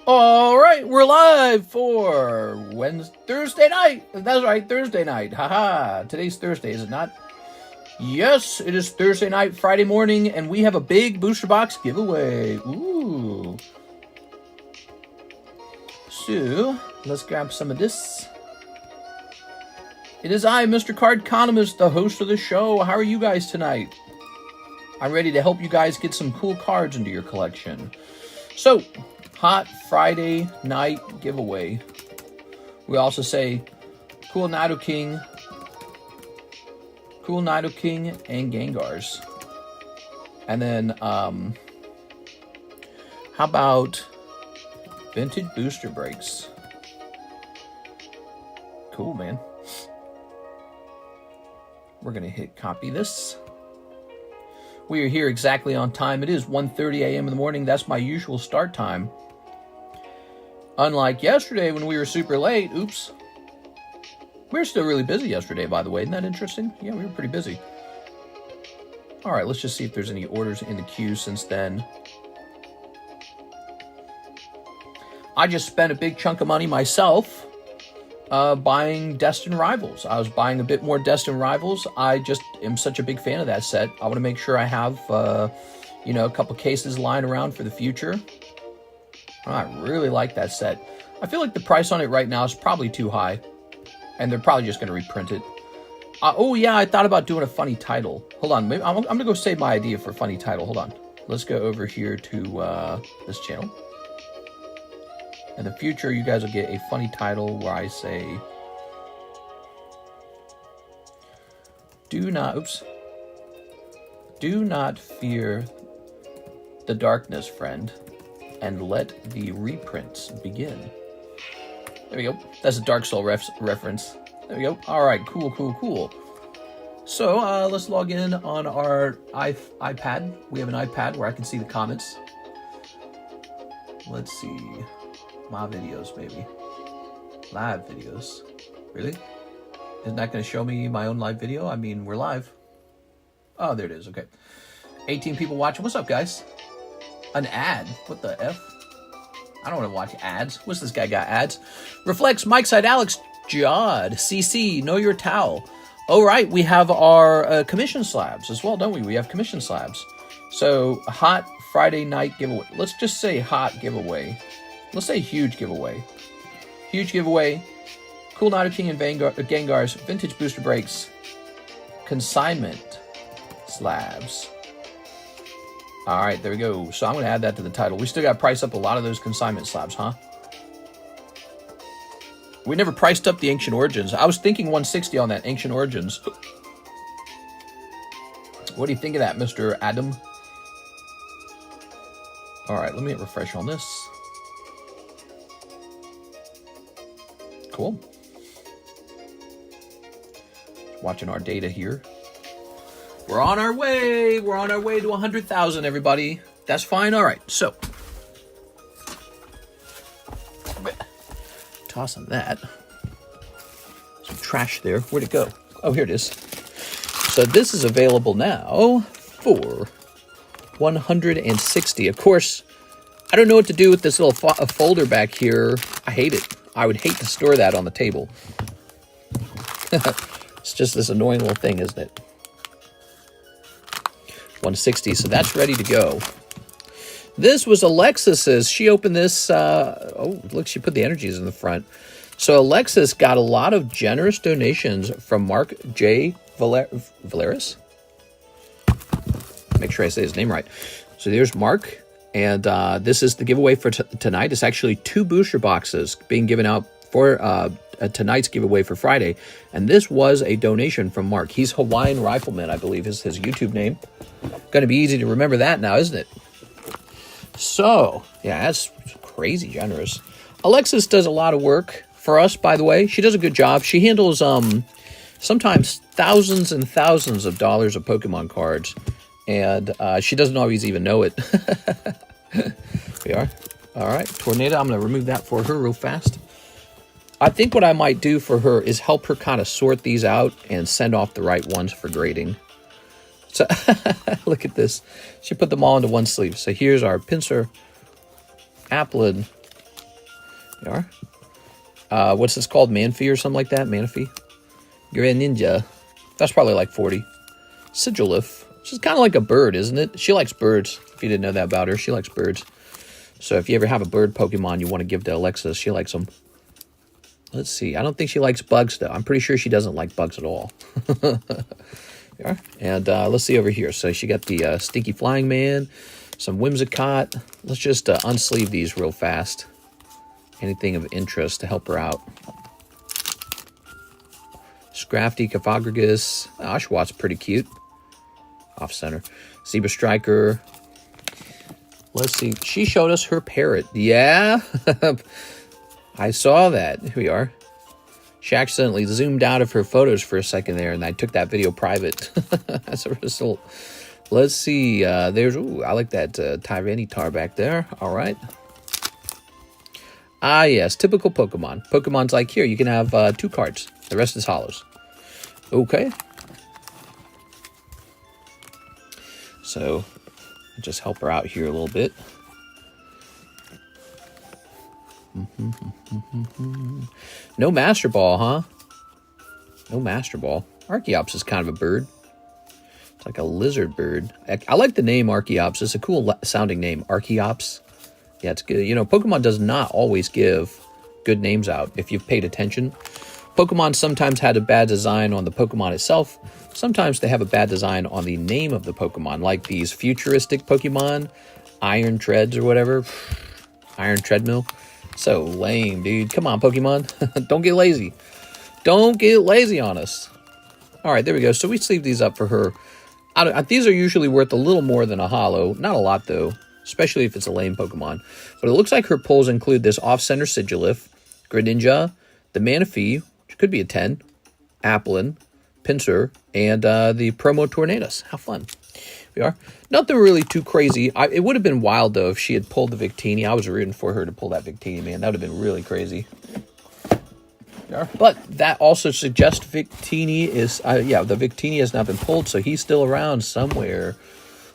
All right, we're live for Thursday night. That's right, Thursday night. Haha. Today's Thursday, is it not? Yes, it is Thursday night, Friday morning, and we have a big booster box giveaway. Ooh. So, let's grab some of this. It is I, Mr. Cardconomist, the host of the show. How are you guys tonight? I'm ready to help you guys get some cool cards into your collection. So, hot Friday night giveaway. We also say cool Nidoking and Gengars. And then, how about vintage booster breaks? Cool, man. We're going to hit copy this. We are here exactly on time. It is 1:30 a.m. in the morning. That's my usual start time. Unlike yesterday when we were super late. Oops. We were still really busy yesterday, by the way. Isn't that interesting? Yeah, we were pretty busy. All right, let's just see if there's any orders in the queue since then. I just spent a big chunk of money myself buying Destined Rivals. I was buying a bit more Destined Rivals. I just am such a big fan of that set. I want to make sure I have, a couple cases lying around for the future. I really like that set. I feel like the price on it right now is probably too high. And they're probably just going to reprint it. Oh, yeah, I thought about doing a funny title. Hold on. Maybe I'm going to go save my idea for a funny title. Hold on. Let's go over here to this channel. In the future, you guys will get a funny title where I say, do not fear the darkness, friend, and let the reprints begin. There we go. That's a Dark Soul reference. There we go. All right, cool. So let's log in on our iPad. We have an iPad where I can see the comments. Let's see. My videos, maybe. Live videos. Really? Isn't that going to show me my own live video? I mean, we're live. Oh, there it is. Okay. 18 people watching. What's up, guys? An ad? What the F? I don't want to watch ads. What's this guy got? Ads? Reflex, Mike Side, Alex, Jod, CC, Know Your Towel. All right, we have our commission slabs as well, don't we? We have commission slabs. So, hot Friday night giveaway. Let's just say hot giveaway. Let's say huge giveaway. Huge giveaway. Cool Nidoking and Gengars, vintage booster breaks, consignment slabs. All right, there we go. So I'm going to add that to the title. We still got to price up a lot of those consignment slabs, huh? We never priced up the Ancient Origins. I was thinking 160 on that Ancient Origins. What do you think of that, Mr. Adam? All right, let me hit refresh on this. Cool. Watching our data here. We're on our way. We're on our way to 100,000, everybody. That's fine. All right. So, tossing that. Some trash there. Where'd it go? Oh, here it is. So this is available now for 160. Of course, I don't know what to do with this little folder back here. I hate it. I would hate to store that on the table. It's just this annoying little thing, isn't it? 160, so that's ready to go. This was Alexis's. She opened this. Oh, look, she put the energies in the front. So Alexis got a lot of generous donations from Mark J. Valeris. Make sure I say his name right. So there's Mark. And this is the giveaway for tonight. It's actually 2 booster boxes being given out for tonight's giveaway for Friday. And this was a donation from Mark. He's Hawaiian Rifleman, I believe is his YouTube name. Going to be easy to remember that now, isn't it? So, yeah, that's crazy generous. Alexis does a lot of work for us, by the way. She does a good job. She handles sometimes thousands and thousands of dollars of Pokemon cards. And she doesn't always even know it. We are. All right, Tornado. I'm going to remove that for her real fast. I think what I might do for her is help her kind of sort these out and send off the right ones for grading. So look at this. She put them all into one sleeve. So here's our Pinsir, Applin. There are. What's this called? Manphy or something like that? Manaphy? Greninja. That's probably like 40. Sigilif. She's kind of like a bird, isn't it? She likes birds. If you didn't know that about her, she likes birds. So if you ever have a bird Pokemon you want to give to Alexis, she likes them. Let's see. I don't think she likes bugs, though. I'm pretty sure she doesn't like bugs at all. Yeah. And let's see over here. So she got the Stinky Flying Man, some Whimsicott. Let's just unsleeve these real fast. Anything of interest to help her out. Scrafty, Caphagrigus. Oshawot's pretty cute. Off center. Zebra Striker. Let's see. She showed us her parrot. Yeah. I saw that. Here we are. She accidentally zoomed out of her photos for a second there, and I took that video private as a result. Let's see. There's, ooh, I like that Tyranitar back there. All right. Ah, yes. Typical Pokemon. Pokemon's like, here, you can have 2 cards. The rest is hollows. Okay. So, I'll just help her out here a little bit. No Master Ball, huh? No Master Ball. Archeops is kind of a bird. It's like a lizard bird. I like the name Archeops. It's a cool sounding name. Archeops. Yeah, it's good. You know, Pokemon does not always give good names out, if you've paid attention. Pokemon sometimes had a bad design on the Pokemon itself. Sometimes they have a bad design on the name of the Pokemon, like these futuristic Pokemon, Iron Treads or whatever. Iron Treadmill. So lame, dude. Come on, Pokemon. Don't get lazy. Don't get lazy on us. All right, there we go. So we sleeve these up for her. These are usually worth a little more than a holo. Not a lot, though, especially if it's a lame Pokemon. But it looks like her pulls include this off-center Sigilif, Greninja, the Manaphy, which could be a 10, Applin, Pinsir, and the Promo Tornadus. How fun. We are. Nothing really too crazy. It would have been wild, though, if she had pulled the Victini. I was rooting for her to pull that Victini, man. That would have been really crazy. But that also suggests Victini is... yeah, the Victini has not been pulled, so he's still around somewhere.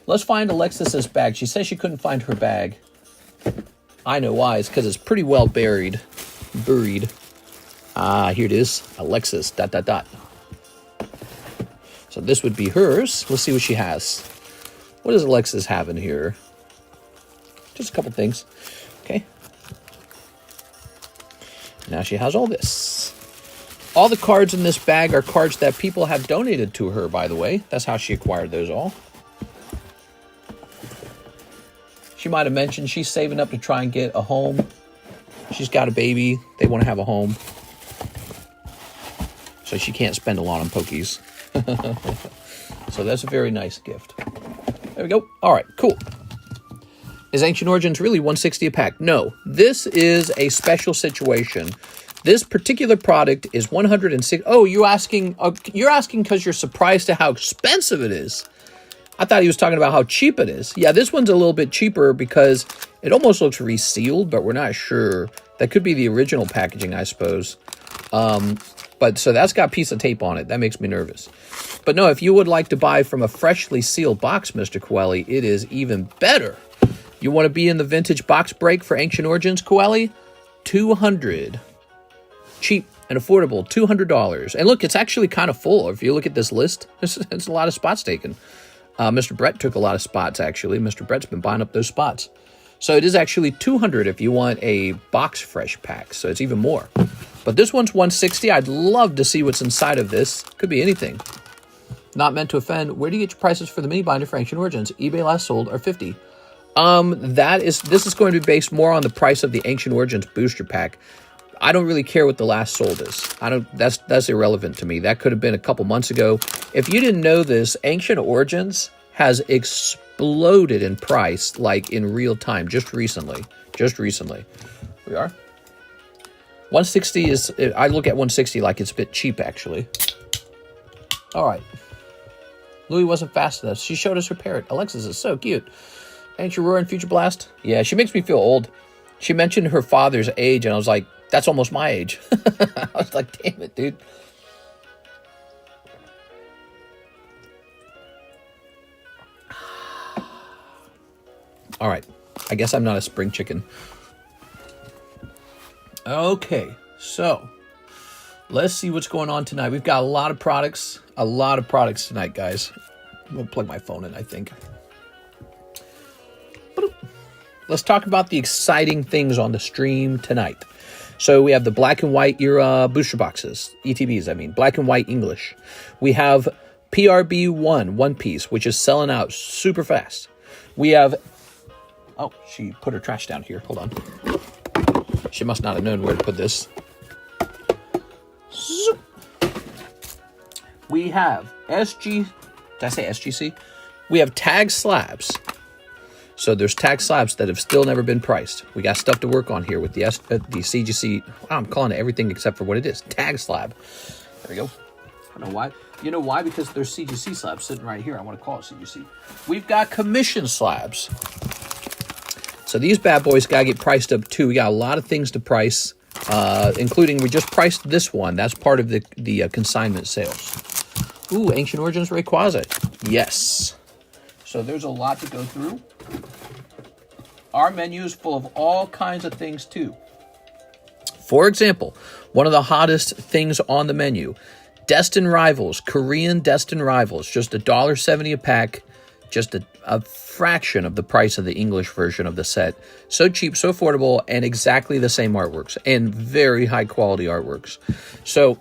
Let's find Alexis's bag. She says she couldn't find her bag. I know why. It's because it's pretty well buried. Buried. Ah, here it is. Alexis, ... So this would be hers. Let's see what she has. What does Alexis have in here? Just a couple things. Okay. Now she has all this. All the cards in this bag are cards that people have donated to her, by the way. That's how she acquired those all. She might have mentioned she's saving up to try and get a home. She's got a baby. They want to have a home. So she can't spend a lot on Pokies. So that's a very nice gift. There we go. All right, cool. Is Ancient Origins really $160 a pack? No, this is a special situation. This particular product is $106. Oh, you're asking because you're surprised to how expensive it is. I thought he was talking about how cheap it is. Yeah, this one's a little bit cheaper because it almost looks resealed, but we're not sure. That could be the original packaging, I suppose. But so that's got a piece of tape on it. That makes me nervous. But no, if you would like to buy from a freshly sealed box, Mr. Coeli, it is even better. You want to be in the vintage box break for Ancient Origins, Coeli? $200. Cheap and affordable, $200. And look, it's actually kind of full. If you look at this list, it's a lot of spots taken. Mr. Brett took a lot of spots, actually. Mr. Brett's been buying up those spots. So it is actually $200 if you want a box fresh pack. So it's even more. But this one's $160. I'd love to see what's inside of this. Could be anything. Not meant to offend. Where do you get your prices for the mini binder for Ancient Origins? eBay last sold are $50. This is going to be based more on the price of the Ancient Origins booster pack. I don't really care what the last sold is. That's irrelevant to me. That could have been a couple months ago. If you didn't know this, Ancient Origins has exploded in price, like in real time, just recently. We are. 160 is, I look at 160 like it's a bit cheap, actually. All right. Louie wasn't fast enough. She showed us her parrot. Alexis is so cute. Ancient Roar and Future Blast? Yeah, she makes me feel old. She mentioned her father's age, and I was like, that's almost my age. I was like, damn it, dude. All right. I guess I'm not a spring chicken. Okay, so let's see what's going on tonight. We've got a lot of products tonight, guys. I'm going to plug my phone in, I think. Let's talk about the exciting things on the stream tonight. So we have the black and white era booster boxes, ETBs, I mean, black and white English. We have PRB1 One Piece, which is selling out super fast. We have... Oh, she put her trash down here. Hold on. She must not have known where to put this. We have SG... Did I say SGC? We have tag slabs. So there's tag slabs that have still never been priced. We got stuff to work on here with the CGC. I'm calling it everything except for what it is. Tag slab. There we go. I don't know why. You know why? Because there's CGC slabs sitting right here. I want to call it CGC. We've got commission slabs. So these bad boys got to get priced up too. We got a lot of things to price, including we just priced this one. That's part of the consignment sales. Ooh, Ancient Origins Rayquaza. Yes. So there's a lot to go through. Our menu is full of all kinds of things too. For example, one of the hottest things on the menu, Destined Rivals, Korean Destined Rivals, just $1.70 a pack. Just a fraction of the price of the English version of the set. So cheap, so affordable, and exactly the same artworks, and very high quality artworks. So,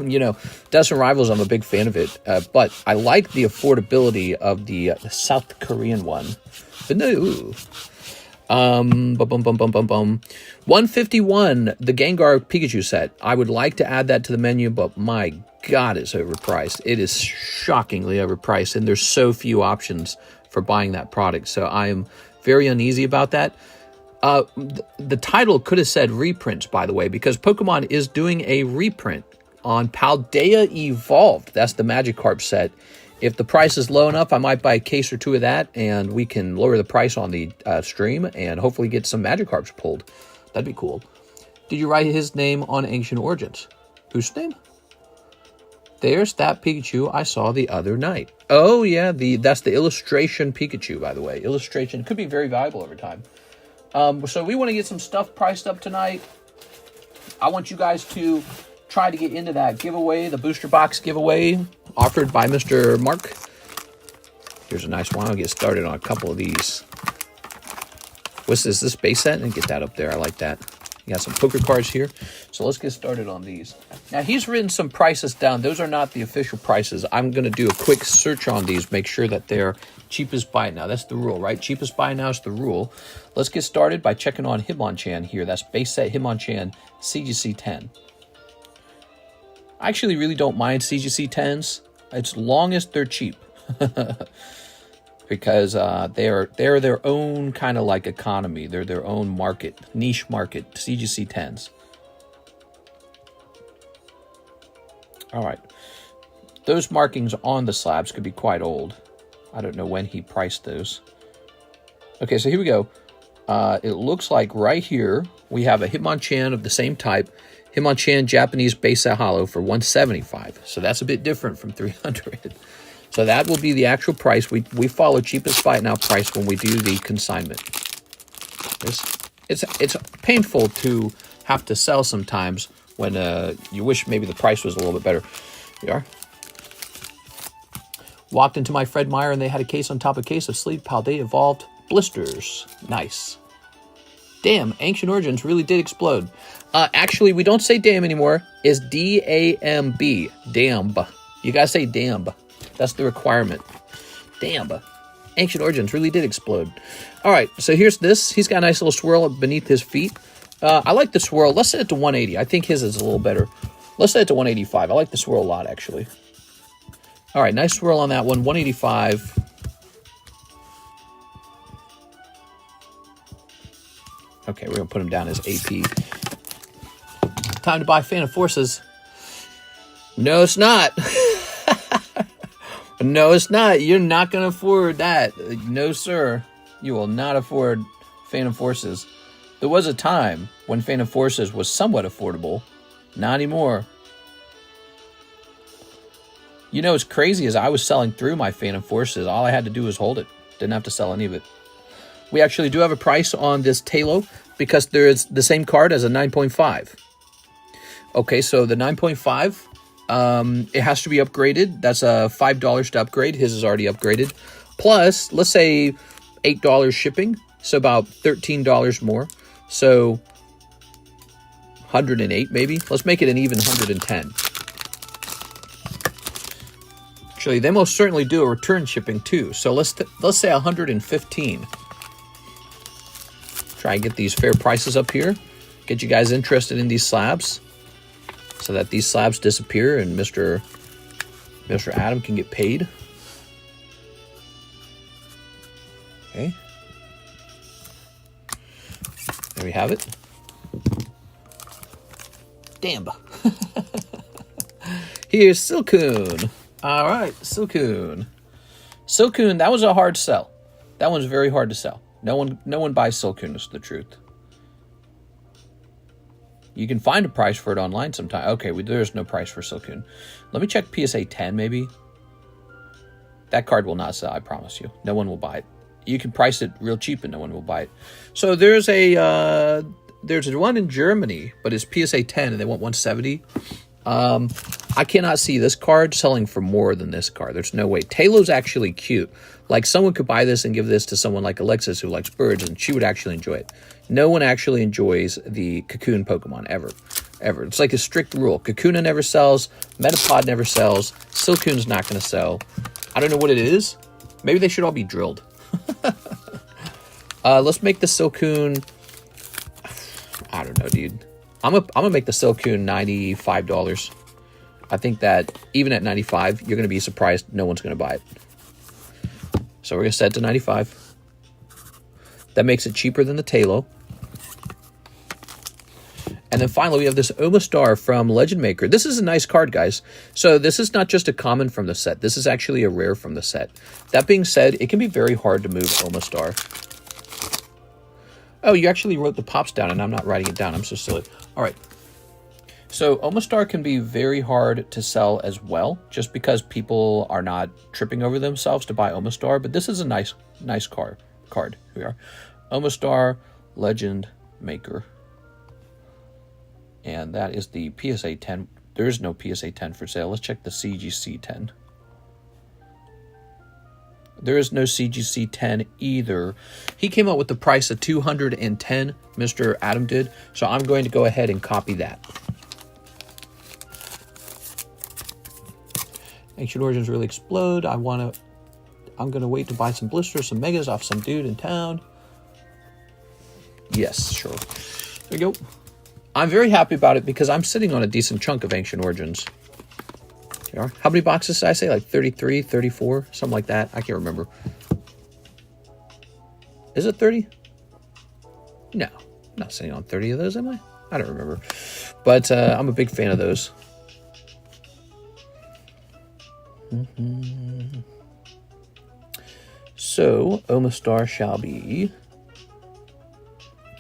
you know, Destined Rivals, I'm a big fan of it, but I like the affordability of the South Korean one. VENMO. 151, the Gengar Pikachu set. I would like to add that to the menu, but my God, it's overpriced. It is shockingly overpriced, and there's so few options for buying that product. So I am very uneasy about that. The title could have said reprints, by the way, because Pokemon is doing a reprint on Paldea Evolved. That's the Magikarp set. If the price is low enough, I might buy a case or two of that, and we can lower the price on the stream and hopefully get some Magikarps pulled. That'd be cool. Did you write his name on Ancient Origins? Whose name? There's that Pikachu I saw the other night. Oh, yeah, that's the illustration Pikachu, by the way. Illustration could be very valuable over time. So we want to get some stuff priced up tonight. I want you guys to try to get into that giveaway, the booster box giveaway offered by Mr. Mark. Here's a nice one. I'll get started on a couple of these. What's this base set? And get that up there. I like that. You got some poker cards here. So let's get started on these. Now, he's written some prices down. Those are not the official prices. I'm going to do a quick search on these, make sure that they're cheapest buy now. That's the rule, right? Cheapest buy now is the rule. Let's get started by checking on Hitmonchan here. That's base set Hitmonchan CGC 10. I actually really don't mind CGC 10s as long as they're cheap. Because they're their own kind of like economy. They're their own market, niche market, CGC 10s. All right. Those markings on the slabs could be quite old. I don't know when he priced those. Okay, so here we go. It looks like right here we have a Hitmonchan of the same type. Hitmonchan Japanese base set holo for $175. So that's a bit different from $300. So that will be the actual price. We follow cheapest buy it now price when we do the consignment. It's painful to have to sell sometimes when you wish maybe the price was a little bit better. Here we are. Walked into my Fred Meyer and they had a case on top of case of sleep. Paldea Evolved blisters. Nice. Damn, Ancient Origins really did explode. Actually, we don't say damn anymore. It's D-A-M-B. Damn. You gotta say damn. That's the requirement. Damn. Ancient Origins really did explode. All right, so here's this. He's got a nice little swirl beneath his feet. I like the swirl. Let's set it to 180. I think his is a little better. Let's set it to 185. I like the swirl a lot, actually. All right, nice swirl on that one. 185. Okay, we're going to put him down as AP. Time to buy Phantom Forces. No, it's not. No, it's not. You're not going to afford that. No, sir. You will not afford Phantom Forces. There was a time when Phantom Forces was somewhat affordable. Not anymore. You know, what's crazy is I was selling through my Phantom Forces. All I had to do was hold it. Didn't have to sell any of it. we actually do have a price on this Talo because there is the same card as a 9.5. Okay, so the 9.5, it has to be upgraded. That's a $5 to upgrade. His is already upgraded. Plus, let's say $8 shipping, so about $13 more. So 108 maybe. Let's make it an even 110. Actually, they most certainly do a return shipping too. So let's say 115. Try and get these fair prices up here. Get you guys interested in these slabs, so that these slabs disappear and Mr. Adam can get paid. Okay. There we have it. Damn. Here's Silcoon. All right, Silcoon. Silcoon, that was a hard sell. That one's very hard to sell. No one buys Silcoon, is the truth. You can find a price for it online sometime. Okay, there's no price for Silcoon. Let me check PSA 10 maybe. That card will not sell, I promise you. No one will buy it. You can price it real cheap and no one will buy it. So there's one in Germany, but it's PSA 10 and they want 170. I cannot see this card selling for more than this card. There's no way. Talo's actually cute. Like, someone could buy this and give this to someone like Alexis who likes birds, and she would actually enjoy it. No one actually enjoys the Cocoon Pokemon, ever. Ever. It's like a strict rule. Kakuna never sells. Metapod never sells. Silcoon's not going to sell. I don't know what it is. Maybe they should all be drilled. Let's make the Silcoon... I don't know, dude. I'm gonna make the Silcoon $95. I think that even at 95, you're gonna be surprised no one's gonna buy it. So we're gonna set it to 95. That makes it cheaper than the Talo. And then finally, we have this Omastar from Legend Maker. This is a nice card, guys. So this is not just a common from the set. This is actually a rare from the set. That being said, it can be very hard to move Omastar. Oh, you actually wrote the pops down, and I'm not writing it down. I'm so silly. All right. So Omastar can be very hard to sell as well, just because people are not tripping over themselves to buy Omastar. But this is a nice card. Here we are. Omastar Legend Maker. And that is the PSA 10. There is no PSA 10 for sale. Let's check the CGC 10. There is no CGC 10 either. He came out with the price of 210, Mr. Adam did. So I'm going to go ahead and copy that. Ancient Origins really explode. I'm going to wait to buy some blisters, some megas off some dude in town. Yes, sure. There you go. I'm very happy about it because I'm sitting on a decent chunk of Ancient Origins. Here are. How many boxes did I say? Like 33, 34, something like that. I can't remember. Is it 30? No, I'm not sitting on 30 of those, am I? I don't remember. But I'm a big fan of those. So, Omastar shall be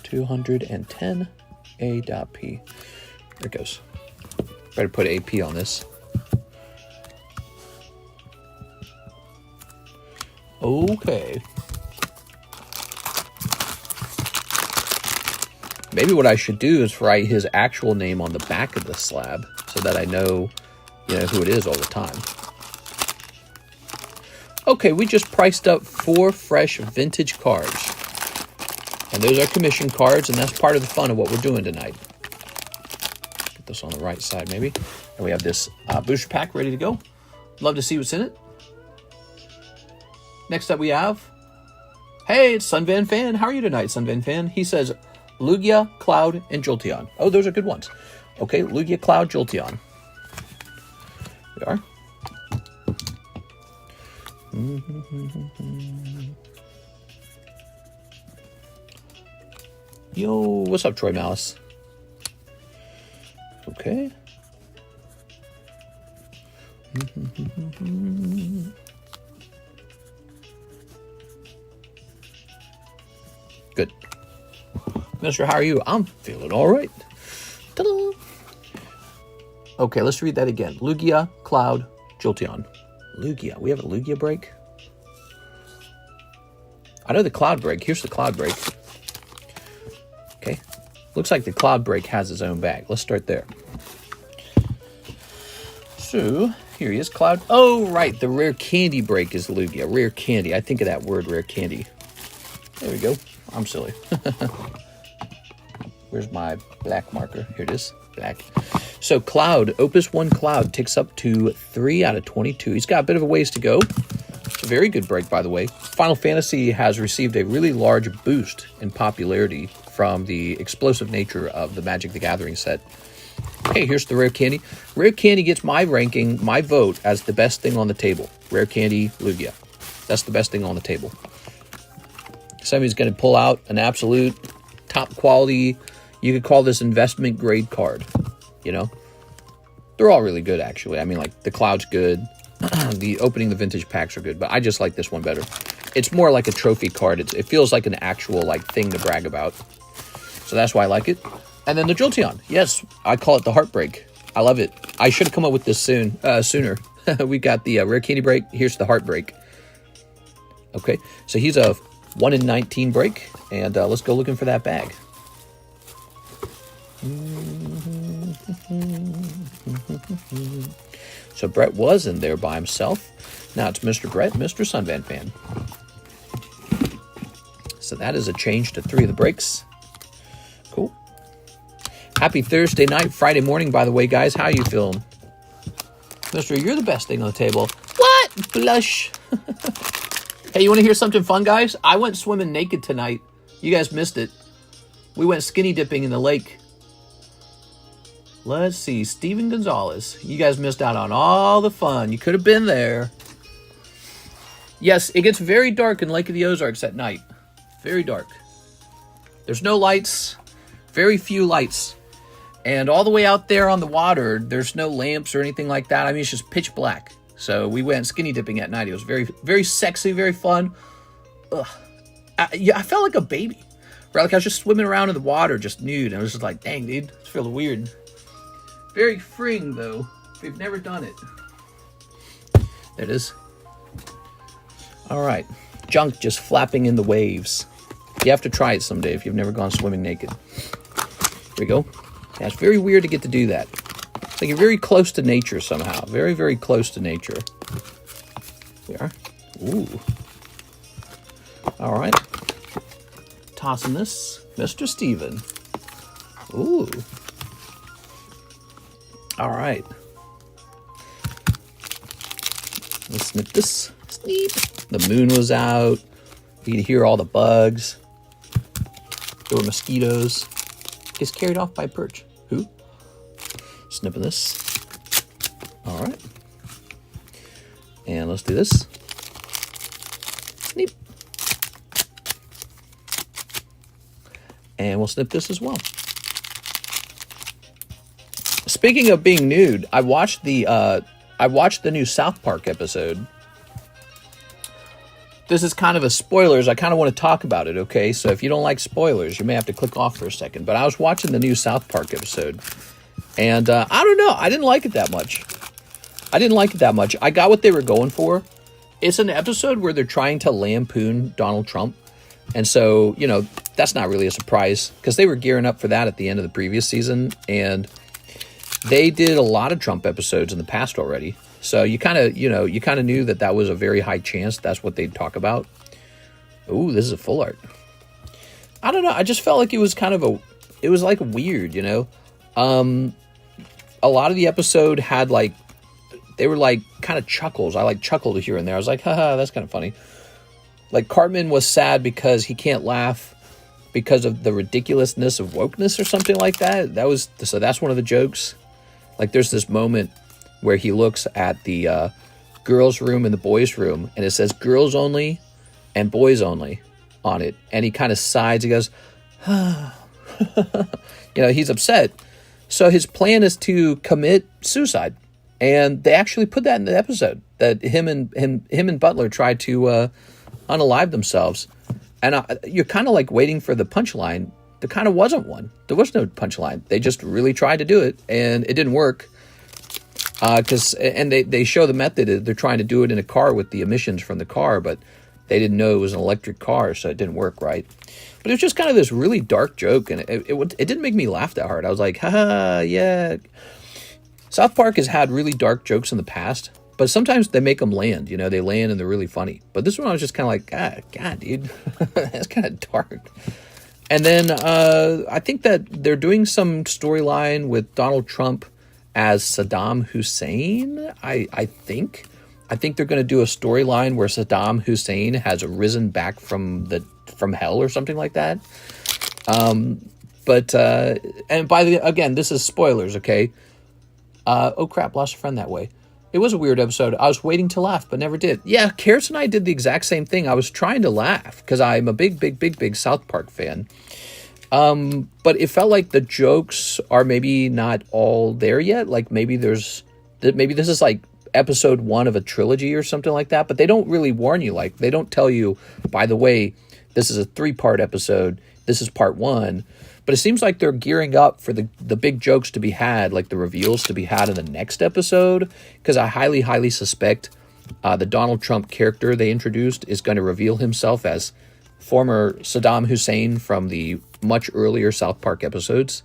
210 A.P. There it goes. Better put AP on this. Okay. Maybe what I should do is write his actual name on the back of the slab so that I know, who it is all the time. Okay, we just priced up 4 fresh vintage cards. And those are commission cards, and that's part of the fun of what we're doing tonight. Get this on the right side, maybe. And we have this booster pack ready to go. Love to see what's in it. Next up we have... Hey, it's Sunvan Fan. How are you tonight, Sunvan Fan? He says, Lugia, Cloud, and Jolteon. Oh, those are good ones. Okay, Lugia, Cloud, Jolteon. There we are. Yo, what's up, Troy Malice? Okay. Good. Mister, how are you? I'm feeling all right. Ta-da! Okay, let's read that again. Lugia, Cloud, Jolteon. Lugia. We have a Lugia break? I know the Cloud Break. Here's the Cloud Break. Okay. Looks like the Cloud Break has his own bag. Let's start there. So, here he is, Cloud. Oh, right. The Rare Candy Break is Lugia. Rare Candy. I think of that word, Rare Candy. There we go. I'm silly. Where's my black marker? Here it is. Black. So, Cloud. Opus 1 Cloud takes up to 3 out of 22. He's got a bit of a ways to go. It's a very good break, by the way. Final Fantasy has received a really large boost in popularity from the explosive nature of the Magic the Gathering set. Okay, here's the Rare Candy. Rare Candy gets my ranking, my vote, as the best thing on the table. Rare Candy, Lugia. That's the best thing on the table. Somebody's going to pull out an absolute top quality, you could call this investment grade card. You know? They're all really good, actually. I mean, like, the Cloud's good. The opening the vintage packs are good, but I just like this one better. It's more like a trophy card. It feels like an actual, like, thing to brag about. So that's why I like it. And then the Jolteon. Yes, I call it the Heartbreak. I love it. I should have come up with this sooner. We got the Rare Candy break. Here's the Heartbreak. Okay, so he's a 1 in 19 break. And let's go looking for that bag. So Brett was in there by himself. Now it's Mr. Brett, Mr. Sunvan Fan. So that is a change to 3 of the breaks. Cool. Happy Thursday night, Friday morning, by the way, guys. How you feeling? Mister, you're the best thing on the table. What? Blush. Hey, you want to hear something fun, guys? I went swimming naked tonight. You guys missed it. We went skinny dipping in the lake. Let's see. Steven Gonzalez. You guys missed out on all the fun. You could have been there. Yes, it gets very dark in Lake of the Ozarks at night. Very dark. There's no lights. Very few lights. And all the way out there on the water, there's no lamps or anything like that. I mean, it's just pitch black. So we went skinny dipping at night. It was very, very sexy, very fun. Ugh. I felt like a baby. Right? Like I was just swimming around in the water, just nude. And I was just like, dang, dude, it's feeling weird. Very freeing, though. We've never done it. There it is. All right. Junk just flapping in the waves. You have to try it someday if you've never gone swimming naked. Here we go. Yeah, it's very weird to get to do that. It's like you're very close to nature somehow. Very, very close to nature. We are. Ooh. All right. Tossing this. Mr. Steven. Ooh. All right. Let's snip this. Sneep. The moon was out. You can hear all the bugs. There were mosquitoes. Gets carried off by a perch. Who? Snipping this. All right. And let's do this. Snip. And we'll snip this as well. Speaking of being nude, I watched the new South Park episode. This is kind of a spoilers. I kind of want to talk about it, okay? So if you don't like spoilers, you may have to click off for a second. But I was watching the new South Park episode. And I don't know. I didn't like it that much. I got what they were going for. It's an episode where they're trying to lampoon Donald Trump. And so, you know, that's not really a surprise. Because they were gearing up for that at the end of the previous season. And they did a lot of Trump episodes in the past already. So you kind of knew that was a very high chance that's what they'd talk about. Ooh, this is a full art. I don't know. I just felt like it was like weird, you know. A lot of the episode had they were like kind of chuckles. I like chuckled here and there. I was like, haha, that's kind of funny. Like Cartman was sad because he can't laugh because of the ridiculousness of wokeness or something like that. So that's one of the jokes. Like there's this moment where he looks at the girls' room and the boys' room, and it says girls only and boys only on it. And he kind of sighs. He goes, you know, he's upset. So his plan is to commit suicide. And they actually put that in the episode, that him and Butler tried to unalive themselves. And you're kind of like waiting for the punchline. There kind of wasn't one. There was no punchline. They just really tried to do it, and it didn't work. They show the method. They're trying to do it in a car with the emissions from the car, but they didn't know it was an electric car, so it didn't work right. But it was just kind of this really dark joke, and it didn't make me laugh that hard. I was like, haha, yeah. South Park has had really dark jokes in the past, but sometimes they make them land. They land and they're really funny. But this one I was just kind of like, God, dude, that's kind of dark. And then I think that they're doing some storyline with Donald Trump as Saddam Hussein, I think. I think they're going to do a storyline where Saddam Hussein has risen back from hell or something like that. And again, this is spoilers, okay? Oh crap, lost a friend that way. It was a weird episode. I was waiting to laugh, but never did. Yeah, Karis and I did the exact same thing. I was trying to laugh because I'm a big South Park fan. But it felt like the jokes are maybe not all there yet. Like maybe this is like episode 1 of a trilogy or something like that, but they don't really warn you. Like they don't tell you, by the way, this is a 3-part episode. This is part 1. But it seems like they're gearing up for the big jokes to be had, like the reveals to be had in the next episode, because I highly suspect the Donald Trump character they introduced is going to reveal himself as former Saddam Hussein from the much earlier South Park episodes.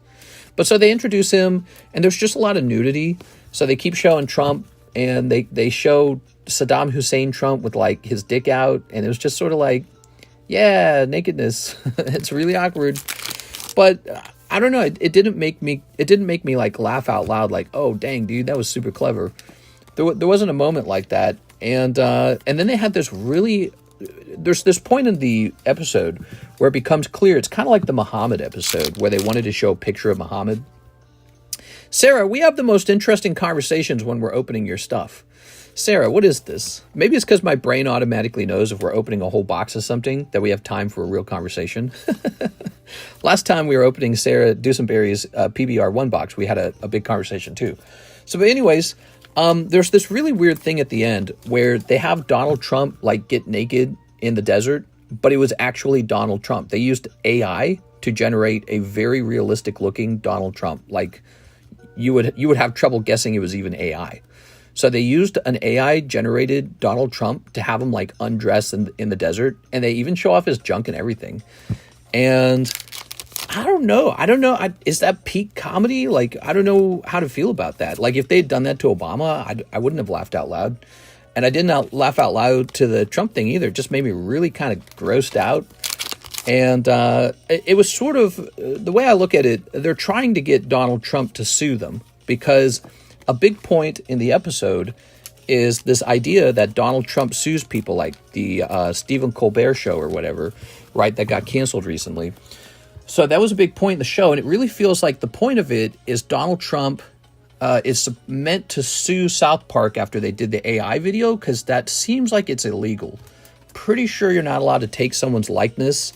But so they introduce him, and there's just a lot of nudity. So they keep showing Trump, and they show Saddam Hussein Trump with like his dick out, and it was just sort of like, yeah, nakedness. It's really awkward. But I don't know. It didn't make me like laugh out loud. Like, oh dang, dude, that was super clever. There wasn't a moment like that. And then they had this really. There's this point in the episode where it becomes clear. It's kind of like the Muhammad episode where they wanted to show a picture of Muhammad. Sarah, we have the most interesting conversations when we're opening your stuff. Sarah, what is this? Maybe it's because my brain automatically knows if we're opening a whole box of something that we have time for a real conversation. Last time we were opening Sarah Dusenberry's PBR 1 box, we had a big conversation too. So, but anyways, there's this really weird thing at the end where they have Donald Trump like get naked in the desert, but it was actually Donald Trump. They used AI to generate a very realistic looking Donald Trump. Like you would have trouble guessing it was even AI. So they used an AI-generated Donald Trump to have him like undress in the desert, and they even show off his junk and everything. And I don't know. Is that peak comedy? Like, I don't know how to feel about that. Like, if they'd done that to Obama, I wouldn't have laughed out loud. And I did not laugh out loud to the Trump thing either. It just made me really kind of grossed out. And it was sort of, the way I look at it, they're trying to get Donald Trump to sue them because a big point in the episode is this idea that Donald Trump sues people like the Stephen Colbert show or whatever, right, that got canceled recently. So that was a big point in the show, and it really feels like the point of it is Donald Trump is meant to sue South Park after they did the AI video, because that seems like it's illegal. Pretty sure you're not allowed to take someone's likeness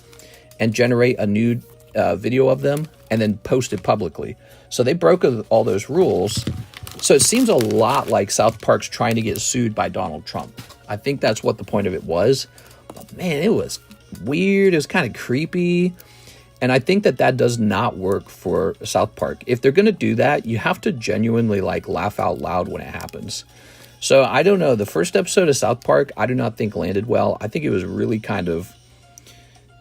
and generate a nude video of them and then post it publicly. So they broke all those rules. So it seems a lot like South Park's trying to get sued by Donald Trump. I think that's what the point of it was. But man, it was weird. It was kind of creepy. And I think that does not work for South Park. If they're going to do that, you have to genuinely like laugh out loud when it happens. So I don't know. The first episode of South Park, I do not think landed well. I think it was really kind of,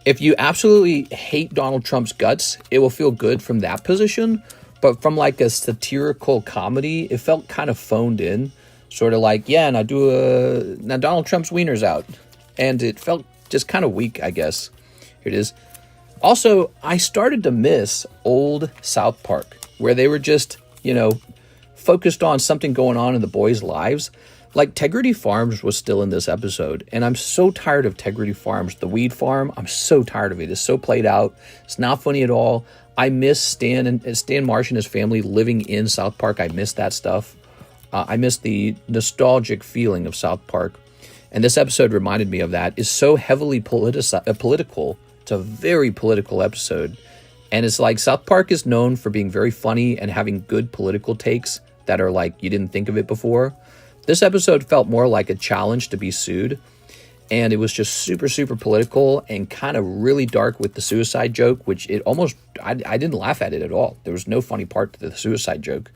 if you absolutely hate Donald Trump's guts, it will feel good from that position. But from like a satirical comedy, it felt kind of phoned in. Sort of like, yeah, now Donald Trump's wiener's out. And it felt just kind of weak, I guess. Here it is. Also, I started to miss old South Park, where they were just, focused on something going on in the boys' lives. Like Tegrity Farms was still in this episode, and I'm so tired of Tegrity Farms. The weed farm, I'm so tired of it. It's so played out. It's not funny at all. I miss Stan Marsh and his family living in South Park. I miss that stuff. I miss the nostalgic feeling of South Park. And this episode reminded me of that. It's so heavily political. It's a very political episode. And it's like South Park is known for being very funny and having good political takes that are like, you didn't think of it before. This episode felt more like a challenge to be sued. And it was just super, super political and kind of really dark with the suicide joke, which it almost, I didn't laugh at it at all. There was no funny part to the suicide joke.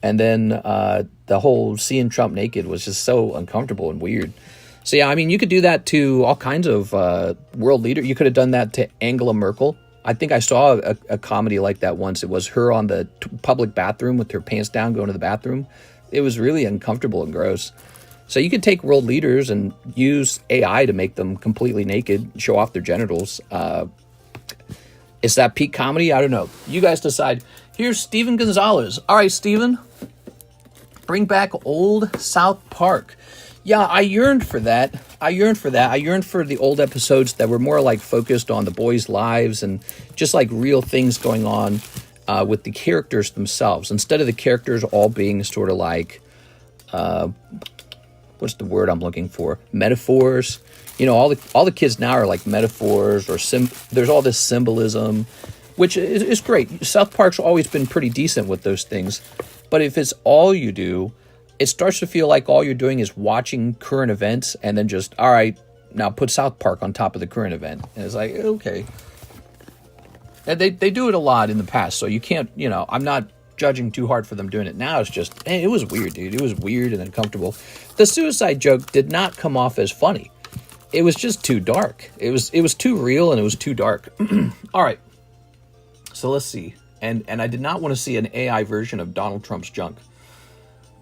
And then the whole seeing Trump naked was just so uncomfortable and weird. So yeah, I mean, you could do that to all kinds of world leaders. You could have done that to Angela Merkel. I think I saw a comedy like that once. It was her on the public bathroom with her pants down going to the bathroom. It was really uncomfortable and gross. So you could take world leaders and use AI to make them completely naked, show off their genitals. Is that peak comedy? I don't know. You guys decide. Here's Steven Gonzalez. All right, Steven, bring back old South Park. Yeah, I yearned for that. I yearned for the old episodes that were more like focused on the boys' lives and just like real things going on with the characters themselves. Instead of the characters all being sort of like, what's the word I'm looking for? Metaphors. You know, all the kids now are like metaphors or there's all this symbolism, which is great. South Park's always been pretty decent with those things. But if it's all you do, it starts to feel like all you're doing is watching current events and then just, all right, now put South Park on top of the current event. And it's like, okay. And they do it a lot in the past, so you can't, you know, I'm not judging too hard for them doing it now. It's just, it was weird, dude. It was weird and uncomfortable. The suicide joke did not come off as funny. It was just too dark. It was too real and it was too dark. All right. So let's see. And I did not want to see an AI version of Donald Trump's junk.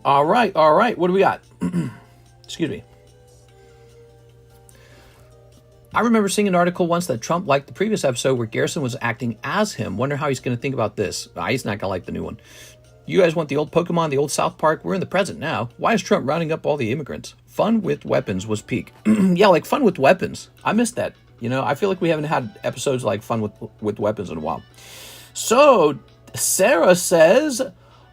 All right. What do we got? Excuse me. I remember seeing an article once that Trump liked the previous episode where Garrison was acting as him. Wonder how he's going to think about this. He's not going to like the new one. You guys want the old Pokemon, the old South Park? We're in the present now. Why is Trump rounding up all the immigrants? Fun with weapons was peak. Yeah, like fun with weapons. I missed that. You know, I feel like we haven't had episodes like fun with weapons in a while. So, Sarah says,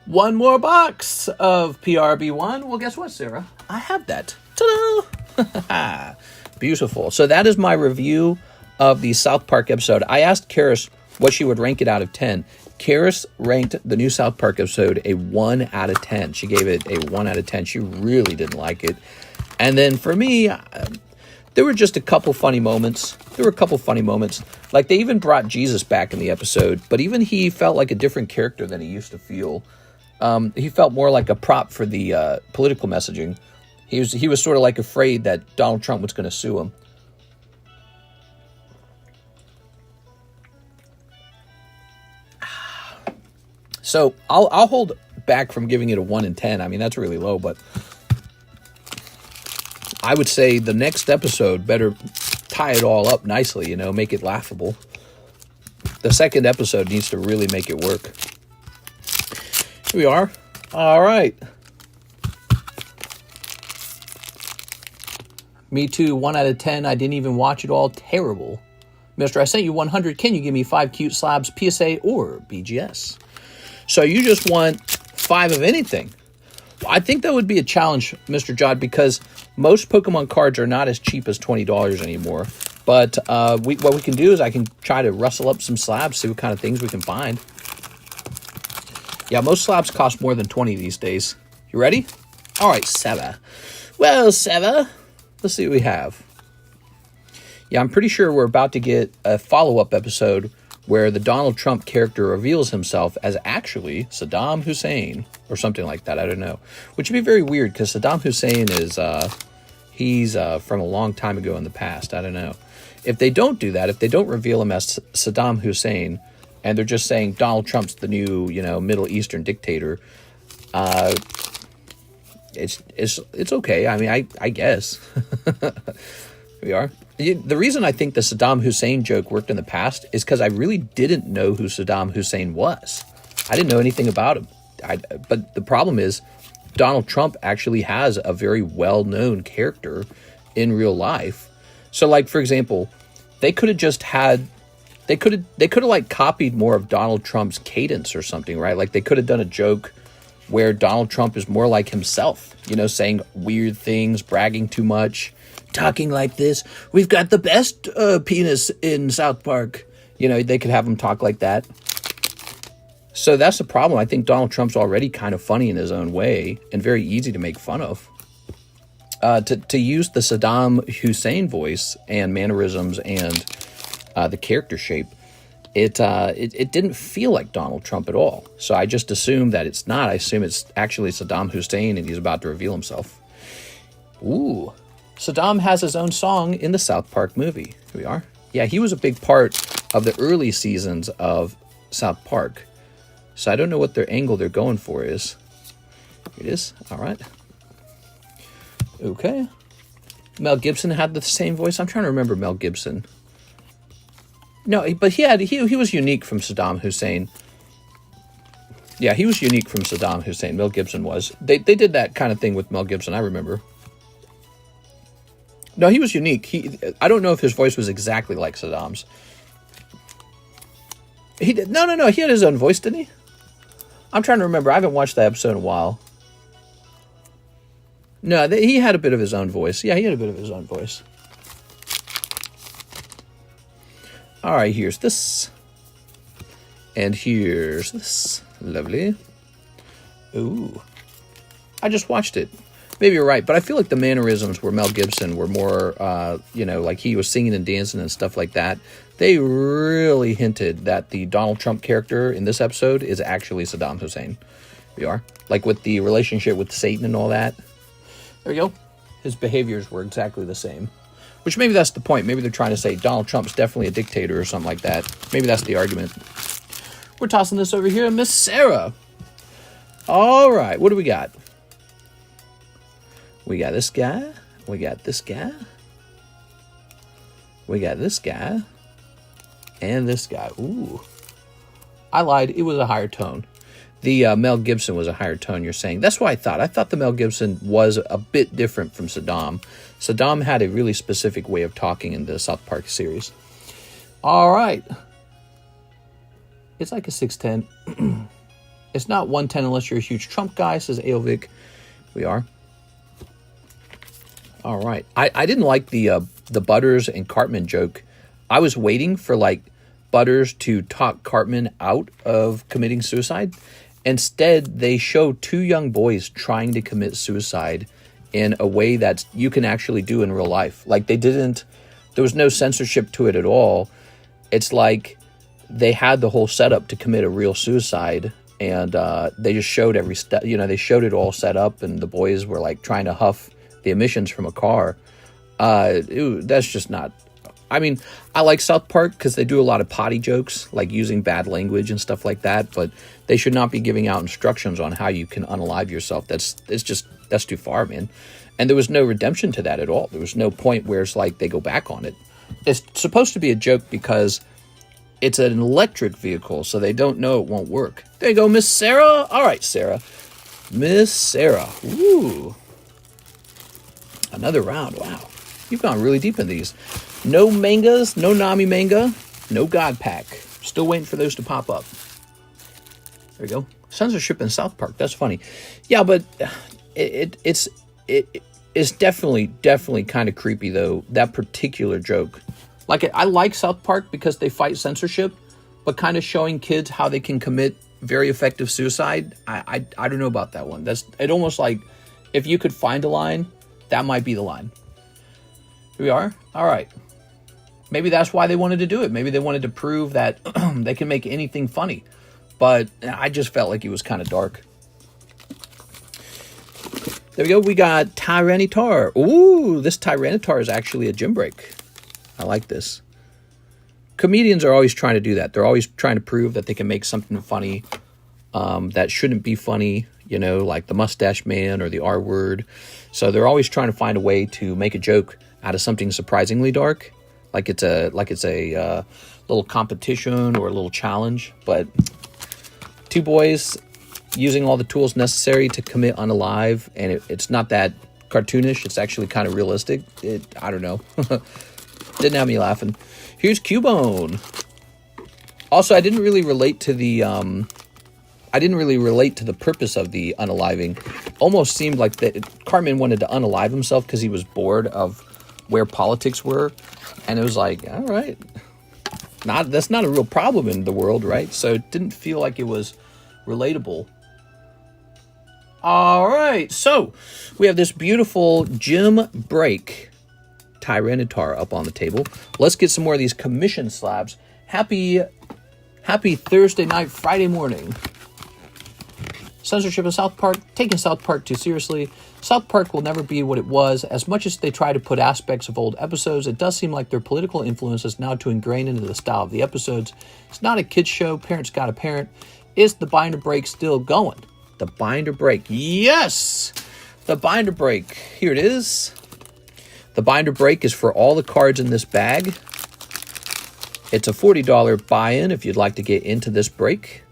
one more box of PRB1. Well, guess what, Sarah? I have that. Ta-da! Beautiful. So that is my review of the South Park episode. I asked Karis what she would rank it out of 10. Karis ranked the new South Park episode a 1 out of 10. She gave it a 1 out of 10. She really didn't like it. And then for me, there were just a couple funny moments. Like they even brought Jesus back in the episode, but even he felt like a different character than he used to feel. He felt more like a prop for the political messaging. He was sort of like afraid that Donald Trump was going to sue him. So I'll hold back from giving it a 1 in 10. I mean, that's really low, but I would say the next episode better tie it all up nicely, you know, make it laughable. The second episode needs to really make it work. Here we are. All right. Me too, 1 out of 10. I didn't even watch it all. Terrible. Mister, I sent you 100. Can you give me 5 cute slabs, PSA or BGS? So you just want 5 of anything. I think that would be a challenge, Mr. Jod, because most Pokemon cards are not as cheap as $20 anymore. But what we can do is I can try to rustle up some slabs, see what kind of things we can find. Yeah, most slabs cost more than 20 these days. You ready? All right, Seva. Well, Seva, let's see what we have. Yeah, I'm pretty sure we're about to get a follow-up episode where the Donald Trump character reveals himself as actually Saddam Hussein or something like that. I don't know. Which would be very weird because Saddam Hussein is, he's from a long time ago in the past. I don't know. If they don't do that, if they don't reveal him as Saddam Hussein and they're just saying Donald Trump's the new, you know, Middle Eastern dictator, it's okay. I mean, I guess. Here we are. The reason I think the Saddam Hussein joke worked in the past is because I really didn't know who Saddam Hussein was. I didn't know anything about him. But the problem is Donald Trump actually has a very well-known character in real life. So, like, for example, they could have just had... They could have like copied more of Donald Trump's cadence or something, right? Like they could have done a joke where Donald Trump is more like himself, you know, saying weird things, bragging too much, talking like this. We've got the best penis in South Park. You know, they could have him talk like that. So that's the problem. I think Donald Trump's already kind of funny in his own way and very easy to make fun of. To use the Saddam Hussein voice and mannerisms and the character shape, it didn't feel like Donald Trump at all. So I just assume that it's not. I assume it's actually Saddam Hussein and he's about to reveal himself. Ooh, Saddam has his own song in the South Park movie. Here we are. Yeah, he was a big part of the early seasons of South Park. So I don't know what their angle they're going for is. Here it is. All right. Okay. Mel Gibson had the same voice. I'm trying to remember Mel Gibson. No, but he was unique from Saddam Hussein. Yeah, he was unique from Saddam Hussein. Mel Gibson was. They did that kind of thing with Mel Gibson, I remember. No, he was unique. I don't know if his voice was exactly like Saddam's. He did. No. He had his own voice, didn't he? I'm trying to remember. I haven't watched that episode in a while. No, he had a bit of his own voice. Yeah, he had a bit of his own voice. All right, here's this. And here's this. Lovely. Ooh. I just watched it. Maybe you're right, but I feel like the mannerisms where Mel Gibson were more, like he was singing and dancing and stuff like that. They really hinted that the Donald Trump character in this episode is actually Saddam Hussein. We are. Like with the relationship with Satan and all that. There we go. His behaviors were exactly the same. Which maybe that's the point. Maybe they're trying to say Donald Trump's definitely a dictator or something like that. Maybe that's the argument. We're tossing this over here. Miss Sarah. All right. What do we got? We got this guy. We got this guy. We got this guy. And this guy. Ooh. I lied. It was a higher tone. The Mel Gibson was a higher tone, you're saying. That's what I thought. I thought the Mel Gibson was a bit different from Saddam. Saddam had a really specific way of talking in the South Park series. All right. It's like a 610. It's not 110 unless you're a huge Trump guy, says Aovic. We are. All right. I didn't like the Butters and Cartman joke. I was waiting for, like, Butters to talk Cartman out of committing suicide. Instead, they show two young boys trying to commit suicide in a way that you can actually do in real life. Like, there was no censorship to it at all. It's like they had the whole setup to commit a real suicide, and they just showed every step. They showed it all set up, and the boys were, like, trying to huff the emissions from a car. That's just not... I mean, I like South Park because they do a lot of potty jokes, like using bad language and stuff like that, but they should not be giving out instructions on how you can unalive yourself. That's too far, man. And there was no redemption to that at all. There was no point where it's like they go back on it. It's supposed to be a joke because it's an electric vehicle, so they don't know it won't work. There you go, Miss Sarah. All right, Sarah. Miss Sarah. Ooh. Another round. Wow. You've gone really deep in these. No mangas, no Nami manga, no God Pack. Still waiting for those to pop up. There we go. Censorship in South Park. That's funny. Yeah, but it's definitely kind of creepy, though, that particular joke. Like, I like South Park because they fight censorship, but kind of showing kids how they can commit very effective suicide. I don't know about that one. It almost like, if you could find a line, that might be the line. Here we are. All right. Maybe that's why they wanted to do it. Maybe they wanted to prove that they can make anything funny. But I just felt like it was kind of dark. There we go. We got Tyranitar. Ooh, this Tyranitar is actually a gym break. I like this. Comedians are always trying to do that. They're always trying to prove that they can make something funny that shouldn't be funny, like the Mustache Man or the R word. So they're always trying to find a way to make a joke out of something surprisingly dark. Like it's a little competition or a little challenge. But two boys using all the tools necessary to commit unalive, and it's not that cartoonish. It's actually kind of realistic. I don't know. Didn't have me laughing. Here's Cubone. Also, I didn't really relate to the purpose of the unaliving. Almost seemed like that Cartman wanted to unalive himself because he was bored of where politics were, and it was like, all right, that's not a real problem in the world, right? So it didn't feel like it was relatable. All right, so we have this beautiful gym break Tyranitar up on the table. Let's get some more of these commission slabs. Happy Thursday night, Friday morning. censorship of South Park, taking South Park too seriously. South Park will never be what it was. As much as they try to put aspects of old episodes, it does seem like their political influence is now too ingrained into the style of the episodes. It's not a kid's show. Parents got a parent. Is the binder break still going? The binder break. Yes! The binder break. Here it is. The binder break is for all the cards in this bag. It's a $40 buy-in if you'd like to get into this break.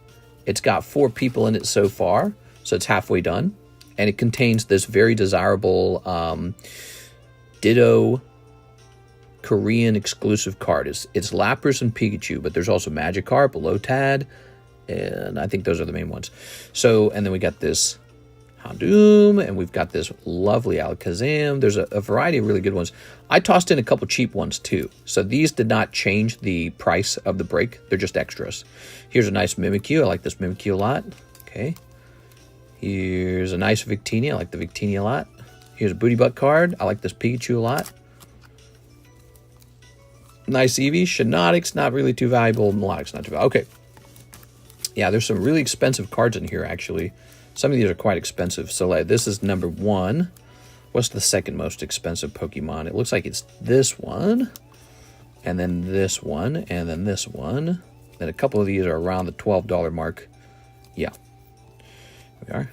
It's got 4 people in it so far, so it's halfway done. And it contains this very desirable Ditto Korean exclusive card. It's Lapras and Pikachu, but there's also Magikarp, Lotad, and I think those are the main ones. So, and then we got this Houndoom, and we've got this lovely Alakazam. There's a variety of really good ones. I tossed in a couple cheap ones too. So these did not change the price of the break. They're just extras. Here's a nice Mimikyu. I like this Mimikyu a lot. Okay. Here's a nice Victini. I like the Victini a lot. Here's a Booty Butt card. I like this Pikachu a lot. Nice Eevee. Shiinotic's not really too valuable. Melodic's not too valuable. Okay. Yeah, there's some really expensive cards in here, actually. Some of these are quite expensive. So like, this is number 1. What's the second most expensive Pokemon? It looks like it's this one. And then this one. And then this one. Then a couple of these are around the $12 mark. Yeah. Here we are.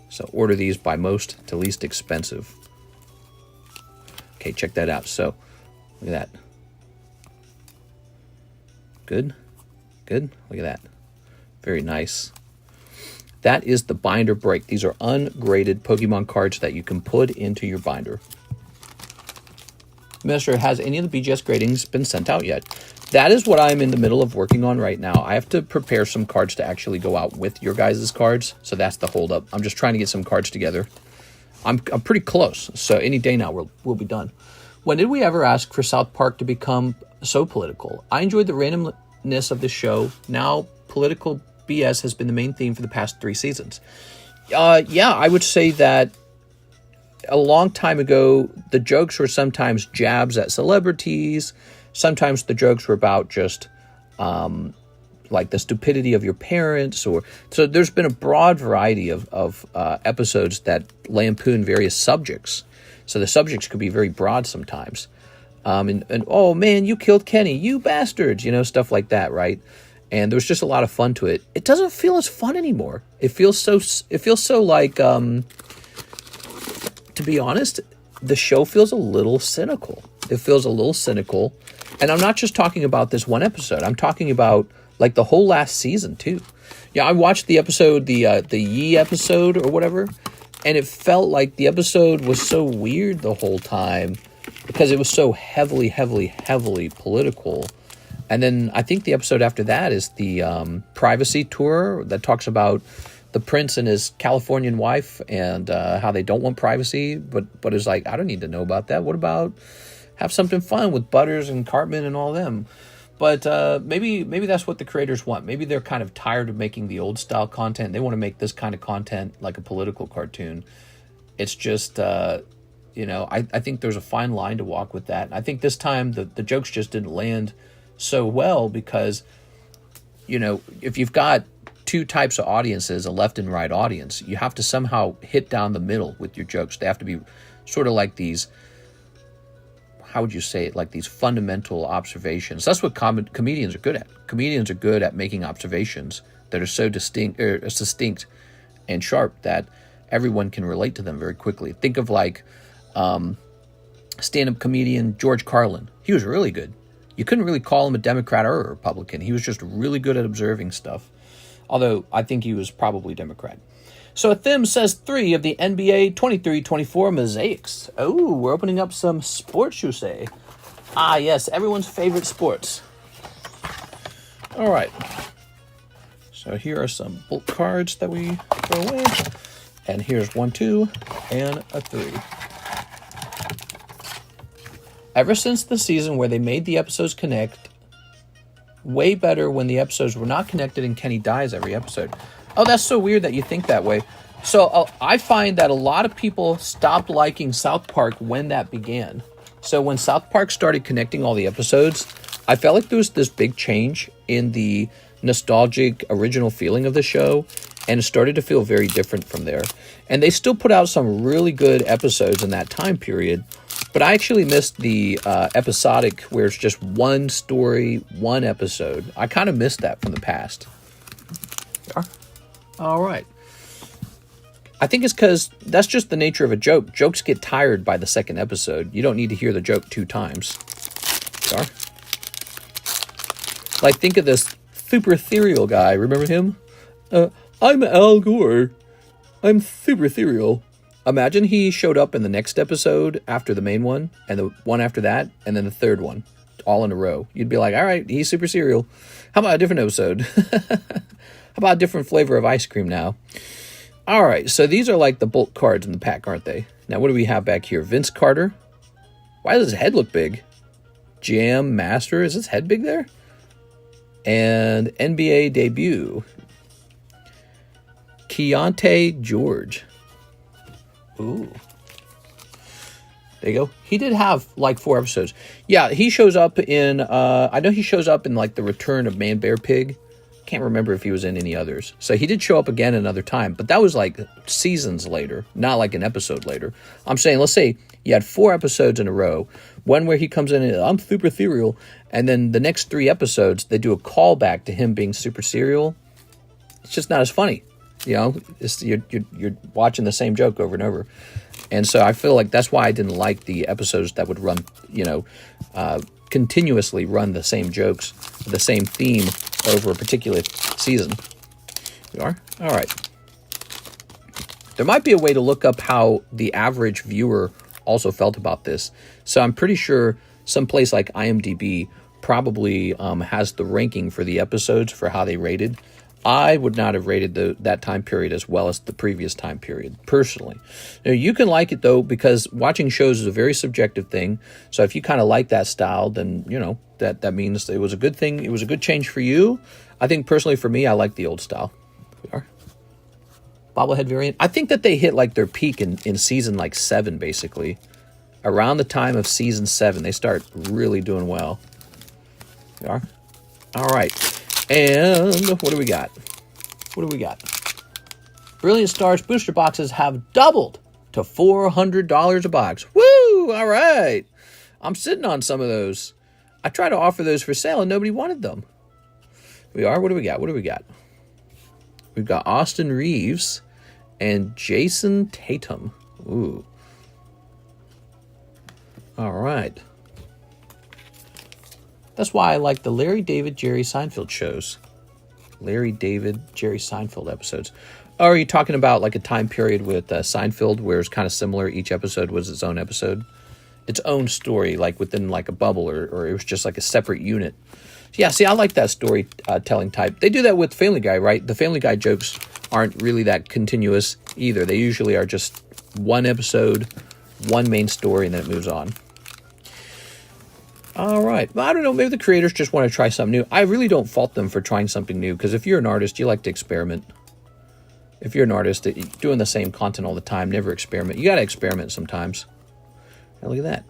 So order these by most to least expensive. Okay, check that out. So, look at that. Good. Good. Look at that. Very nice. That is the binder break. These are ungraded Pokemon cards that you can put into your binder. Minister, has any of the BGS gradings been sent out yet? That is what I'm in the middle of working on right now. I have to prepare some cards to actually go out with your guys' cards. So that's the holdup. I'm just trying to get some cards together. I'm pretty close. So any day now we'll be done. When did we ever ask for South Park to become so political? I enjoyed the randomness of the show. Now political BS has been the main theme for the past 3 seasons. Yeah, I would say that a long time ago, the jokes were sometimes jabs at celebrities. Sometimes the jokes were about just like the stupidity of your parents. So there's been a broad variety of episodes that lampoon various subjects. So the subjects could be very broad sometimes. And oh man, you killed Kenny, you bastards, stuff like that, right? And there's just a lot of fun to it. It doesn't feel as fun anymore. It feels so like, to be honest, the show feels a little cynical. It feels a little cynical. And I'm not just talking about this one episode. I'm talking about like the whole last season too. Yeah, I watched the episode, the Yi episode or whatever, and it felt like the episode was so weird the whole time because it was so heavily political. And then I think the episode after that is the privacy tour that talks about the prince and his Californian wife and how they don't want privacy, but it's like, I don't need to know about that. What about have something fun with Butters and Cartman and all them? But maybe that's what the creators want. Maybe they're kind of tired of making the old style content. They want to make this kind of content like a political cartoon. It's just, I think there's a fine line to walk with that. I think this time the jokes just didn't land so well because, if you've got 2 types of audiences, a left and right audience, you have to somehow hit down the middle with your jokes. They have to be sort of like these, how would you say it, like these fundamental observations. That's what comedians are good at. Comedians are good at making observations that are so distinct and sharp that everyone can relate to them very quickly. Think of like stand-up comedian George Carlin. He was really good. You couldn't really call him a Democrat or a Republican. He was just really good at observing stuff. Although I think he was probably Democrat. So Thim says 3 of the NBA 23-24 mosaics. Oh, we're opening up some sports, you say? Ah, yes, everyone's favorite sports. All right. So here are some bulk cards that we throw away. And here's 1, 2, and a 3. Ever since the season where they made the episodes connect, way better when the episodes were not connected and Kenny dies every episode. Oh, that's so weird that you think that way. So I find that a lot of people stopped liking South Park when that began. So when South Park started connecting all the episodes, I felt like there was this big change in the nostalgic original feeling of the show. and it started to feel very different from there. And they still put out some really good episodes in that time period, but I actually missed the episodic where it's just one story, one episode. I kind of missed that from the past. All right. I think it's because that's just the nature of a joke. Jokes get tired by the second episode. You don't need to hear the joke 2 times. Like, think of this super ethereal guy. Remember him? I'm Al Gore. I'm super ethereal. Imagine he showed up in the next episode after the main one, and the one after that, and then the third one, all in a row. You'd be like, all right, he's super serial. How about a different episode? How about a different flavor of ice cream now? All right, so these are like the bulk cards in the pack, aren't they? Now, what do we have back here? Vince Carter. Why does his head look big? Jam Master. Is his head big there? And NBA debut. Keontae George. Ooh. There you go. He did have like 4 episodes. Yeah, he shows up in, I know he shows up in like The Return of Man Bear Pig. Can't remember if he was in any others. So he did show up again another time, but that was like seasons later, not like an episode later. I'm saying, let's say you had 4 episodes in a row, one where he comes in and I'm super ethereal, and then the next 3 episodes they do a callback to him being super serial. It's just not as funny, you know. You're watching the same joke over and over, and so I feel like that's why I didn't like the episodes that would run, you know, continuously run the same jokes, the same theme over a particular season. We are? All right. There might be a way to look up how the average viewer also felt about this. So I'm pretty sure some place like IMDb probably has the ranking for the episodes for how they rated. I would not have rated that time period as well as the previous time period, personally. Now, you can like it, though, because watching shows is a very subjective thing. So if you kind of like that style, then, you know, that means it was a good thing. It was a good change for you. I think, personally, for me, I like the old style. We are. Bobblehead variant. I think that they hit, like, their peak in season, like, 7, basically. Around the time of season 7, they start really doing well. We are. All right. And what do we got? What do we got? Brilliant Stars booster boxes have doubled to $400 a box. Woo! All right. I'm sitting on some of those. I tried to offer those for sale and nobody wanted them. We are. What do we got? What do we got? We've got Austin Reeves and Jason Tatum. Ooh. All right. That's why I like the Larry David, Jerry Seinfeld shows. Larry David, Jerry Seinfeld episodes. Oh, are you talking about like a time period with Seinfeld where it's kind of similar? Each episode was its own episode, its own story, like within like a bubble, or it was just like a separate unit. Yeah, see, I like that storytelling type. They do that with Family Guy, right? The Family Guy jokes aren't really that continuous either. They usually are just one episode, one main story, and then it moves on. All right. Well, I don't know. Maybe the creators just want to try something new. I really don't fault them for trying something new, because if you're an artist, you like to experiment. If you're an artist, doing the same content all the time, never experiment. You got to experiment sometimes. And look at that.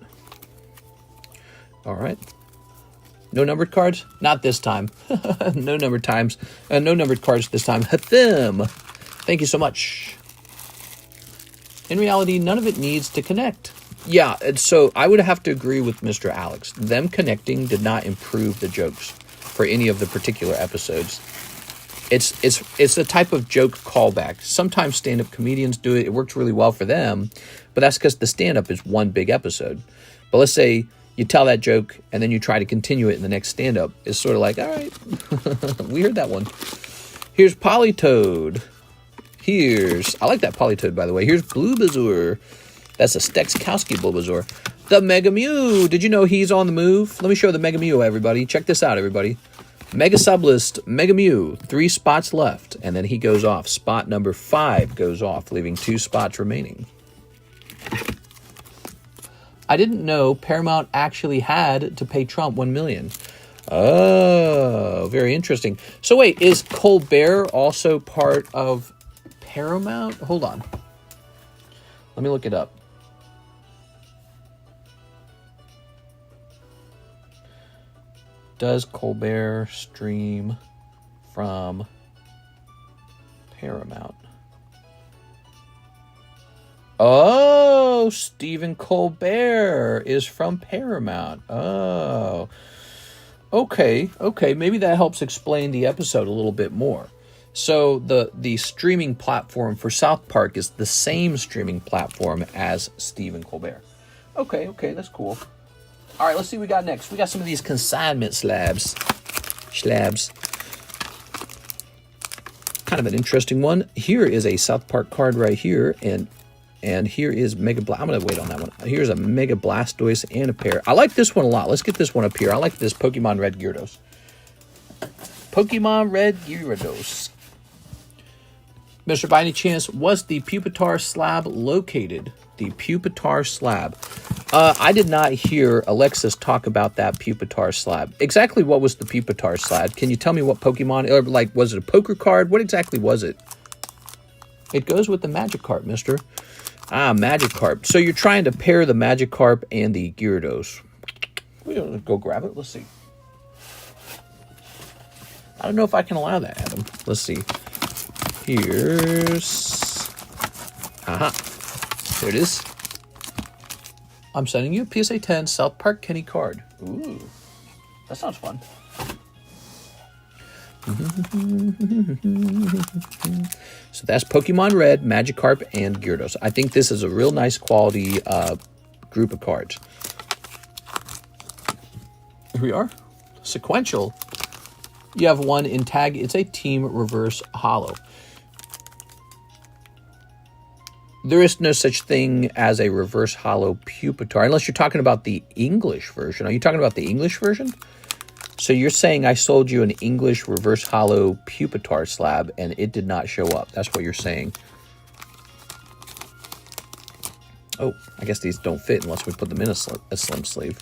All right. No numbered cards? Not this time. No numbered times. No numbered cards this time. Them. Thank you so much. In reality, none of it needs to connect. Yeah, so I would have to agree with Mr. Alex. Them connecting did not improve the jokes for any of the particular episodes. It's a type of joke callback. Sometimes stand-up comedians do it. It works really well for them, but that's because the stand-up is one big episode. But let's say you tell that joke and then you try to continue it in the next stand-up. It's sort of like, all right, we heard that one. Here's Polytoad. I like that Polytoad, by the way. Here's Bulbasaur. That's a Stexkowski Bulbasaur. The Mega Mew. Did you know he's on the move? Let me show the Mega Mew, everybody. Check this out, everybody. Mega Sublist, Mega Mew. 3 spots left. And then he goes off. Spot number 5 goes off, leaving 2 spots remaining. I didn't know Paramount actually had to pay Trump $1 million. Oh, very interesting. So wait, is Colbert also part of Paramount? Hold on. Let me look it up. Does Colbert stream from Paramount. Oh, Stephen Colbert is from Paramount. Oh. Okay. Maybe that helps explain the episode a little bit more. So the streaming platform for South Park is the same streaming platform as Stephen Colbert. Okay, that's cool. All right, let's see what we got next. We got some of these consignment slabs. Kind of an interesting one. Here is a South Park card right here, and here is Mega Blast. I'm going to wait on that one. Here's a Mega Blastoise and a pair. I like this one a lot. Let's get this one up here. I like this Pokemon Red Gyarados. Pokemon Red Gyarados. Mr. By any chance, was the Pupitar slab located? The Pupitar slab. I did not hear Alexis talk about that Pupitar slab. Exactly what was the Pupitar slab? Can you tell me what Pokemon, or like, was it a poker card? What exactly was it? It goes with the Magikarp, mister. Ah, Magikarp. So you're trying to pair the Magikarp and the Gyarados. We'll go grab it. Let's see. I don't know if I can allow that, Adam. Let's see. Here's... Aha. There it is. I'm sending you a PSA 10 South Park Kenny card. Ooh. That sounds fun. So that's Pokemon Red, Magikarp, and Gyarados. I think this is a real nice quality group of cards. Here we are. Sequential. You have one in tag. It's a team reverse holo. There is no such thing as a reverse holo Pupitar, unless you're talking about the English version. Are you talking about the English version? So you're saying I sold you an English reverse holo Pupitar slab and it did not show up. That's what you're saying. Oh, I guess these don't fit unless we put them in a slim sleeve.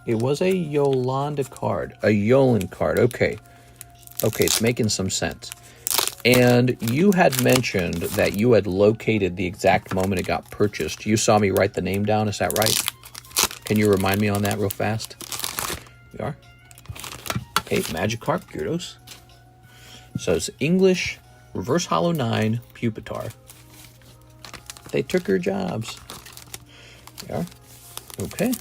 It was a Yolanda card. A Yolan card. Okay. Okay, it's making some sense. And you had mentioned that you had located the exact moment it got purchased. You saw me write the name down, is that right? Can you remind me on that real fast? We are. Okay, Magikarp, Gyarados. So it's English, Reverse Holo 9, Pupitar. They took her jobs. We are. Okay.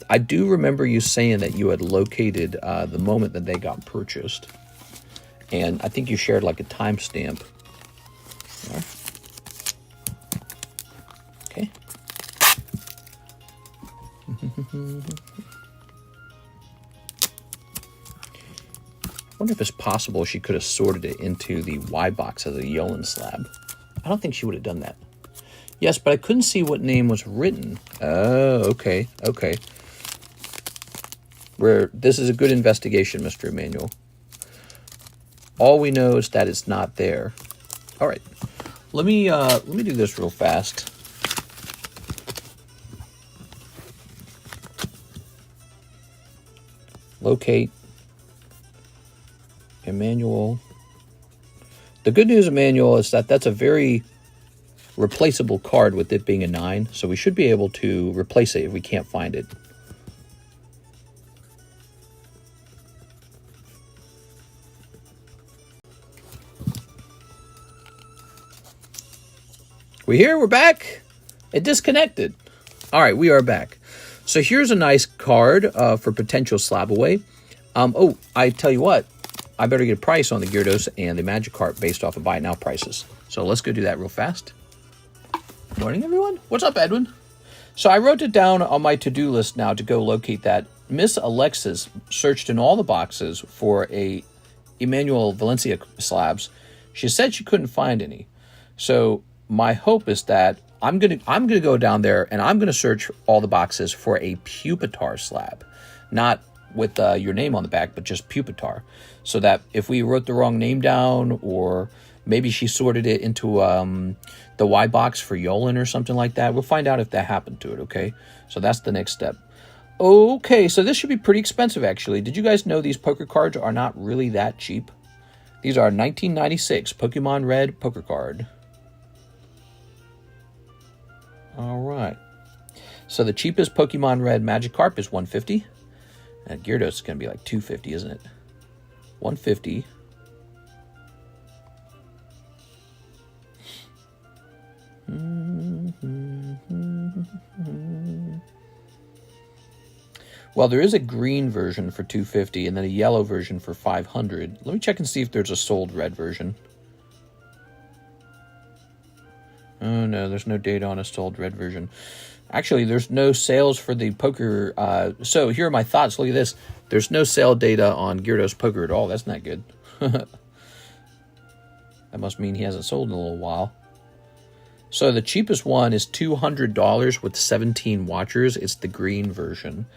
I do remember you saying that you had located the moment that they got purchased. And I think you shared like a timestamp. Okay. I wonder if it's possible she could have sorted it into the Y box as a Yolan slab. I don't think she would have done that. Yes, but I couldn't see what name was written. Oh, okay, okay. This is a good investigation, Mr. Emmanuel. All we know is that it's not there. All right, let me do this real fast. Locate Emmanuel. The good news, Emmanuel, is that that's a very replaceable card with it being a 9, so we should be able to replace it if we can't find it. We here? We're back? It disconnected. All right, we are back. So here's a nice card for potential slab away. Oh, I tell you what, I better get a price on the Gyarados and the Magikarp based off of buy now prices. So let's go do that real fast. Morning, everyone. What's up, Edwin? So I wrote it down on my to-do list now to go locate that. Miss Alexis searched in all the boxes for a Emmanuel Valencia slabs. She said she couldn't find any. So my hope is that I'm gonna go down there and I'm gonna search all the boxes for a Pupitar slab, not with your name on the back, but just Pupitar, so that if we wrote the wrong name down, or maybe she sorted it into the Y box for Yolan or something like that, we'll find out if that happened to it. Okay, so that's the next step. Okay, so this should be pretty expensive, actually. Did you guys know these poker cards are not really that cheap? These are 1996 Pokemon Red poker card. All right. So the cheapest Pokemon Red Magikarp is $150. And Gyarados is going to be like $250, isn't it? $150. Well, there is a green version for $250 and then a yellow version for $500. Let me check and see if there's a sold red version. Oh, no, there's no data on a sold red version. Actually, there's no sales for the poker. So here are my thoughts. Look at this. There's no sale data on Gyarados poker at all. That's not good. That must mean he hasn't sold in a little while. So the cheapest one is $200 with 17 watchers. It's the green version.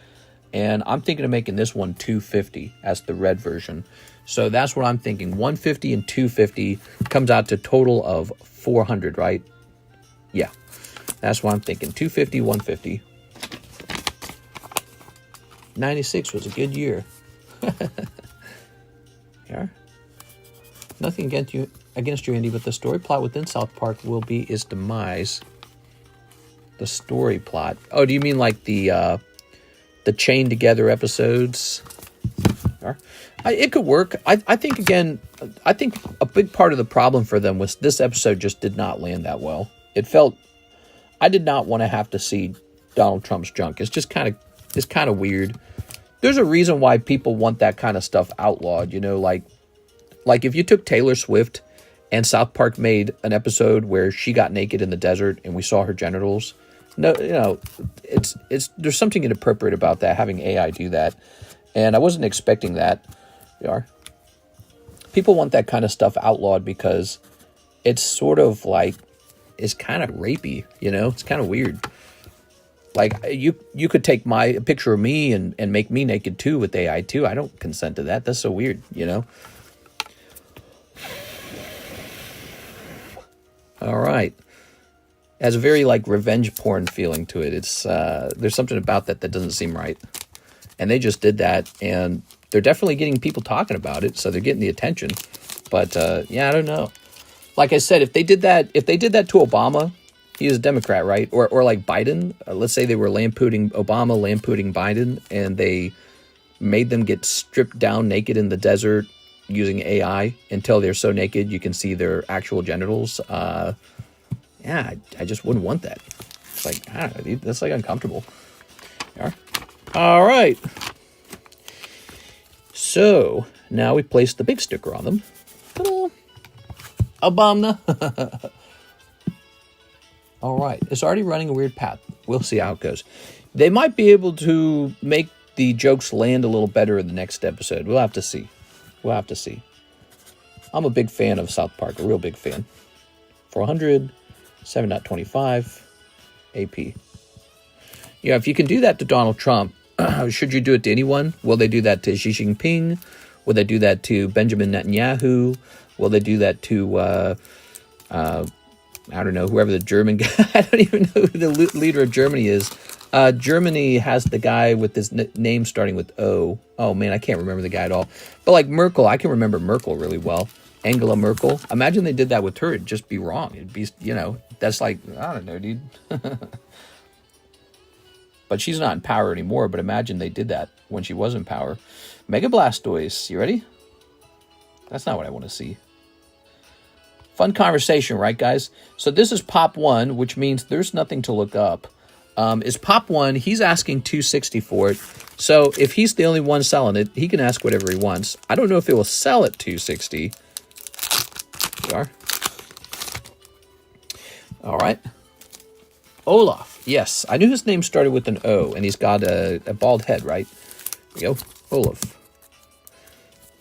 And I'm thinking of making this one $250 as the red version. So that's what I'm thinking. $150 and $250 comes out to a total of $400, right? Yeah, that's what I'm thinking. $250, $150. 96 was a good year. Yeah. Nothing against you, Andy, but the story plot within South Park will be its demise. The story plot. Oh, do you mean like the chain together episodes? It could work. I think, again, I think a big part of the problem for them was this episode just did not land that well. It felt, I did not want to have to see Donald Trump's junk. It's just kind of weird. There's a reason why people want that kind of stuff outlawed, you know, like if you took Taylor Swift and South Park made an episode where she got naked in the desert and we saw her genitals. No, you know, there's something inappropriate about that, having AI do that. And I wasn't expecting that. People want that kind of stuff outlawed because it's sort of like, it's kind of rapey, you know? It's kind of weird. Like, you could take a picture of me and make me naked too with AI too. I don't consent to that. That's so weird, you know? All right. It has a very, like, revenge porn feeling to it. It's there's something about that doesn't seem right. And they just did that, and they're definitely getting people talking about it, so they're getting the attention. But, yeah, I don't know. Like I said, if they did that to Obama, he was a Democrat, right? Or like Biden, let's say they were lampooning Obama, lampooning Biden, and they made them get stripped down naked in the desert using AI until they're so naked you can see their actual genitals. Yeah, I just wouldn't want that. It's like, I don't know, dude, that's like uncomfortable. Yeah. All right. So now we place the big sticker on them. Ta-da. Obama. All right. It's already running a weird path. We'll see how it goes. They might be able to make the jokes land a little better in the next episode. We'll have to see. We'll have to see. I'm a big fan of South Park, a real big fan. 400, 7.25, AP. Yeah, if you can do that to Donald Trump, should you do it to anyone? Will they do that to Xi Jinping? Will they do that to Benjamin Netanyahu? Will they do that to, I don't know, whoever the German guy, I don't even know who the leader of Germany is. Germany has the guy with his name starting with O. Oh, man, I can't remember the guy at all. But like Merkel, I can remember Merkel really well. Angela Merkel. Imagine they did that with her. It'd just be wrong. It'd be, you know, that's like, I don't know, dude. But she's not in power anymore. But imagine they did that when she was in power. Mega Blastoise. You ready? That's not what I want to see. Fun conversation, right, guys? So this is Pop 1, which means there's nothing to look up. Is Pop 1, he's asking $260 for it. So if he's the only one selling it, he can ask whatever he wants. I don't know if it will sell at $260. We are. All right. Olaf. Yes, I knew his name started with an O, and he's got a bald head, right? There we go. Olaf.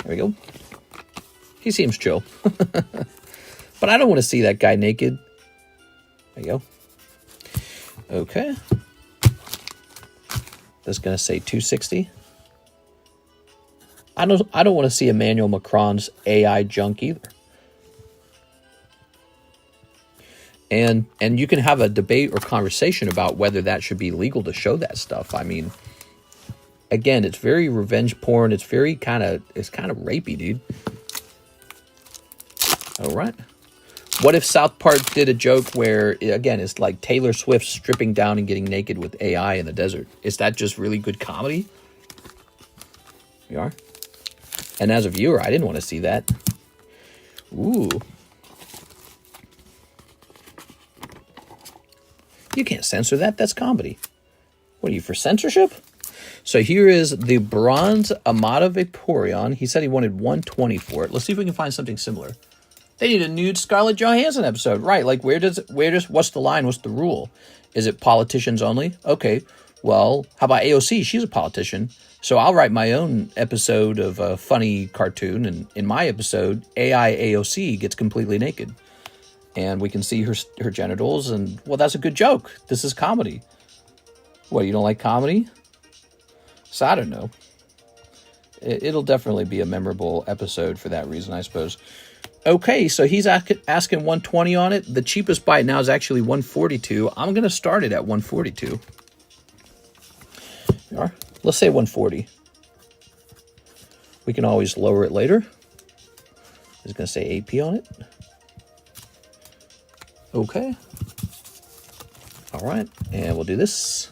There we go. He seems chill. But I don't want to see that guy naked. There you go. Okay. That's going to say $260. I don't want to see Emmanuel Macron's AI junk either. And you can have a debate or conversation about whether that should be legal to show that stuff. I mean, again, it's very revenge porn. It's kind of rapey, dude. All right. What if South Park did a joke where, again, it's like Taylor Swift stripping down and getting naked with AI in the desert? Is that just really good comedy? You are? And as a viewer, I didn't want to see that. Ooh. You can't censor that. That's comedy. What are you, for censorship? So here is the bronze Amada Vaporeon. He said he wanted 120 for it. Let's see if we can find something similar. They need a nude Scarlett Johansson episode. Right, like what's the line? What's the rule? Is it politicians only? Okay, well, how about AOC? She's a politician. So I'll write my own episode of a funny cartoon. And in my episode, AI AOC gets completely naked. And we can see her genitals. And, well, that's a good joke. This is comedy. What, you don't like comedy? So I don't know. It'll definitely be a memorable episode for that reason, I suppose. Okay, so he's asking 120 on it. The cheapest buy now is actually 142. I'm going to start it at 142. Let's say 140. We can always lower it later. It's going to say AP on it. Okay. All right, and we'll do this.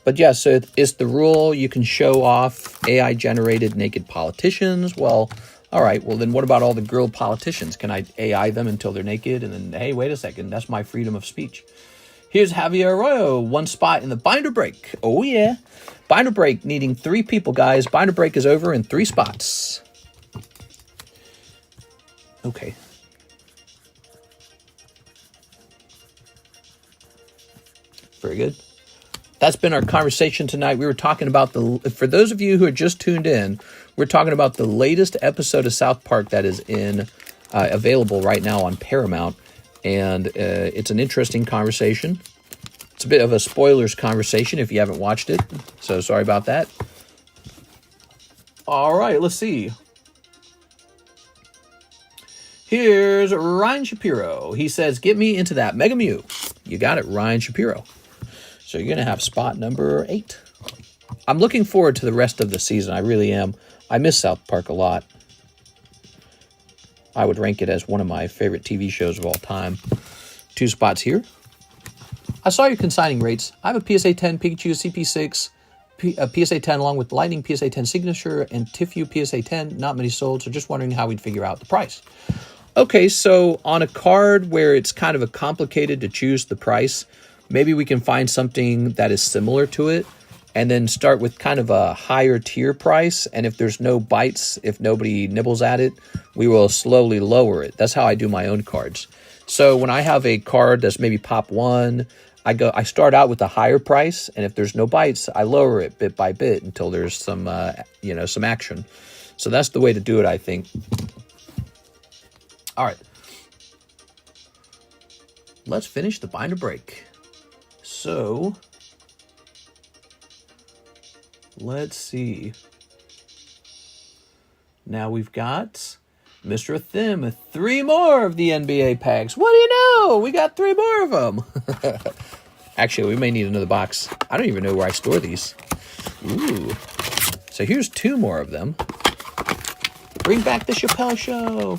But yeah, so it's the rule you can show off AI-generated naked politicians. Well, all right, well, then what about all the girl politicians? Can I AI them until they're naked? And then, hey, wait a second, that's my freedom of speech. Here's Javier Arroyo, one spot in the binder break. Oh, yeah. Binder break needing 3 people, guys. Binder break is over in 3 spots. Okay. Very good. That's been our conversation tonight. We were talking about for those of you who are just tuned in, we're talking about the latest episode of South Park that is available right now on Paramount. And it's an interesting conversation. It's a bit of a spoilers conversation if you haven't watched it. So sorry about that. All right, let's see. Here's Ryan Shapiro. He says, get me into that Mega Mew. You got it, Ryan Shapiro. So you're going to have spot number 8. I'm looking forward to the rest of the season. I really am. I miss South Park a lot. I would rank it as one of my favorite TV shows of all time. 2 spots here. I saw your consigning rates. I have a PSA 10 Pikachu CP6, a PSA 10 along with Lightning PSA 10 Signature and Tifu PSA 10. Not many sold, so just wondering how we'd figure out the price. Okay, so on a card where it's kind of complicated to choose the price, maybe we can find something that is similar to it and then start with kind of a higher tier price. And if there's no bites, if nobody nibbles at it, we will slowly lower it. That's how I do my own cards. So when I have a card that's maybe pop 1, I start out with a higher price, and if there's no bites, I lower it bit by bit until there's some some action. So that's the way to do it, I think. All right. Let's finish the binder break. So let's see. Now we've got Mr. Thim, 3 more of the NBA packs. What do you know? We got 3 more of them. Actually, we may need another box. I don't even know where I store these. Ooh. So here's 2 more of them. Bring back the Chappelle Show.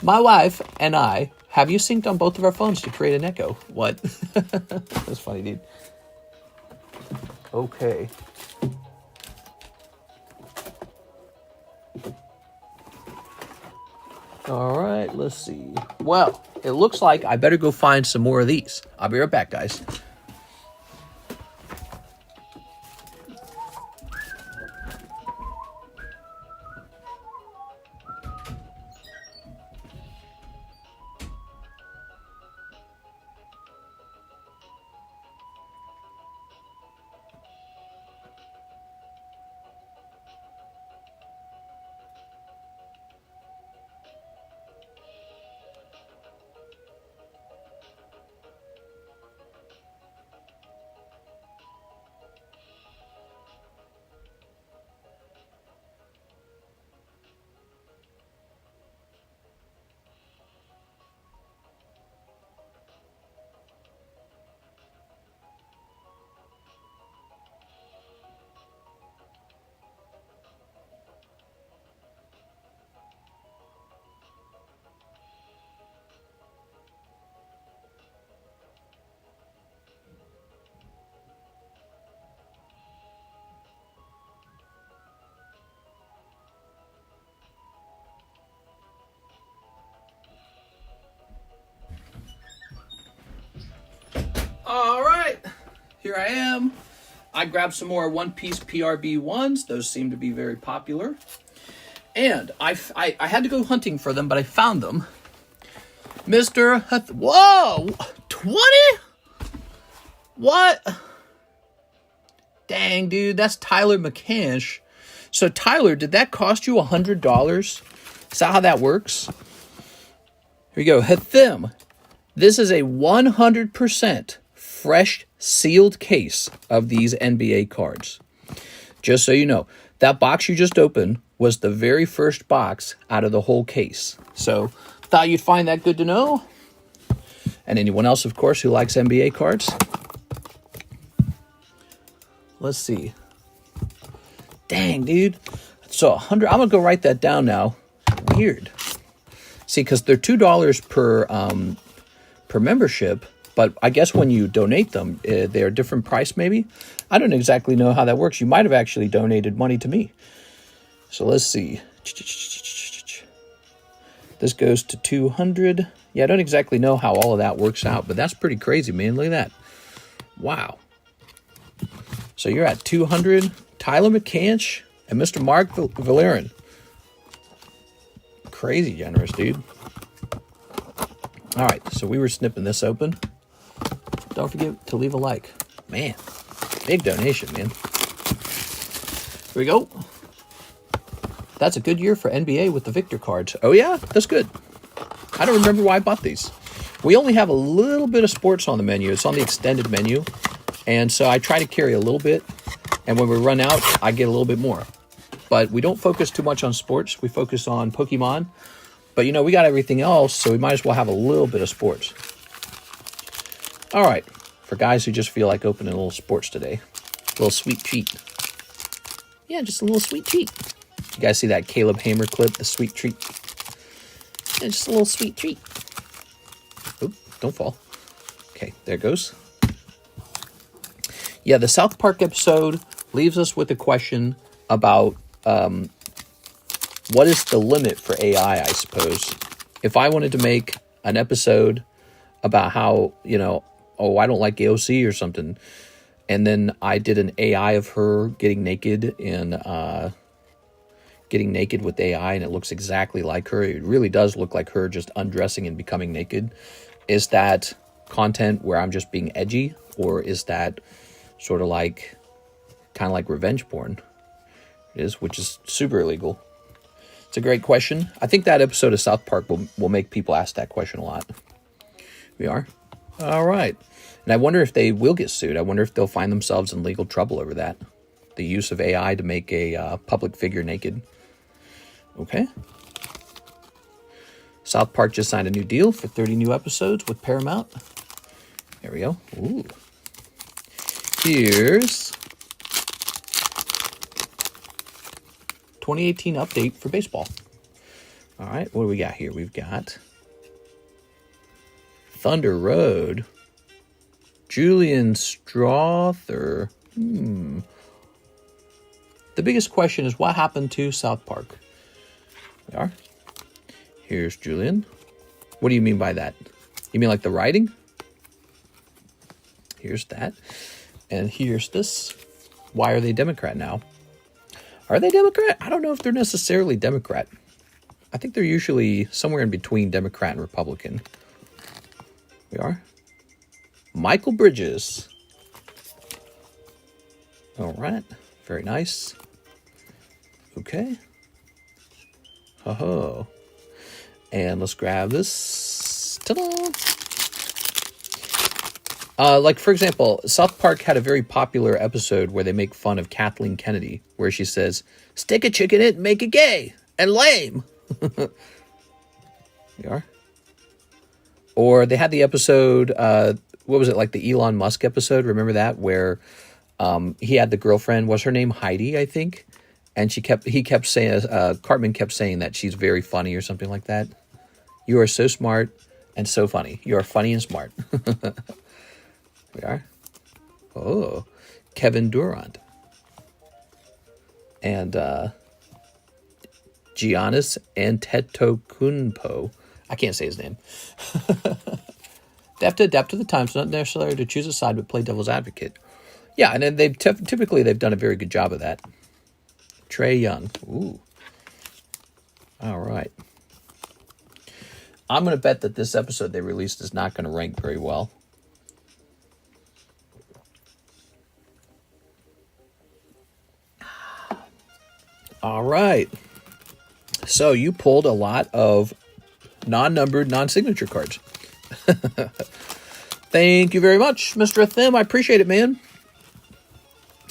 My wife and I have you synced on both of our phones to create an echo. What? That's funny, dude. Okay. All right, let's see. Well, it looks like I better go find some more of these. I'll be right back, guys. here I am. I grabbed some more One Piece PRB ones. Those seem to be very popular. And I had to go hunting for them, but I found them. Whoa! 20? What? Dang, dude, that's Tyler McCansh. So, Tyler, did that cost you $100? Is that how that works? Here we go. Hathim. This is a 100% fresh sealed case of these NBA cards. Just so you know, that box you just opened was the very first box out of the whole case. So, thought you'd find that good to know. And anyone else, of course, who likes NBA cards. Let's see. Dang, dude. So 100. I'm gonna go write that down now. Weird. See, because they're $2 per membership, but I guess when you donate them, they're a different price. Maybe I don't exactly know how that works. You might have actually donated money to me. So let's see. This goes to 200. Yeah, I don't exactly know how all of that works out, but that's pretty crazy, man. Look at that. Wow. So you're at 200. Tyler McCansh and Mr. Mark Valerian. Crazy generous, dude. All right, so we were snipping this open. Don't forget to leave a like. Man, big donation, man. Here we go. That's a good year for NBA with the Victor cards. Oh, yeah? That's good. I don't remember why I bought these. We only have a little bit of sports on the menu. It's on the extended menu. And so I try to carry a little bit. And when we run out, I get a little bit more. But we don't focus too much on sports. We focus on Pokemon. But, you know, we got everything else, so we might as well have a little bit of sports. All right. For guys who just feel like opening a little sports today. A little sweet treat. Yeah, just a little sweet treat. You guys see that Caleb Hamer clip, the sweet treat? Yeah, just a little sweet treat. Oop, don't fall. Okay, there it goes. Yeah, the South Park episode leaves us with a question about what is the limit for AI, I suppose. If I wanted to make an episode about how, you know, oh, I don't like AOC or something, and then I did an AI of her getting naked and getting naked with AI, and it looks exactly like her. It really does look like her just undressing and becoming naked. Is that content where I'm just being edgy, or is that sort of like kind of like revenge porn? It is, which is super illegal. It's a great question. I think that episode of South Park will make people ask that question a lot. We are? All right. And I wonder if they will get sued. I wonder if they'll find themselves in legal trouble over that. The use of AI to make a public figure naked. Okay. South Park just signed a new deal for 30 new episodes with Paramount. There we go. Ooh. Here's 2018 update for baseball. All right, what do we got here? We've got Thunder Road, Julian Strother. The biggest question is what happened to South Park? We are. Here's Julian. What do you mean by that? You mean like the writing? Here's that. And here's this. Why are they Democrat now? Are they Democrat? I don't know if they're necessarily Democrat. I think they're usually somewhere in between Democrat and Republican. We are. Michael Bridges. All right. Very nice. Okay. Oh. And let's grab this. Ta-da! Like, for example, South Park had a very popular episode where they make fun of Kathleen Kennedy, where she says, stick a chick in it and make it gay and lame. We are. Or they had the episode, what was it, like the Elon Musk episode? Remember that? Where he had the girlfriend, was her name Heidi, I think? And he kept saying, Cartman kept saying that she's very funny or something like that. You are so smart and so funny. You are funny and smart. We are. Oh, Kevin Durant. And Giannis Antetokounmpo. I can't say his name. They have to adapt to the times, not necessarily to choose a side, but play devil's advocate. Yeah, and then typically they've done a very good job of that. Trey Young. Ooh. All right. I'm going to bet that this episode they released is not going to rank very well. All right. So you pulled a lot of non-numbered, non-signature cards. Thank you very much, Mr. Thim. I appreciate it, man.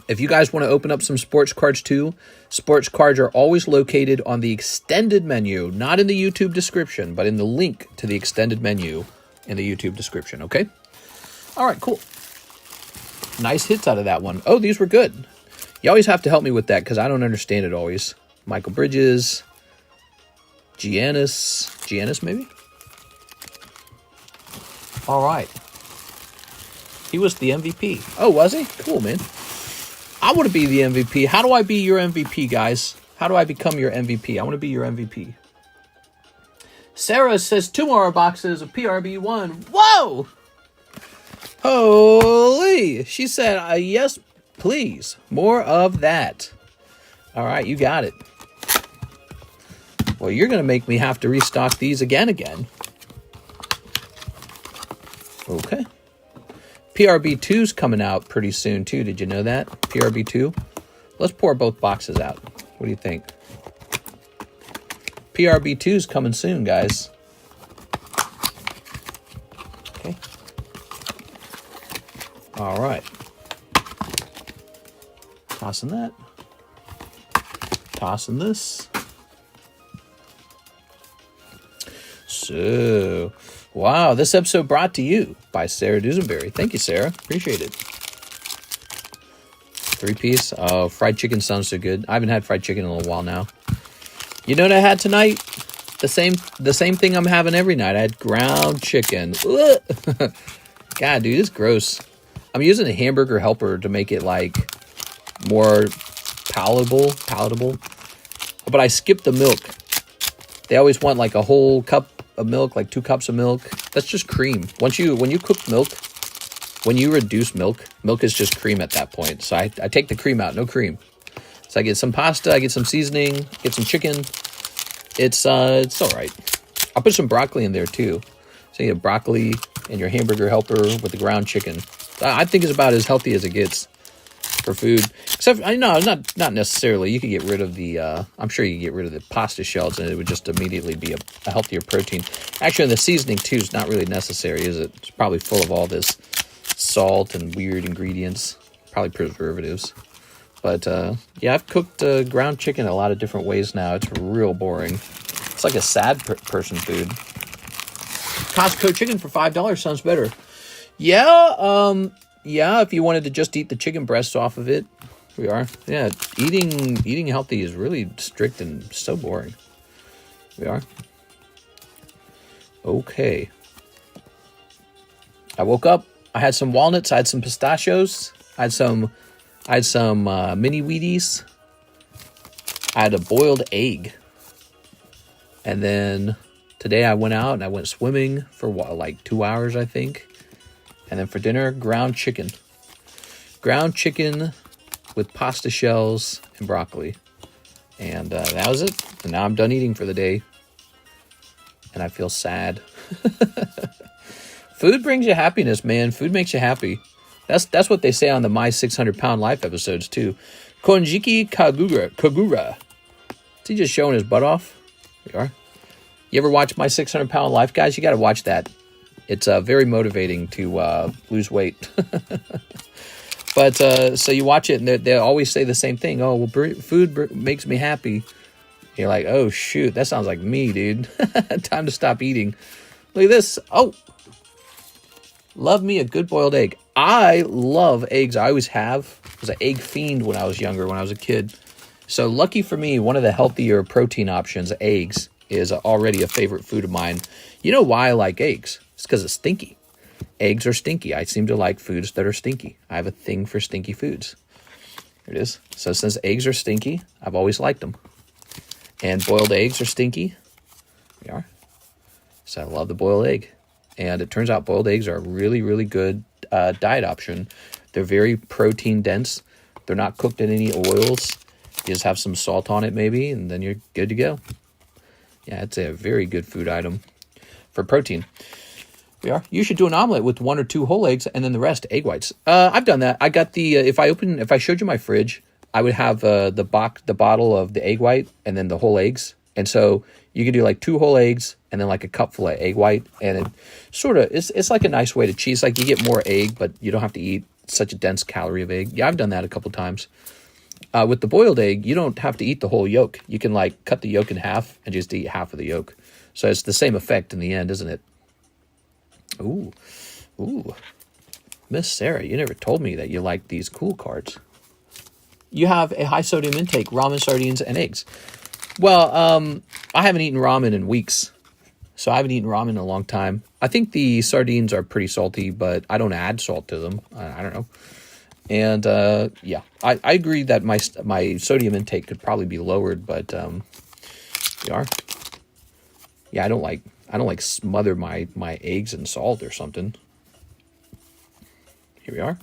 If you guys want to open up some sports cards too, sports cards are always located on the extended menu, not in the YouTube description, but in the link to the extended menu in the YouTube description, okay? All right, cool. Nice hits out of that one. Oh, these were good. You always have to help me with that because I don't understand it always. Michael Bridges, Giannis maybe? All right. He was the MVP. Oh, was he? Cool, man. I want to be the MVP. How do I be your MVP, guys? How do I become your MVP? I want to be your MVP. Sarah says 2 more boxes of PRB1. Whoa! Holy! She said, yes, please. More of that. All right, you got it. Well, you're going to make me have to restock these again. Okay. PRB2's coming out pretty soon, too. Did you know that? PRB2. Let's pour both boxes out. What do you think? PRB2's coming soon, guys. Okay. All right. Tossing that. Tossing this. So, wow, this episode brought to you by Sarah Dusenberry. Thank you, Sarah. Appreciate it. 3-piece. Oh, fried chicken sounds so good. I haven't had fried chicken in a little while now. You know what I had tonight? The same thing I'm having every night. I had ground chicken. God, dude, it's gross. I'm using a hamburger helper to make it like more palatable. But I skipped the milk. They always want like a whole cup of milk, like 2 cups of milk. That's just cream. When you cook milk, when you reduce milk is just cream at that point. So I take the cream out, no cream. So I get some pasta, I get some seasoning, get some chicken. It's all right. I'll put some broccoli in there too. So you have broccoli and your hamburger helper with the ground chicken. I think it's about as healthy as it gets for food. Except, not necessarily. You could get rid of the, I'm sure you could get rid of the pasta shells and it would just immediately be a healthier protein. Actually, the seasoning too is not really necessary, is it? It's probably full of all this salt and weird ingredients, probably preservatives. But, yeah, I've cooked ground chicken a lot of different ways now. It's real boring. It's like a sad person food. Costco chicken for $5 sounds better. Yeah, if you wanted to just eat the chicken breasts off of it, we are. Yeah, eating healthy is really strict and so boring. We are. Okay. I woke up. I had some walnuts. I had some pistachios. I had some mini Wheaties. I had a boiled egg. And then today I went out and I went swimming for like 2 hours, I think. And then for dinner, ground chicken. Ground chicken with pasta shells and broccoli. And that was it. And now I'm done eating for the day. And I feel sad. Food brings you happiness, man. Food makes you happy. That's what they say on the My 600 Pound Life episodes, too. Konjiki Kagura. Is he just showing his butt off? We are. You ever watch My 600 Pound Life, guys? You got to watch that. It's very motivating to lose weight. But so you watch it, and they always say the same thing. Oh, well, food makes me happy. You're like, oh, shoot, that sounds like me, dude. Time to stop eating. Look at this. Oh, love me a good boiled egg. I love eggs. I always have. I was an egg fiend when I was younger, when I was a kid. So lucky for me, one of the healthier protein options, eggs, is already a favorite food of mine. You know why I like eggs? It's because it's stinky. Eggs are stinky. I seem to like foods that are stinky. I have a thing for stinky foods. Here it is. So since eggs are stinky, I've always liked them. And boiled eggs are stinky. They are. So I love the boiled egg. And it turns out boiled eggs are a really, really good diet option They're very protein dense. They're not cooked in any oils. You just have some salt on it maybe, and then you're good to go. Yeah, it's a very good food item for protein. You should do an omelet with 1 or 2 whole eggs and then the rest egg whites. I've done that. I got the if I showed you my fridge, I would have the bottle of the egg white and then the whole eggs. And so you could do like 2 whole eggs and then like a cupful of egg white, and it sort of it's like a nice way to cheese. Like you get more egg, but you don't have to eat such a dense calorie of egg. Yeah, I've done that a couple times. With the boiled egg, you don't have to eat the whole yolk. You can like cut the yolk in half and just eat half of the yolk. So it's the same effect in the end, isn't it? Ooh. Miss Sarah, you never told me that you like these cool cards. You have a high sodium intake, ramen, sardines, and eggs. Well, I haven't eaten ramen in weeks. So I haven't eaten ramen in a long time. I think the sardines are pretty salty, but I don't add salt to them. I don't know. And yeah, I agree that my sodium intake could probably be lowered, but yeah, I don't like smother my eggs in salt or something. Here we are.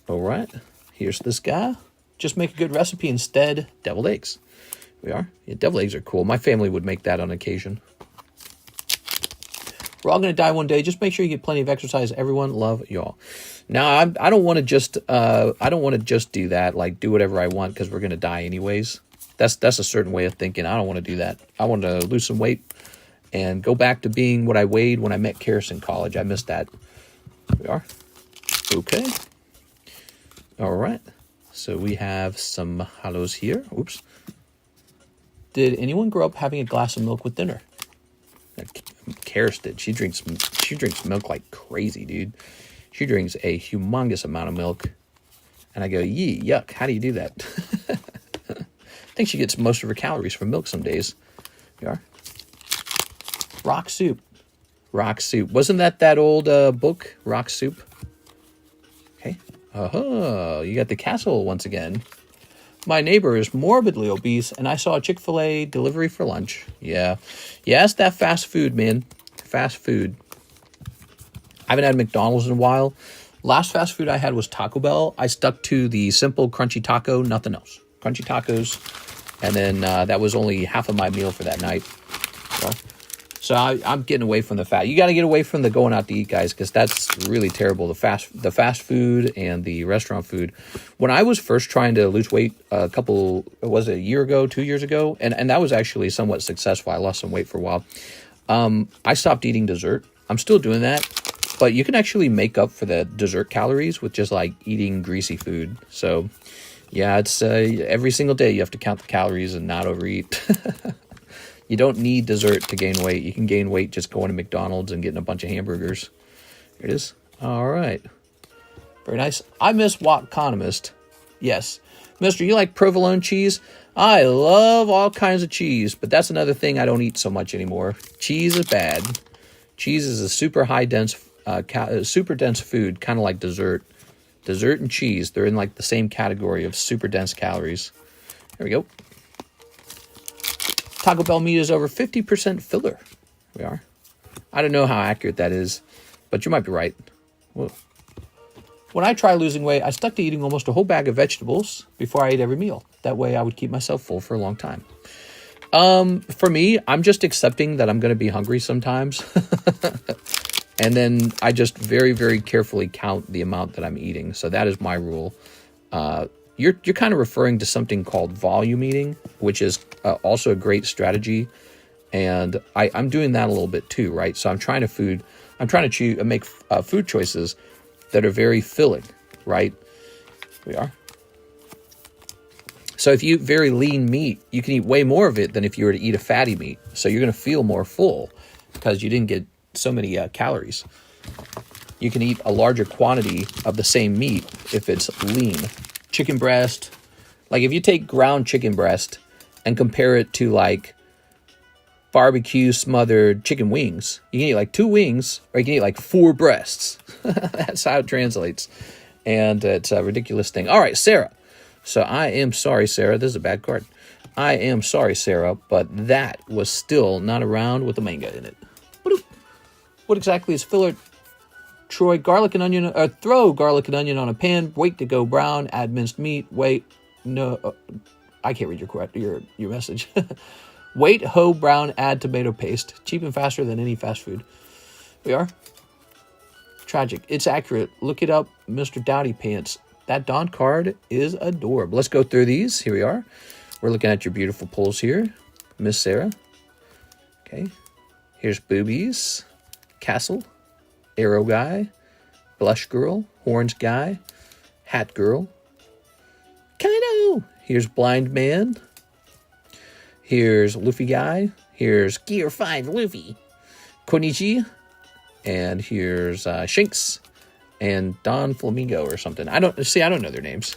All right, here's this guy. Just make a good recipe instead. Deviled eggs. Here we are. Yeah, deviled eggs are cool. My family would make that on occasion. We're all gonna die one day. Just make sure you get plenty of exercise. Everyone, love y'all. Now, I don't want to just do that. Like do whatever I want because we're gonna die anyways. That's a certain way of thinking. I don't want to do that. I want to lose some weight and go back to being what I weighed when I met Karis in college. I missed that. Here we are. Okay. All right. So we have some hollows here. Oops. Did anyone grow up having a glass of milk with dinner? Karis did. She drinks milk like crazy, dude. She drinks a humongous amount of milk. And I go, yee, yuck. How do you do that? I think she gets most of her calories from milk some days. Here we are. Rock Soup. Rock Soup. Wasn't that old book, Rock Soup? Okay. Oh, you got the castle once again. My neighbor is morbidly obese, and I saw a Chick-fil-A delivery for lunch. Yeah. Yes, that fast food, man. Fast food. I haven't had McDonald's in a while. Last fast food I had was Taco Bell. I stuck to the simple crunchy taco, nothing else. Crunchy tacos. And then that was only half of my meal for that night. So I'm getting away from the fat. You got to get away from the going out to eat, guys, because that's really terrible. The fast food and the restaurant food. When I was first trying to lose weight a year ago, 2 years ago, and that was actually somewhat successful. I lost some weight for a while. I stopped eating dessert. I'm still doing that, but you can actually make up for the dessert calories with just like eating greasy food. So yeah, it's every single day you have to count the calories and not overeat. You don't need dessert to gain weight. You can gain weight just going to McDonald's and getting a bunch of hamburgers. Here it is. All right. Very nice. I miss TheCardconomist. Yes. Mister, you like provolone cheese? I love all kinds of cheese, but that's another thing I don't eat so much anymore. Cheese is bad. Cheese is a super dense food, kind of like dessert. Dessert and cheese, they're in like the same category of super dense calories. There we go. Taco Bell meat is over 50% filler. We are. I don't know how accurate that is, but you might be right. Whoa. When I tried losing weight, I stuck to eating almost a whole bag of vegetables before I ate every meal. That way I would keep myself full for a long time. For me, I'm just accepting that I'm going to be hungry sometimes. And then I just very, very carefully count the amount that I'm eating. So that is my rule. You're kind of referring to something called volume eating, which is also a great strategy. And I'm doing that a little bit too, right? So I'm trying to make food choices that are very filling, right? We are. So if you eat very lean meat, you can eat way more of it than if you were to eat a fatty meat. So you're going to feel more full because you didn't get so many calories. You can eat a larger quantity of the same meat if it's lean. Chicken breast, like if you take ground chicken breast and compare it to like barbecue smothered chicken wings, you can eat like 2 wings or you can eat like 4 breasts. That's how it translates. And it's a ridiculous thing. All right, Sarah. So I am sorry, Sarah. This is a bad card. I am sorry, Sarah, but that was still not around with the manga in it. What exactly is filler? Troy, garlic and onion, throw garlic and onion on a pan, wait to go brown, add minced meat, wait, no, I can't read your message. Wait, ho, brown, add tomato paste. Cheap and faster than any fast food. We are. Tragic. It's accurate. Look it up, Mr. Dowdy Pants. That Don card is adorable. Let's go through these. Here we are. We're looking at your beautiful pulls here. Miss Sarah. Okay. Here's Boobies. Castle. Arrow Guy, Blush Girl, Horns Guy, Hat Girl, Kaido. Here's Blind Man. Here's Luffy Guy. Here's Gear 5 Luffy. Konichi. And here's Shinx and Don Flamingo or something. I don't know their names.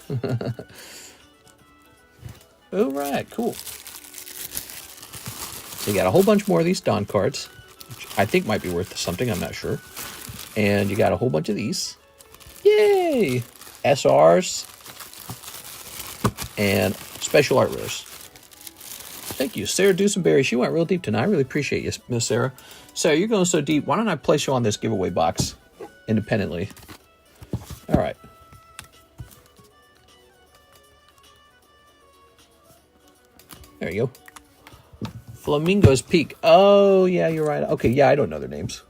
All right, cool. So you got a whole bunch more of these Don cards, which I think might be worth something. I'm not sure. And you got a whole bunch of these. Yay! SRs. And special art rares. Thank you. Sarah Dusenberry. She went real deep tonight. I really appreciate you, Miss Sarah. Sarah, you're going so deep. Why don't I place you on this giveaway box independently? All right. There you go. Flamingo's Peak. Oh, yeah, you're right. Okay, yeah, I don't know their names.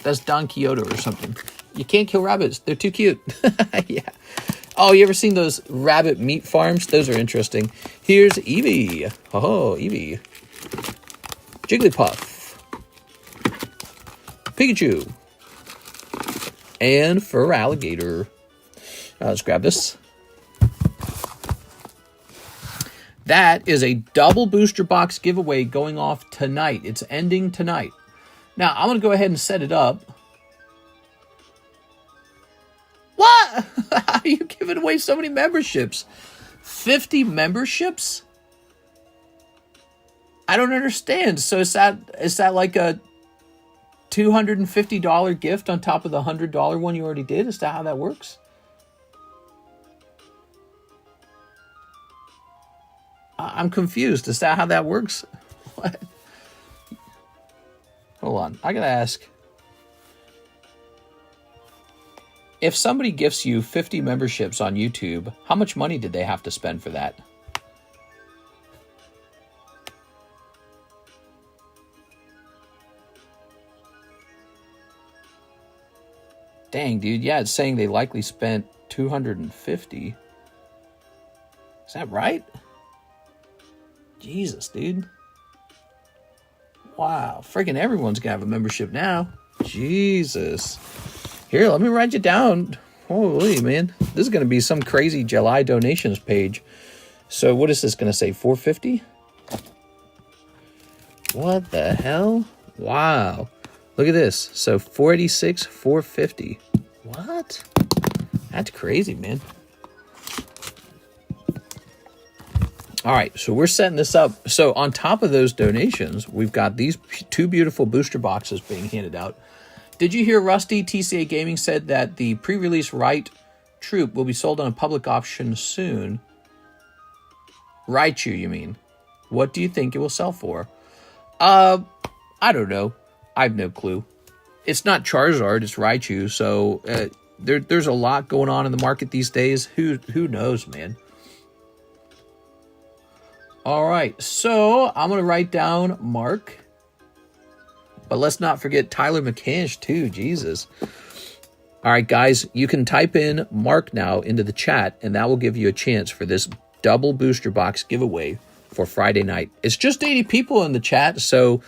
That's Don Quixote or something. You can't kill rabbits. They're too cute. Yeah. Oh, you ever seen those rabbit meat farms? Those are interesting. Here's Eevee. Oh, Eevee. Jigglypuff. Pikachu. And Fur Alligator. Let's grab this. That is a double booster box giveaway going off tonight. It's ending tonight. Now, I'm going to go ahead and set it up. What? How are you giving away so many memberships? 50 memberships? I don't understand. So is that like a $250 gift on top of the $100 one you already did? Is that how that works? I'm confused. Is that how that works? What? Hold on. I gotta ask. If somebody gifts you 50 memberships on YouTube, how much money did they have to spend for that? Dang, dude. Yeah, it's saying they likely spent $250. Is that right? Jesus, dude. Wow. Freaking everyone's gonna have a membership now. Jesus. Here, let me write you down. Holy, man. This is gonna be some crazy July donations page. So what is this gonna say? $450? What the hell? Wow. Look at this. So $486, $450. What? That's crazy, man. All right, so we're setting this up. So on top of those donations, we've got these two beautiful booster boxes being handed out. Did you hear Rusty? TCA Gaming said that the pre-release Right Troop will be sold on a public auction soon. Raichu, you mean? What do you think it will sell for? I don't know. I have no clue. It's not Charizard, it's Raichu. So there's a lot going on in the market these days. Who knows, man? All right, so I'm going to write down Mark. But let's not forget Tyler McCansh, too. Jesus. All right, guys, you can type in Mark now into the chat, and that will give you a chance for this double booster box giveaway for Friday night. It's just 80 people in the chat, so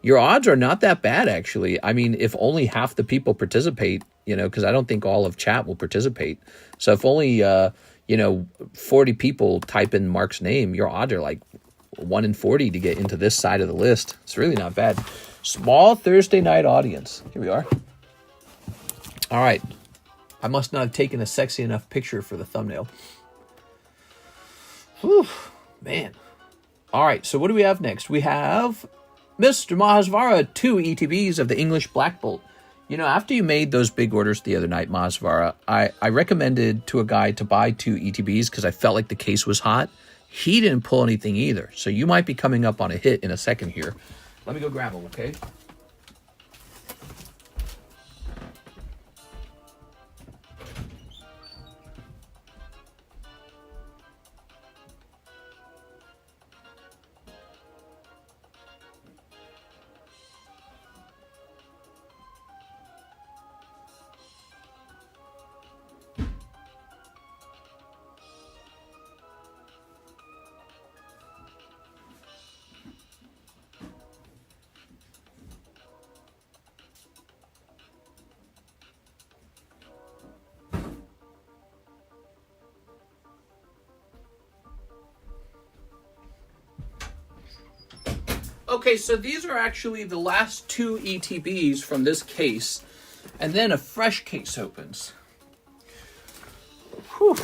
your odds are not that bad, actually. I mean, if only half the people participate, you know, because I don't think all of chat will participate. So if only... 40 people type in Mark's name, your odds are like 1 in 40 to get into this side of the list. It's really not bad. Small Thursday night audience. Here we are. All right. I must not have taken a sexy enough picture for the thumbnail. Whew, man. All right. So what do we have next? We have Mr. Mahasvara, 2 ETBs of the English Black Bolt. You know, after you made those big orders the other night, Masvara, I recommended to a guy to buy 2 ETBs because I felt like the case was hot. He didn't pull anything either. So you might be coming up on a hit in a second here. Let me go grab them, okay? Okay, so these are actually the last 2 ETBs from this case, and then a fresh case opens. Whew.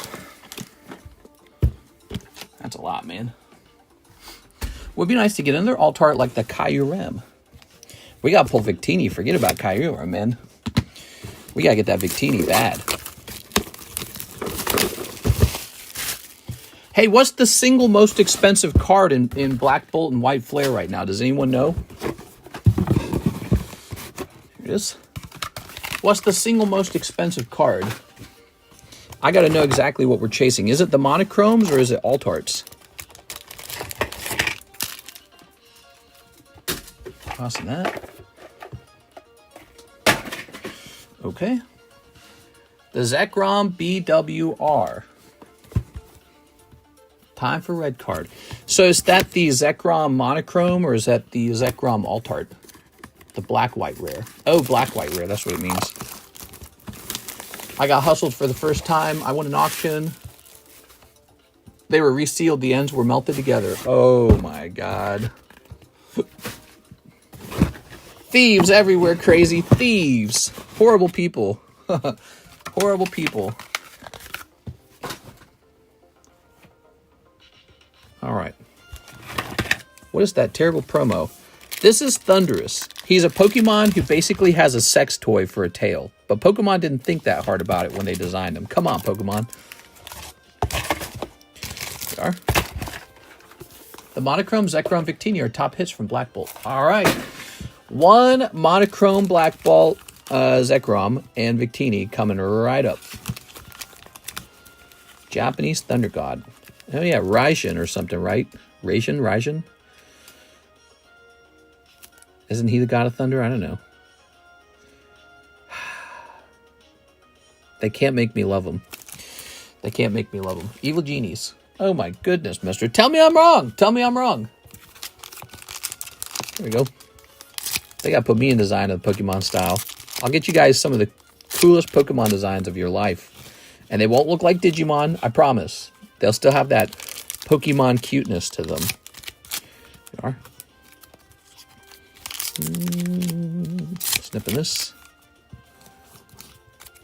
That's a lot, man. Would be nice to get in there alt art like the Kyurem. We gotta pull Victini. Forget about Kyurem, man. We gotta get that Victini bad. Hey, what's the single most expensive card in Black Bolt and White Flare right now? Does anyone know? Here it is. What's the single most expensive card? I got to know exactly what we're chasing. Is it the monochromes or is it alt arts? Tossing that. Okay. The Zekrom BWR. Time for red card. So is that the Zekrom monochrome or is that the Zekrom alt art? The black-white rare. Oh, black-white rare. That's what it means. I got hustled for the first time. I won an auction. They were resealed. The ends were melted together. Oh, my God. Thieves everywhere, crazy. Thieves. Horrible people. Horrible people. All right. What is that terrible promo? This is Thundurus. He's a Pokemon who basically has a sex toy for a tail. But Pokemon didn't think that hard about it when they designed him. Come on, Pokemon. There are. The Monochrome, Zekrom, Victini are top hits from Black Bolt. All right. 1 Monochrome Black Bolt, Zekrom, and Victini coming right up. Japanese Thunder God. Oh, yeah, Raijin or something, right? Raijin? Isn't he the god of thunder? I don't know. They can't make me love him. They can't make me love him. Evil genies. Oh, my goodness, mister. Tell me I'm wrong. Tell me I'm wrong. There we go. They got to put me in design of the Pokemon style. I'll get you guys some of the coolest Pokemon designs of your life. And they won't look like Digimon, I promise. They'll still have that Pokemon cuteness to them. There are. Snipping this.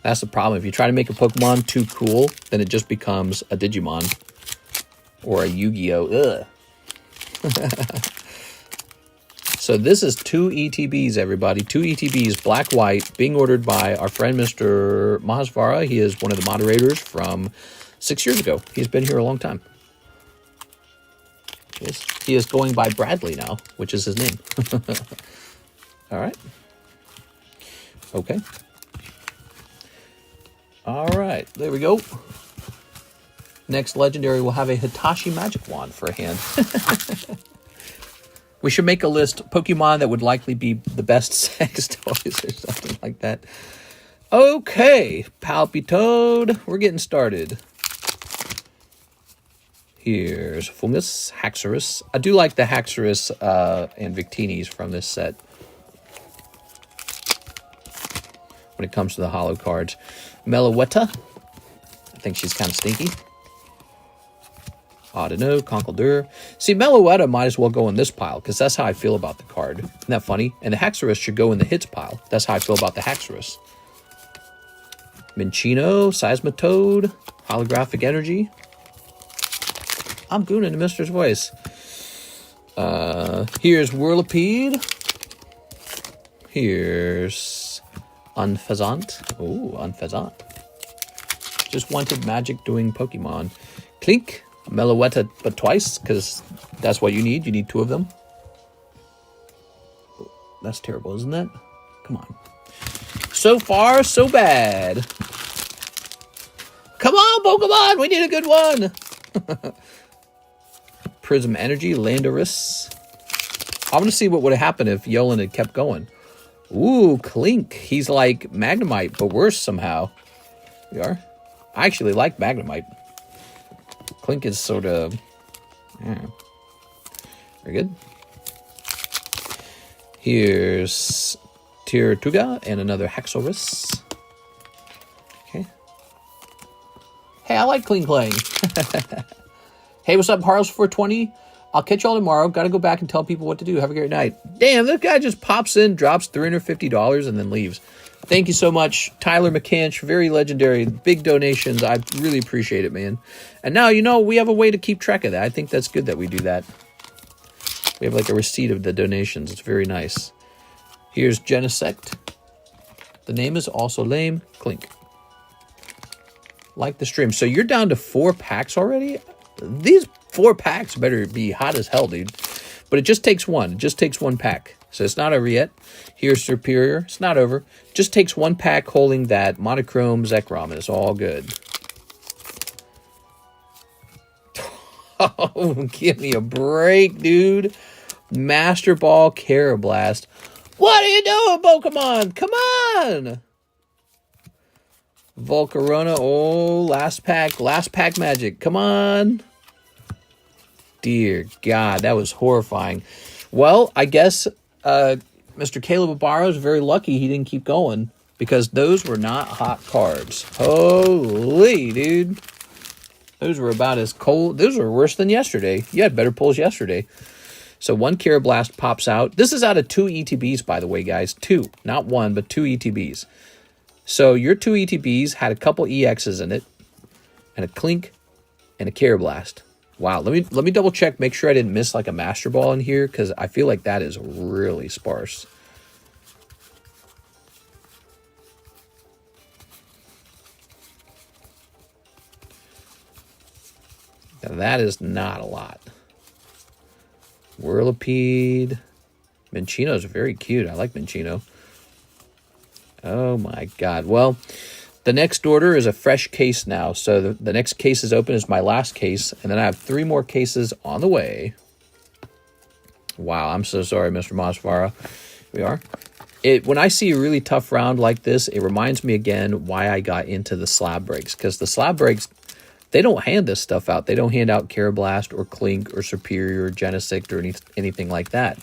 That's the problem. If you try to make a Pokemon too cool, then it just becomes a Digimon. Or a Yu-Gi-Oh! Ugh. So this is 2 ETBs, everybody. 2 ETBs, black, white, being ordered by our friend Mr. Mahasvara. He is one of the moderators from 6 years ago. He's been here a long time. Yes. He is going by Bradley now, which is his name. All right. Okay. All right. There we go. Next legendary will have a Hitachi Magic Wand for a hand. We should make a list. Pokemon that would likely be the best sex toys or something like that. Okay. Palpitoad. We're getting started. Here's Fungus, Haxorus. I do like the Haxorus and Victinis from this set. When it comes to the holo cards. Meloetta. I think she's kind of stinky. Audino, Conkeldurr. See, Meloetta might as well go in this pile, because that's how I feel about the card. Isn't that funny? And the Haxorus should go in the hits pile. That's how I feel about the Haxorus. Minccino, Seismitoad, Holographic Energy. I'm gooning the Mister's voice. Here's Whirlipede. Here's Unfezant. Oh, Unfezant. Just wanted magic doing Pokemon. Clink. Meloetta, but twice, because that's what you need. You need 2 of them. That's terrible, isn't it? Come on. So far, so bad. Come on, Pokemon! We need a good one! Prism Energy, Landorus. I want to see what would have happened if Yolan had kept going. Ooh, Clink. He's like Magnemite, but worse somehow. We are. I actually like Magnemite. Clink is sort of... Yeah. Very good. Here's Tirtuga and another Haxorus. Okay. Hey, I like Clean playing. Hey, what's up, Harles420? I'll catch y'all tomorrow. Got to go back and tell people what to do. Have a great night. Damn, this guy just pops in, drops $350, and then leaves. Thank you so much, Tyler McCanch. Very legendary. Big donations. I really appreciate it, man. And now, you know, we have a way to keep track of that. I think that's good that we do that. We have like a receipt of the donations. It's very nice. Here's Genesect. The name is also lame. Clink. Like the stream. So you're down to 4 packs already? These 4 packs better be hot as hell, dude. But it just takes one. It just takes 1 pack. So it's not over yet. Here's Superior. It's not over. Just takes 1 pack holding that monochrome Zekrom. And it's all good. Oh, give me a break, dude. Master Ball Carablast. What are you doing, Pokemon? Come on! Volcarona. Oh, last pack magic. Come on. Dear God, that was horrifying. Well, I guess Mr. Caleb Ibarra is very lucky he didn't keep going because those were not hot cards. Holy, dude. Those were about as cold. Those were worse than yesterday. You had better pulls yesterday. So 1 Carablast pops out. This is out of 2 ETBs, by the way, guys. 2. Not 1, but 2 ETBs. So your 2 ETBs had a couple EXs in it. And a Clink and a Carablast. Wow. Let me double check. Make sure I didn't miss like a Master Ball in here. Because I feel like that is really sparse. Now that is not a lot. Whirlipede. Minccino is very cute. I like Minccino. Oh my God. Well, the next order is a fresh case now. So the next case is open is my last case. And then I have 3 more cases on the way. Wow. I'm so sorry, Mr. Mosfara. We are. When I see a really tough round like this, it reminds me again why I got into the slab breaks. Because the slab breaks, they don't hand this stuff out. They don't hand out Carablast or Clink or Superior or Genesect or anything like that.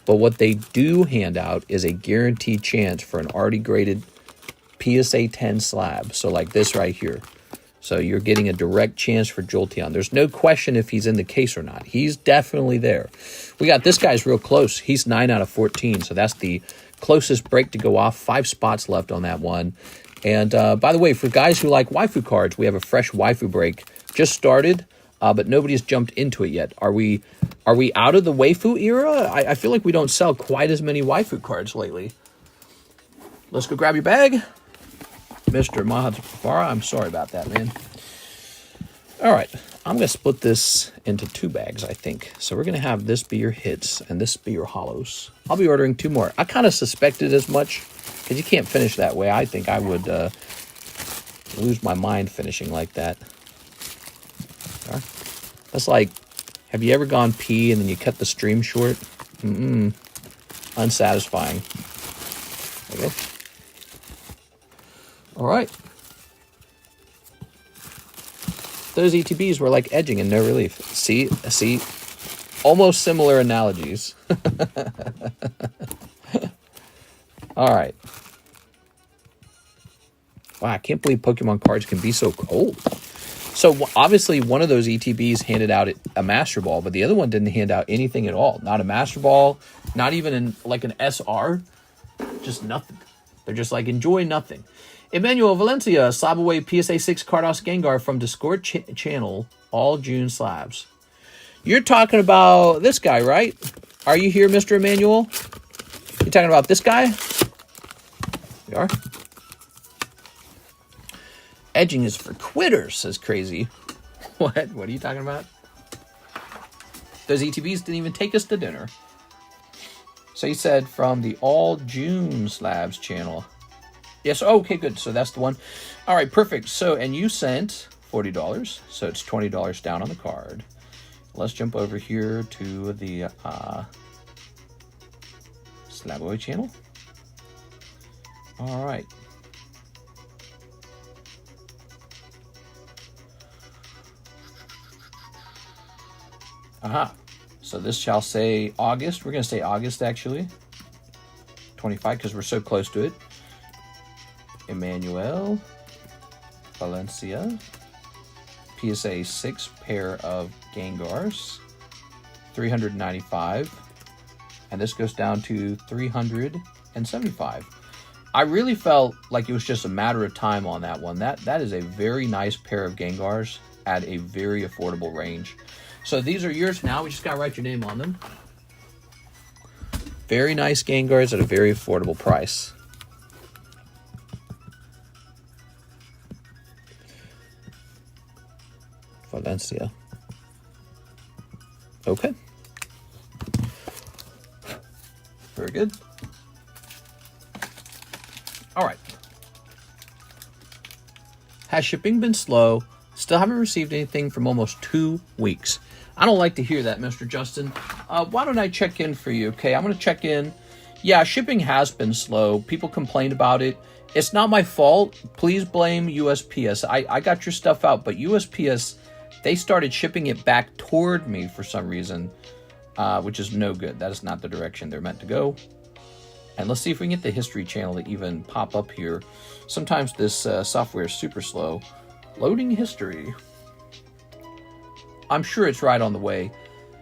But what they do hand out is a guaranteed chance for an already graded PSA 10 slab. So like this right here. So you're getting a direct chance for Jolteon. There's no question if he's in the case or not. He's definitely there. We got this guy's real close. He's 9 out of 14. So that's the closest break to go off. 5 spots left on that one. And by the way, for guys who like waifu cards, we have a fresh waifu break. Just started, but nobody's jumped into it yet. Are we out of the waifu era? I feel like we don't sell quite as many waifu cards lately. Let's go grab your bag. Mr. Mahathapara, I'm sorry about that, man. All right, I'm going to split this into 2 bags, I think. So we're going to have this be your hits and this be your hollows. I'll be ordering 2 more. I kind of suspected as much. Because you can't finish that way. I think I would lose my mind finishing like that. Right. That's like, have you ever gone pee and then you cut the stream short? Unsatisfying. Okay. All right. Those ETBs were like edging and no relief. See? Almost similar analogies. All right. Wow, I can't believe Pokemon cards can be so cold. So obviously one of those ETBs handed out a Master Ball, but the other one didn't hand out anything at all. Not a Master Ball, not even like an SR, just nothing. They're just like, enjoy nothing. Emmanuel Valencia, slab away PSA 6 Carddass Gengar from Discord channel, all June slabs. You're talking about this guy, right? Are you here, Mr. Emmanuel? You talking about this guy? We are. Edging is for quitters, says Crazy. What are you talking about? Those ETBs didn't even take us to dinner. So you said from the All June Slabs channel. Yes, okay, good. So that's the one. All right, perfect. So, and you sent $40. So it's $20 down on the card. Let's jump over here to the Slabboy channel. All right. Aha. So this shall say August. We're going to say August, actually. 25, because we're so close to it. Emmanuel Valencia. PSA 6 pair of Gengars. $395. And this goes down to $375. I really felt like it was just a matter of time on that one. That is a very nice pair of Gengars at a very affordable range. So these are yours now. We just got to write your name on them. Very nice Gengars at a very affordable price. Valencia. Okay. Very good. All right. Has shipping been slow? Still haven't received anything from almost 2 weeks. I don't like to hear that, Mr. Justin. Why don't I check in for you? Okay, I'm going to check in. Yeah, shipping has been slow. People complained about it. It's not my fault. Please blame USPS. I got your stuff out, but USPS, they started shipping it back toward me for some reason, which is no good. That is not the direction they're meant to go. And let's see if we can get the history channel to even pop up here. Sometimes this software is super slow. Loading history. I'm sure it's right on the way.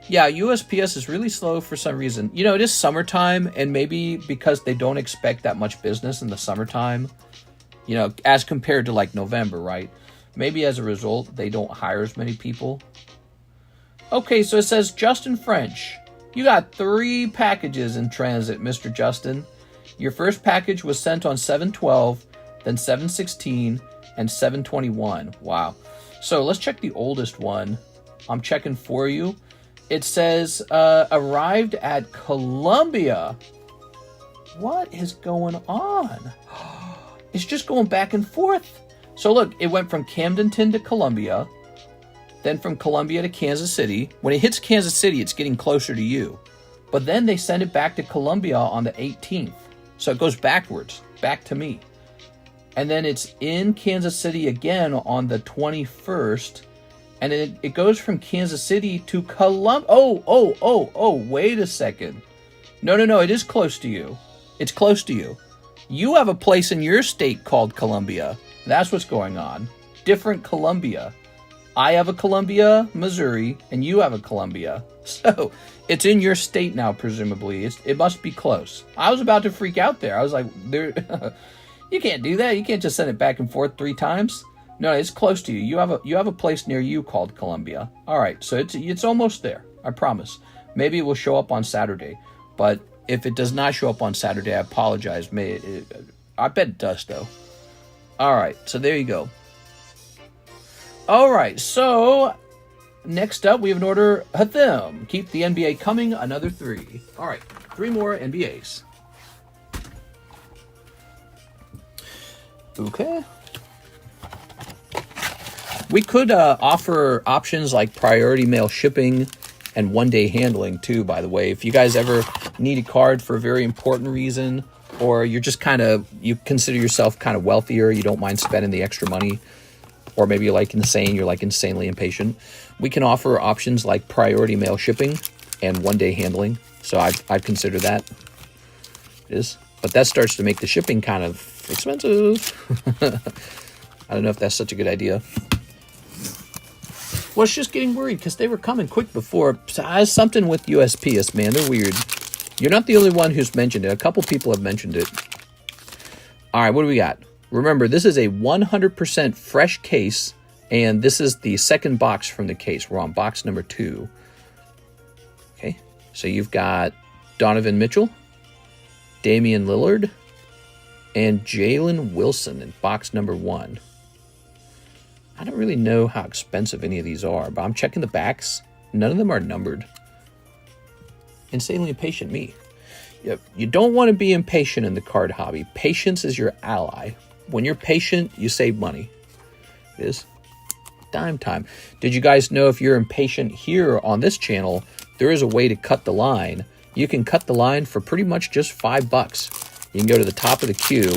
Yeah, USPS is really slow for some reason. You know, it is summertime, and maybe because they don't expect that much business in the summertime, you know, as compared to like November, right? Maybe as a result, they don't hire as many people. Okay, so it says Justin French. You got 3 packages in transit, Mr. Justin. Your first package was sent on 7/12, then 7/16, and 7/21. Wow. So let's check the oldest one. I'm checking for you. It says arrived at Columbia. What is going on? It's just going back and forth. So look, it went from Camdenton to Columbia, then from Columbia to Kansas City. When it hits Kansas City, it's getting closer to you. But then they send it back to Columbia on the 18th. So it goes backwards, back to me. And then it's in Kansas City again on the 21st. And then it goes from Kansas City to Columbia. Oh, wait a second. No, it is close to you. It's close to you. You have a place in your state called Columbia. That's what's going on. Different Columbia. I have a Columbia, Missouri, and you have a Columbia. So it's in your state now, presumably. It must be close. I was about to freak out there. I was like, you can't do that. You can't just send it back and forth 3 times. No, it's close to you. You have a place near you called Columbia. All right, so it's almost there. I promise. Maybe it will show up on Saturday, but if it does not show up on Saturday, I apologize. I bet it does though. All right, so there you go. All right, so next up we have an order. Hatham. Keep the NBA coming. Another 3. All right, 3 more NBAs. Okay. We could offer options like priority mail shipping and 1-day handling too, by the way. If you guys ever need a card for a very important reason, or you're just you consider yourself kind of wealthier, you don't mind spending the extra money, or maybe you're like insanely impatient, we can offer options like priority mail shipping and 1-day handling. So I'd consider that. It is. But that starts to make the shipping kind of expensive. I don't know if that's such a good idea. Well, it's just getting worried because they were coming quick before. So something with USPS, man. They're weird. You're not the only one who's mentioned it. A couple people have mentioned it. All right, what do we got? Remember, this is a 100% fresh case, and this is the second box from the case. We're on box number 2. Okay, so you've got Donovan Mitchell, Damian Lillard, and Jalen Wilson in box number 1. I don't really know how expensive any of these are, but I'm checking the backs. None of them are numbered. Insanely impatient me. You don't want to be impatient in the card hobby. Patience is your ally. When you're patient, you save money. It is dime time. Did you guys know if you're impatient here on this channel, there is a way to cut the line. You can cut the line for pretty much just $5. You can go to the top of the queue.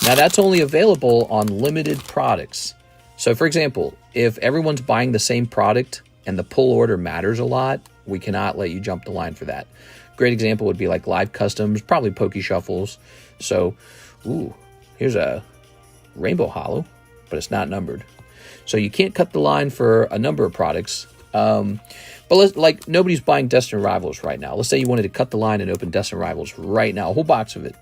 Now that's only available on limited products. So for example, if everyone's buying the same product and the pull order matters a lot, we cannot let you jump the line for that. Great example would be like Live Customs, probably Poke Shuffles. So, here's a Rainbow Hollow, but it's not numbered. So you can't cut the line for a number of products, But like, nobody's buying Destined Rivals right now. Let's say you wanted to cut the line and open Destined Rivals right now, a whole box of it.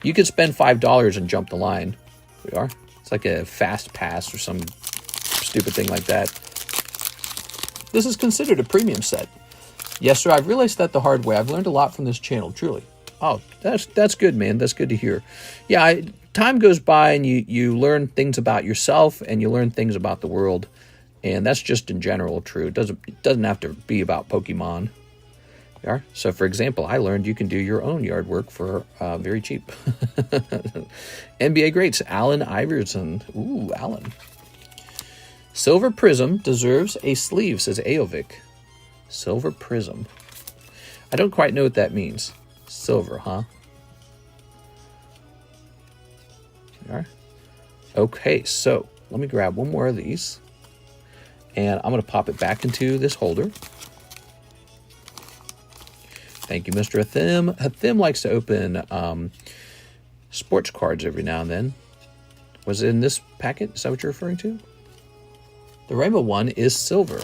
You could spend $5 and jump the line. We are. It's like a fast pass or some stupid thing like that. This is considered a premium set. Yes, sir, I've realized that the hard way. I've learned a lot from this channel, truly. Oh, that's good, man. That's good to hear. Yeah, time goes by and you learn things about yourself and you learn things about the world. And that's just in general true. It doesn't have to be about Pokemon. Yeah. So, for example, I learned you can do your own yard work for very cheap. NBA greats, Allen Iverson. Ooh, Allen. Silver Prism deserves a sleeve, says Aovic. Silver Prism. I don't quite know what that means. Silver, huh? All right. Okay, so let me grab one more of these. And I'm going to pop it back into this holder. Thank you, Mr. Hathim. Hathim likes to open sports cards every now and then. Was it in this packet? Is that what you're referring to? The rainbow one is silver.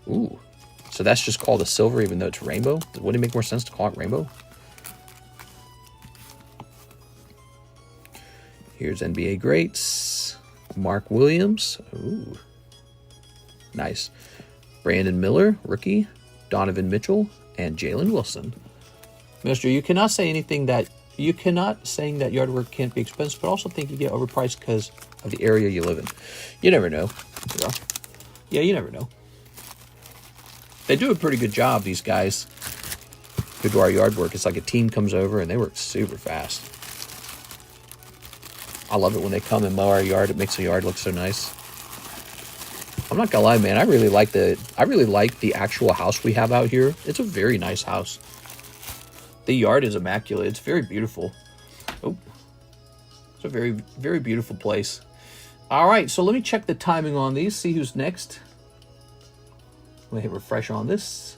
Ooh. So that's just called a silver even though it's rainbow? Wouldn't it make more sense to call it rainbow? Here's NBA greats. Mark Williams. Ooh. Nice. Brandon Miller, rookie. Donovan Mitchell, and Jalen Wilson. Mister, you cannot say anything that... You cannot saying that yard work can't be expensive, but also think you get overpriced because of the area you live in. You never know. Yeah, you never know. They do a pretty good job, these guys who do our yard work. It's like a team comes over and they work super fast. I love it when they come and mow our yard. It makes the yard look so nice. I'm not gonna lie, man. I really like the actual house we have out here. It's a very nice house. The yard is immaculate. It's very beautiful. Oh, it's a very, very beautiful place. All right, so let me check the timing on these. See who's next. Let me hit refresh on this.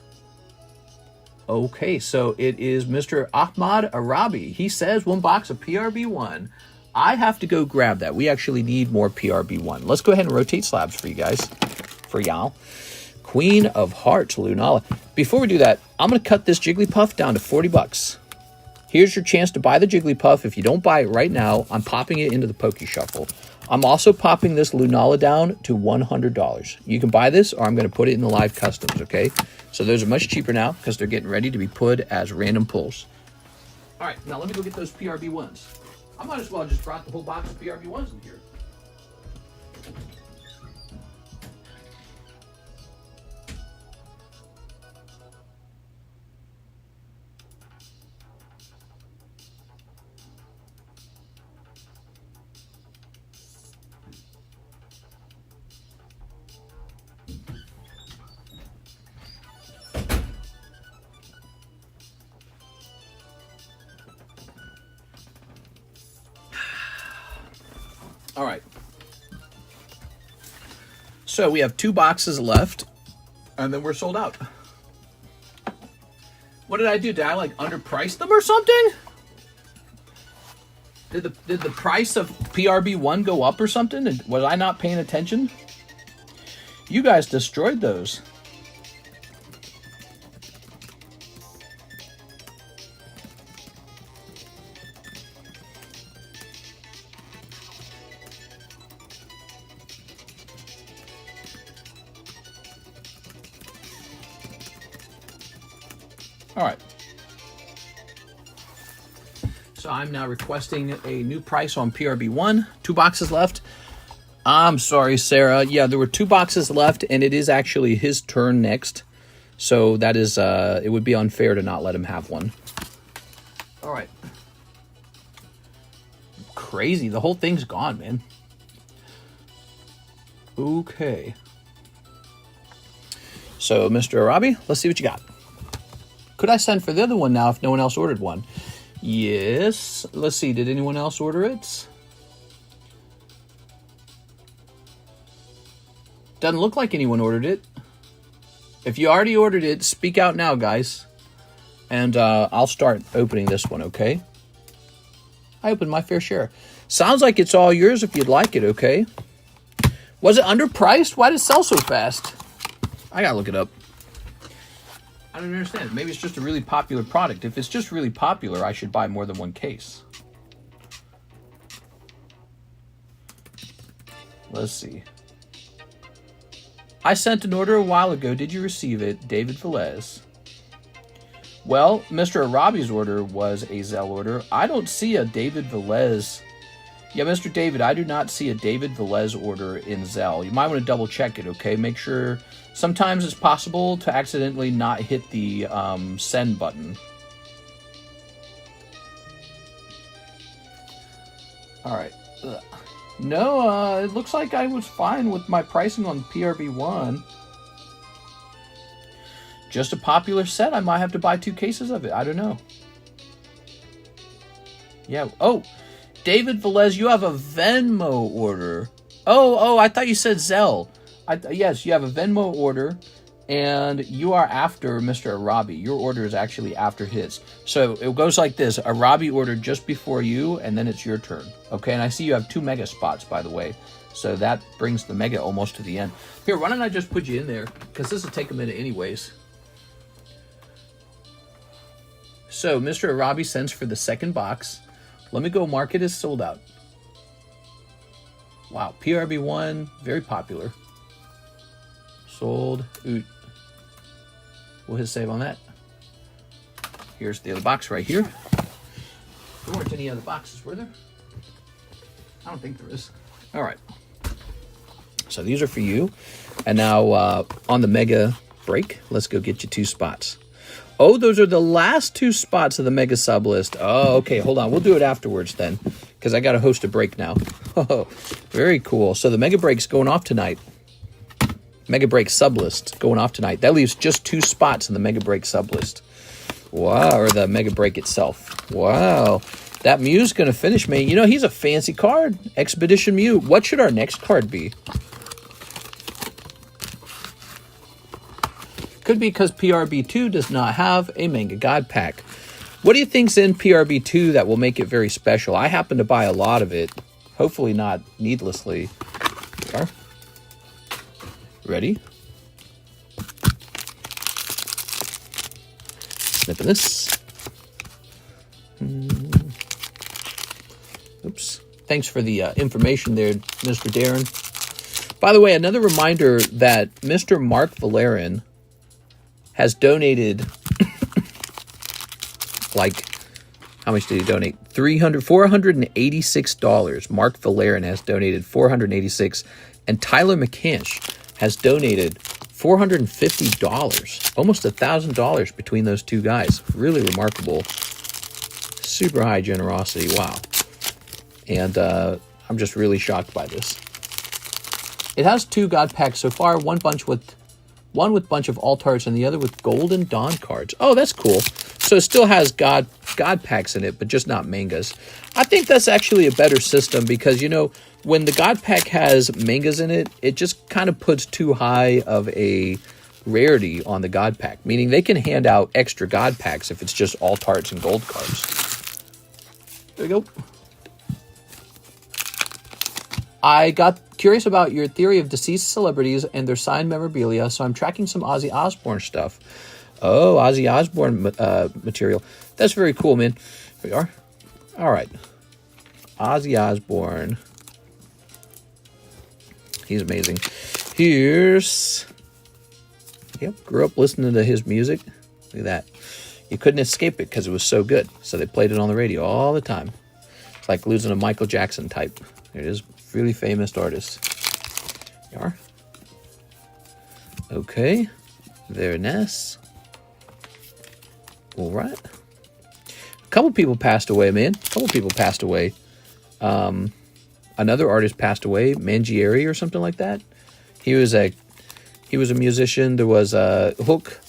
Okay, so it is Mr. Ahmad Arabi. He says 1 box of PRB1. I have to go grab that. We actually need more PRB1. Let's go ahead and rotate slabs for you guys. For y'all. Queen of Hearts, Lunala. Before we do that, I'm going to cut this Jigglypuff down to 40 bucks. Here's your chance to buy the Jigglypuff. If you don't buy it right now, I'm popping it into the Poke Shuffle. I'm also popping this Lunala down to $100. You can buy this, or I'm going to put it in the live customs, okay? So those are much cheaper now because they're getting ready to be put as random pulls. All right, now let me go get those PRB1s. I might as well just brought the whole box of PRB1s in here. All right. So we have 2 boxes left, and then we're sold out. What did I do? Did I like underprice them or something? Did the price of PRB1 go up or something? Was I not paying attention? You guys destroyed those. All right. So I'm now requesting a new price on PRB1. 2 boxes left. I'm sorry, Sarah. Yeah, there were 2 boxes left, and it is actually his turn next. So that is, it would be unfair to not let him have one. All right. Crazy. The whole thing's gone, man. Okay. So, Mr. Arabi, let's see what you got. Could I send for the other one now if no one else ordered one? Yes. Let's see. Did anyone else order it? Doesn't look like anyone ordered it. If you already ordered it, speak out now, guys. And I'll start opening this one, okay? I opened my fair share. Sounds like it's all yours if you'd like it, okay? Was it underpriced? Why did it sell so fast? I gotta look it up. I don't understand. Maybe it's just a really popular product. If it's just really popular, I should buy more than one case. Let's see. I sent an order a while ago. Did you receive it? David Velez. Well, Mr. Arabi's order was a ZELLE order. I don't see a David Velez. Yeah, Mr. David, I do not see a David Velez order in ZELLE. You might want to double check it, okay? Make sure. Sometimes it's possible to accidentally not hit the send button. All right. Ugh. No, it looks like I was fine with my pricing on PRB1. Just a popular set. I might have to buy 2 cases of it. I don't know. Yeah. Oh, David Velez, you have a Venmo order. Oh, I thought you said ZELLE. Yes, you have a Venmo order, and you are after Mr. Arabi. Your order is actually after his. So it goes like this. Arabi ordered just before you, and then it's your turn. Okay, and I see you have 2 mega spots, by the way. So that brings the mega almost to the end. Here, why don't I just put you in there? Because this will take a minute anyways. So Mr. Arabi sends for the second box. Let me go mark it as sold out. Wow, PRB1, very popular. Sold. Oot. We'll hit save on that. Here's the other box right here. There weren't any other boxes, were there? I don't think there is. All right. So these are for you. And now on the mega break, let's go get you 2 spots. Oh, those are the last 2 spots of the mega sub list. Oh, okay. Hold on. We'll do it afterwards then, because I got to host a break now. Oh, very cool. So the mega break's going off tonight. Mega break sub list going off tonight. That leaves just 2 spots in the mega break sub list. Wow, or the mega break itself. Wow, that Mew's gonna finish me. You know, he's a fancy card. Expedition Mew. What should our next card be? Could be because PRB2 does not have a manga god pack. What do you think's in PRB2 that will make it very special? I happen to buy a lot of it. Hopefully not needlessly. Are ready? Snipping this. Oops. Thanks for the information there, Mr. Darren. By the way, another reminder that Mr. Mark Valerian has donated, like, how much did he donate? $486. Mark Valerian has donated $486, and Tyler McCansh has donated $450, almost $1,000 between those 2 guys. Really remarkable. Super high generosity. Wow. And I'm just really shocked by this. It has 2 god packs so far. One with bunch of alt arts and the other with Golden Dawn cards. Oh, that's cool. So it still has god packs in it, but just not mangas. I think that's actually a better system because, you know, when the god pack has mangas in it, it just kind of puts too high of a rarity on the god pack, meaning they can hand out extra god packs if it's just alt arts and gold cards. There we go. I got curious about your theory of deceased celebrities and their signed memorabilia, so I'm tracking some Ozzy Osbourne stuff. Oh, Ozzy Osbourne material. That's very cool, man. Here we are. All right. Ozzy Osbourne. He's amazing. Here's... Yep, grew up listening to his music. Look at that. You couldn't escape it because it was so good. So they played it on the radio all the time. It's like losing a Michael Jackson type. There it is. Really famous artist. There you are. Okay. Very nice. All right. A couple people passed away, man. A couple people passed away. Another artist passed away, Mangieri or something like that. He was a musician. There was Hulk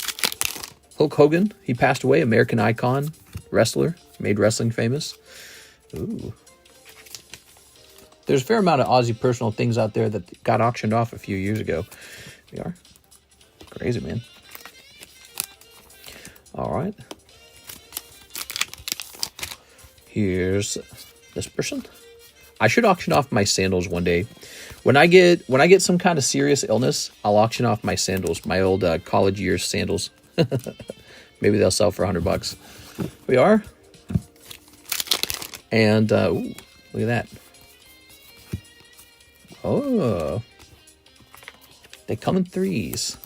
Hogan. He passed away. American icon, wrestler, made wrestling famous. Ooh. There's a fair amount of Aussie personal things out there that got auctioned off a few years ago. We are crazy, man. All right. Here's this person. I should auction off my sandals one day. When I get some kind of serious illness, I'll auction off my sandals, my old college years sandals. Maybe they'll sell for $100. We are. And ooh, look at that. Oh, they come in threes.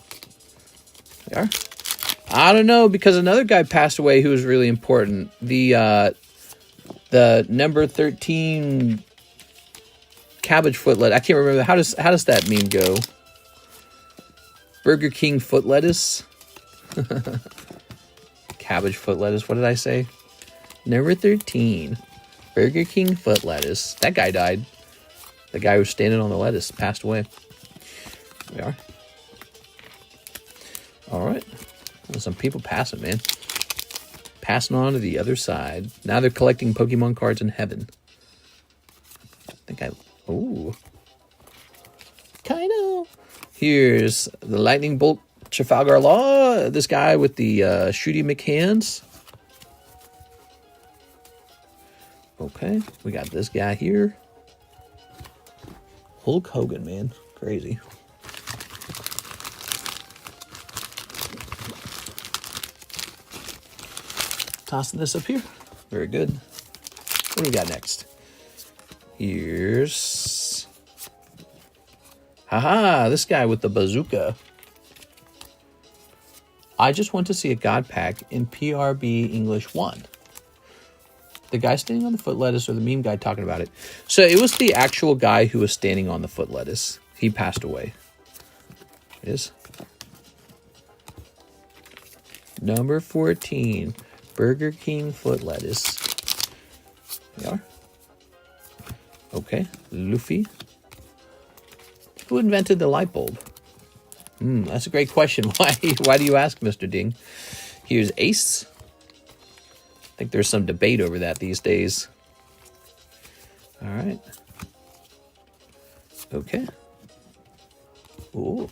They are. I don't know, because another guy passed away who was really important. The number 13 cabbage foot lettuce. I can't remember. How does that meme go? Burger King foot lettuce. Cabbage foot lettuce. What did I say? Number 13. Burger King foot lettuce. That guy died. The guy who was standing on the lettuce passed away. There we are. All right. Well, some people passing, man. Passing on to the other side. Now they're collecting Pokemon cards in heaven. Ooh. Kind of. Here's the Lightning Bolt Trafalgar Law. This guy with the Shooty McHands. Okay. We got this guy here. Hulk Hogan, man. Crazy. Tossing this up here. Very good. What do we got next? Here's... Haha, this guy with the bazooka. I just want to see a God Pack in PRB English 1. The guy standing on the foot lettuce, or the meme guy talking about it. So it was the actual guy who was standing on the foot lettuce. He passed away. It is. Number 14. Burger King foot lettuce. There we are. Okay. Luffy. Who invented the light bulb? That's a great question. Why do you ask, Mr. Ding? Here's Ace. I think there's some debate over that these days. All right. Okay. Ooh.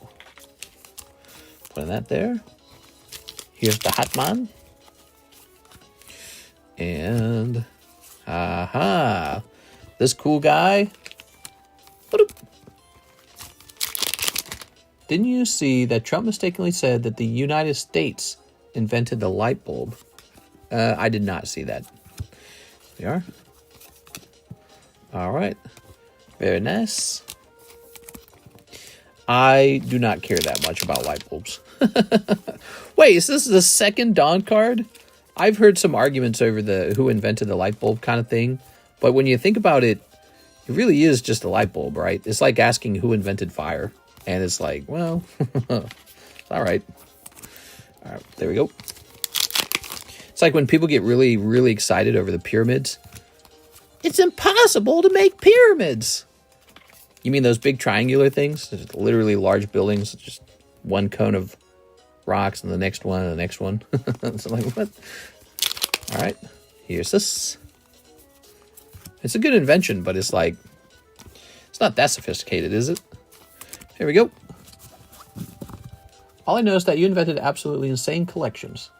Putting that there. Here's the Hot Man. And, aha. This cool guy. Didn't you see that Trump mistakenly said that the United States invented the light bulb? I did not see that. There we are. All right. Very nice. I do not care that much about light bulbs. Wait, is this the second Dawn card? I've heard some arguments over the who invented the light bulb kind of thing. But when you think about it, it really is just a light bulb, right? It's like asking who invented fire. And it's like, well, all right. All right, there we go. It's like when people get really, really excited over the pyramids. It's impossible to make pyramids. You mean those big triangular things? There's literally large buildings, just one cone of rocks and the next one and the next one. It's like, what? All right, here's this. It's a good invention, but it's like, it's not that sophisticated, is it? Here we go. All I know is that you invented absolutely insane collections.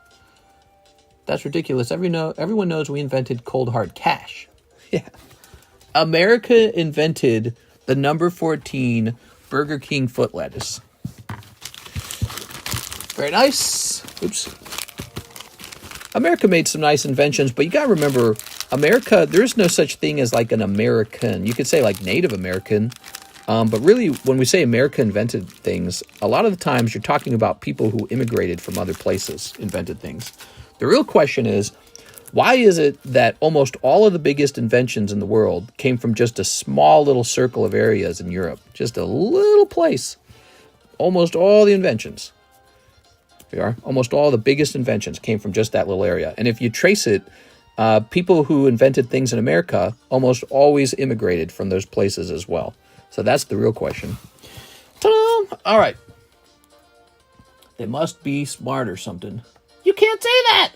That's ridiculous. Everyone knows we invented cold hard cash. Yeah. America invented the number 14 Burger King foot lettuce. Very nice. Oops. America made some nice inventions, but you got to remember, America, there is no such thing as like an American. You could say like Native American. But really, when we say America invented things, a lot of the times you're talking about people who immigrated from other places invented things. The real question is, why is it that almost all of the biggest inventions in the world came from just a small little circle of areas in Europe? Just a little place. Almost all the inventions. Here we are. Almost all the biggest inventions came from just that little area. And if you trace it, people who invented things in America almost always immigrated from those places as well. So that's the real question. Ta-da! All right. They must be smart or something. You can't say that!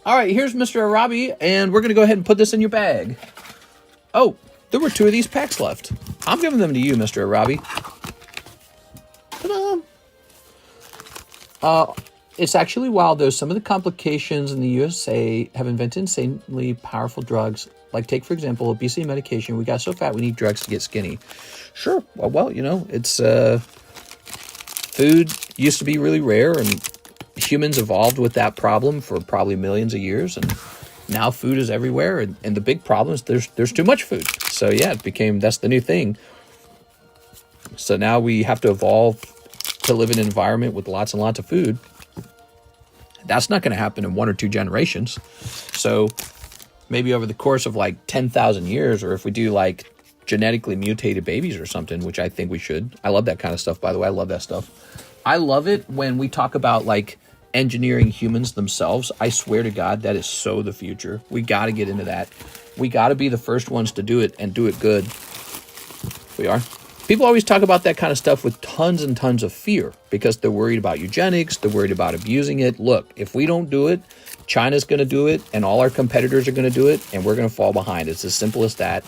All right, here's Mr. Arabi, and we're going to go ahead and put this in your bag. Oh, there were 2 of these packs left. I'm giving them to you, Mr. Arabi. Ta-da! It's actually wild, though. Some of the complications in the USA have invented insanely powerful drugs. Like, take, for example, obesity medication. We got so fat, we need drugs to get skinny. Sure. Well, it's food used to be really rare, and humans evolved with that problem for probably millions of years, and now food is everywhere, and the big problem is there's too much food. So yeah, that's the new thing. So now we have to evolve to live in an environment with lots and lots of food. That's not going to happen in 1 or 2 generations. So maybe over the course of like 10,000 years, or if we do like genetically mutated babies or something, which I think we should. I love that kind of stuff, by the way. I love that stuff. I love it when we talk about like engineering humans themselves. I swear to God, that is so the future. We got to get into that. We got to be the first ones to do it and do it good. We are. People always talk about that kind of stuff with tons and tons of fear because they're worried about eugenics. They're worried about abusing it. Look, if we don't do it, China's going to do it, and all our competitors are going to do it, and we're going to fall behind. It's as simple as that.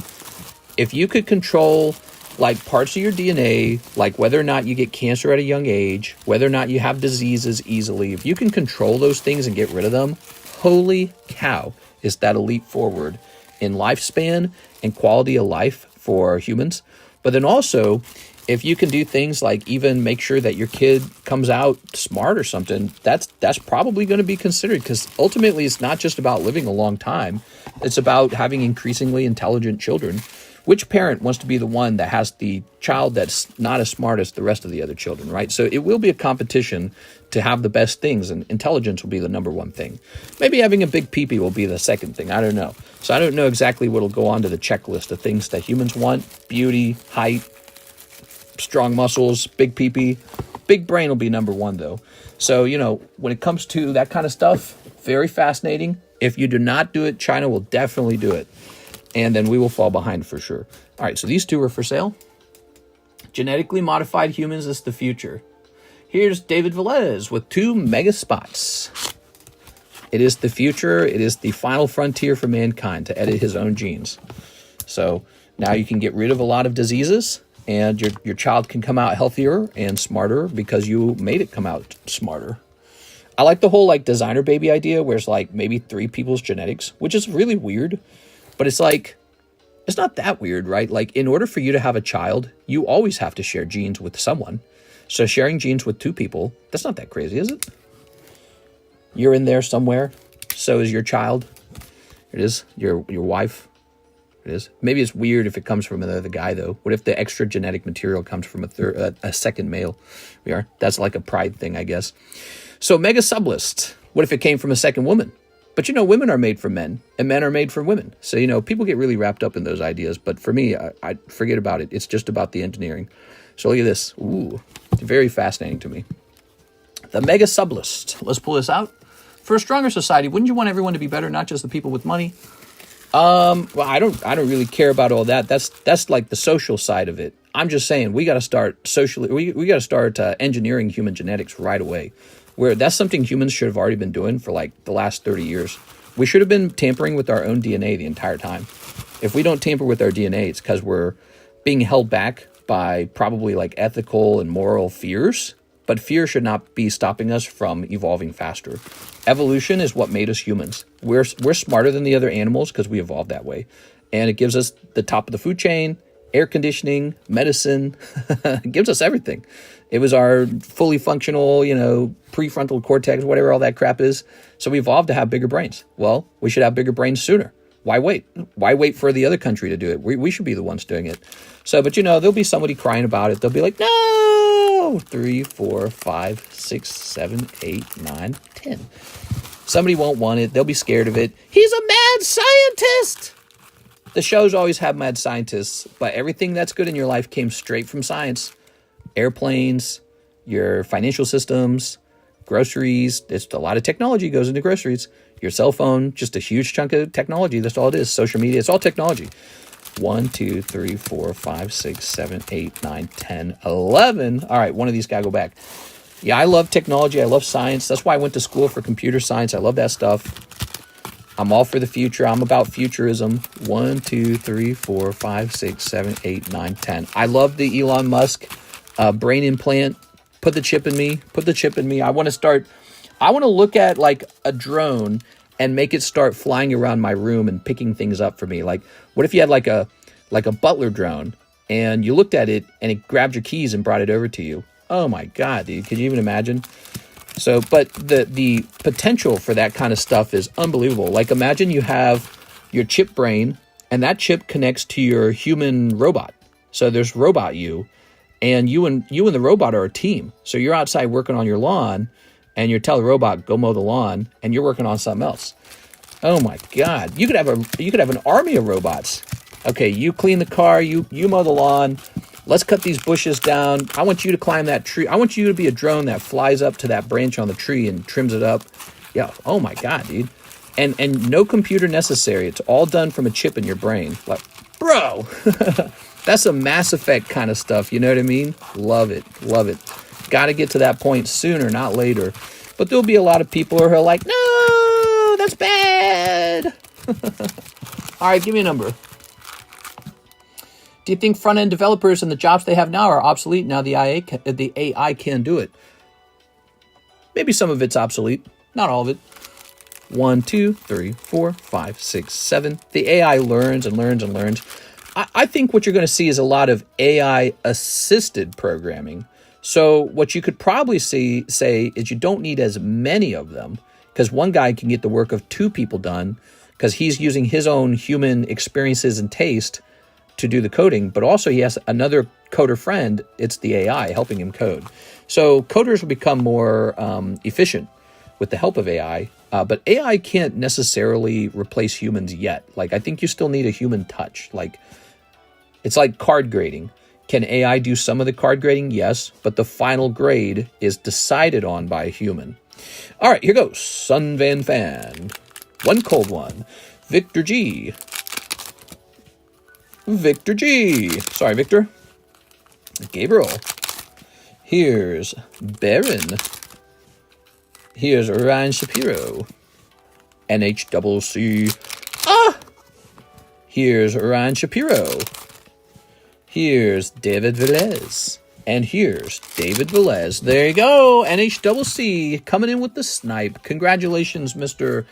If you could control like parts of your DNA, like whether or not you get cancer at a young age, whether or not you have diseases easily, if you can control those things and get rid of them, holy cow, is that a leap forward in lifespan and quality of life for humans. But then also, if you can do things like even make sure that your kid comes out smart or something, that's probably going to be considered, because ultimately it's not just about living a long time. It's about having increasingly intelligent children. Which parent wants to be the one that has the child that's not as smart as the rest of the other children, right? So it will be a competition to have the best things, and intelligence will be the number one thing. Maybe having a big peepee will be the second thing. I don't know. So I don't know exactly what will go onto the checklist of things that humans want. Beauty, height, strong muscles, big peepee. Big brain will be number one, though. So, when it comes to that kind of stuff, very fascinating. If you do not do it, China will definitely do it. And then we will fall behind for sure. All right, so these two are for sale. Genetically modified humans is the future. Here's David Velez with 2 mega spots. It is the future. It is the final frontier for mankind to edit his own genes. So now you can get rid of a lot of diseases, and your child can come out healthier and smarter because you made it come out smarter. I like the whole like designer baby idea where it's like maybe 3 people's genetics, which is really weird. But it's like, it's not that weird, right? Like, in order for you to have a child, you always have to share genes with someone. So sharing genes with 2 people, that's not that crazy, is it? You're in there somewhere. So is your child. It is. Your wife. It is. Maybe it's weird if it comes from another guy, though. What if the extra genetic material comes from a second male? That's like a pride thing, I guess. So mega sublist. What if it came from a second woman? But, women are made for men, and men are made for women. So, people get really wrapped up in those ideas. But for me, I forget about it. It's just about the engineering. So look at this. Ooh, it's very fascinating to me. The mega sublist. Let's pull this out. For a stronger society, wouldn't you want everyone to be better, not just the people with money? Well, I don't really care about all that. That's like the social side of it. I'm just saying we got to start socially. We got to start engineering human genetics right away. Where that's something humans should have already been doing for like the last 30 years. We should have been tampering with our own DNA the entire time. If we don't tamper with our DNA, it's because we're being held back by probably like ethical and moral fears. But fear should not be stopping us from evolving faster. Evolution is what made us humans. We're smarter than the other animals because we evolved that way. And it gives us the top of the food chain, air conditioning, medicine. It gives us everything. It was our fully functional, prefrontal cortex, whatever all that crap is. So we evolved to have bigger brains. Well, we should have bigger brains sooner. Why wait? Why wait for the other country to do it? We should be the ones doing it. So, but there'll be somebody crying about it. They'll be like, no, 3, 4, 5, 6, 7, 8, 9, 10. Somebody won't want it. They'll be scared of it. He's a mad scientist. The shows always have mad scientists, but everything that's good in your life came straight from science. Airplanes, your financial systems, groceries. It's a lot of technology goes into groceries. Your cell phone, just a huge chunk of technology. That's all it is. Social media, it's all technology. 1, 2, 3, 4, 5, 6, 7, 8, 9, 10, 11. All right, one of these got to go back. Yeah, I love technology. I love science. That's why I went to school for computer science. I love that stuff. I'm all for the future. I'm about futurism. 1, 2, 3, 4, 5, 6, 7, 8, 9, 10. I love the Elon Musk brain implant. Put the chip in me. I want to start I want to look at like a drone and make it start flying around my room and picking things up for me. Like, what if you had like a butler drone and you looked at it and it grabbed your keys and brought it over to you? Oh my God, dude. Could you even imagine? So, but the potential for that kind of stuff is unbelievable. Like, imagine you have your chip brain and that chip connects to your human robot. So there's robot you, and you and the robot are a team. So you're outside working on your lawn, and you tell the robot, go mow the lawn, and you're working on something else. Oh my God. You could have an army of robots. Okay, you clean the car, you mow the lawn. Let's cut these bushes down. I want you to climb that tree. I want you to be a drone that flies up to that branch on the tree and trims it up. Yeah. Oh my God, dude. And no computer necessary. It's all done from a chip in your brain. Like, bro, that's a Mass Effect kind of stuff. You know what I mean? Love it. Love it. Got to get to that point sooner, not later. But there'll be a lot of people who are like, no, that's bad. All right, give me a number. Do you think front-end developers and the jobs they have now are obsolete now the AI can do it? Maybe some of it's obsolete. Not all of it. 1, 2, 3, 4, 5, 6, 7. The AI learns and learns and learns. I think what you're going to see is a lot of AI-assisted programming. So what you could probably say is you don't need as many of them, because one guy can get the work of 2 people done because he's using his own human experiences and taste to do the coding, but also he has another coder friend. It's the AI helping him code. So coders will become more efficient with the help of AI, but AI can't necessarily replace humans yet. Like, I think you still need a human touch. Like, it's like card grading. Can AI do some of the card grading? Yes, but the final grade is decided on by a human. All right, here goes. Sun Van Fan. One cold one. Victor G. Victor G. Sorry, Victor. Gabriel. Here's Baron. Here's Ryan Shapiro. NHCC. Ah! Here's Ryan Shapiro. Here's David Velez. And here's David Velez. There you go. NHCC coming in with the snipe. Congratulations, Mr.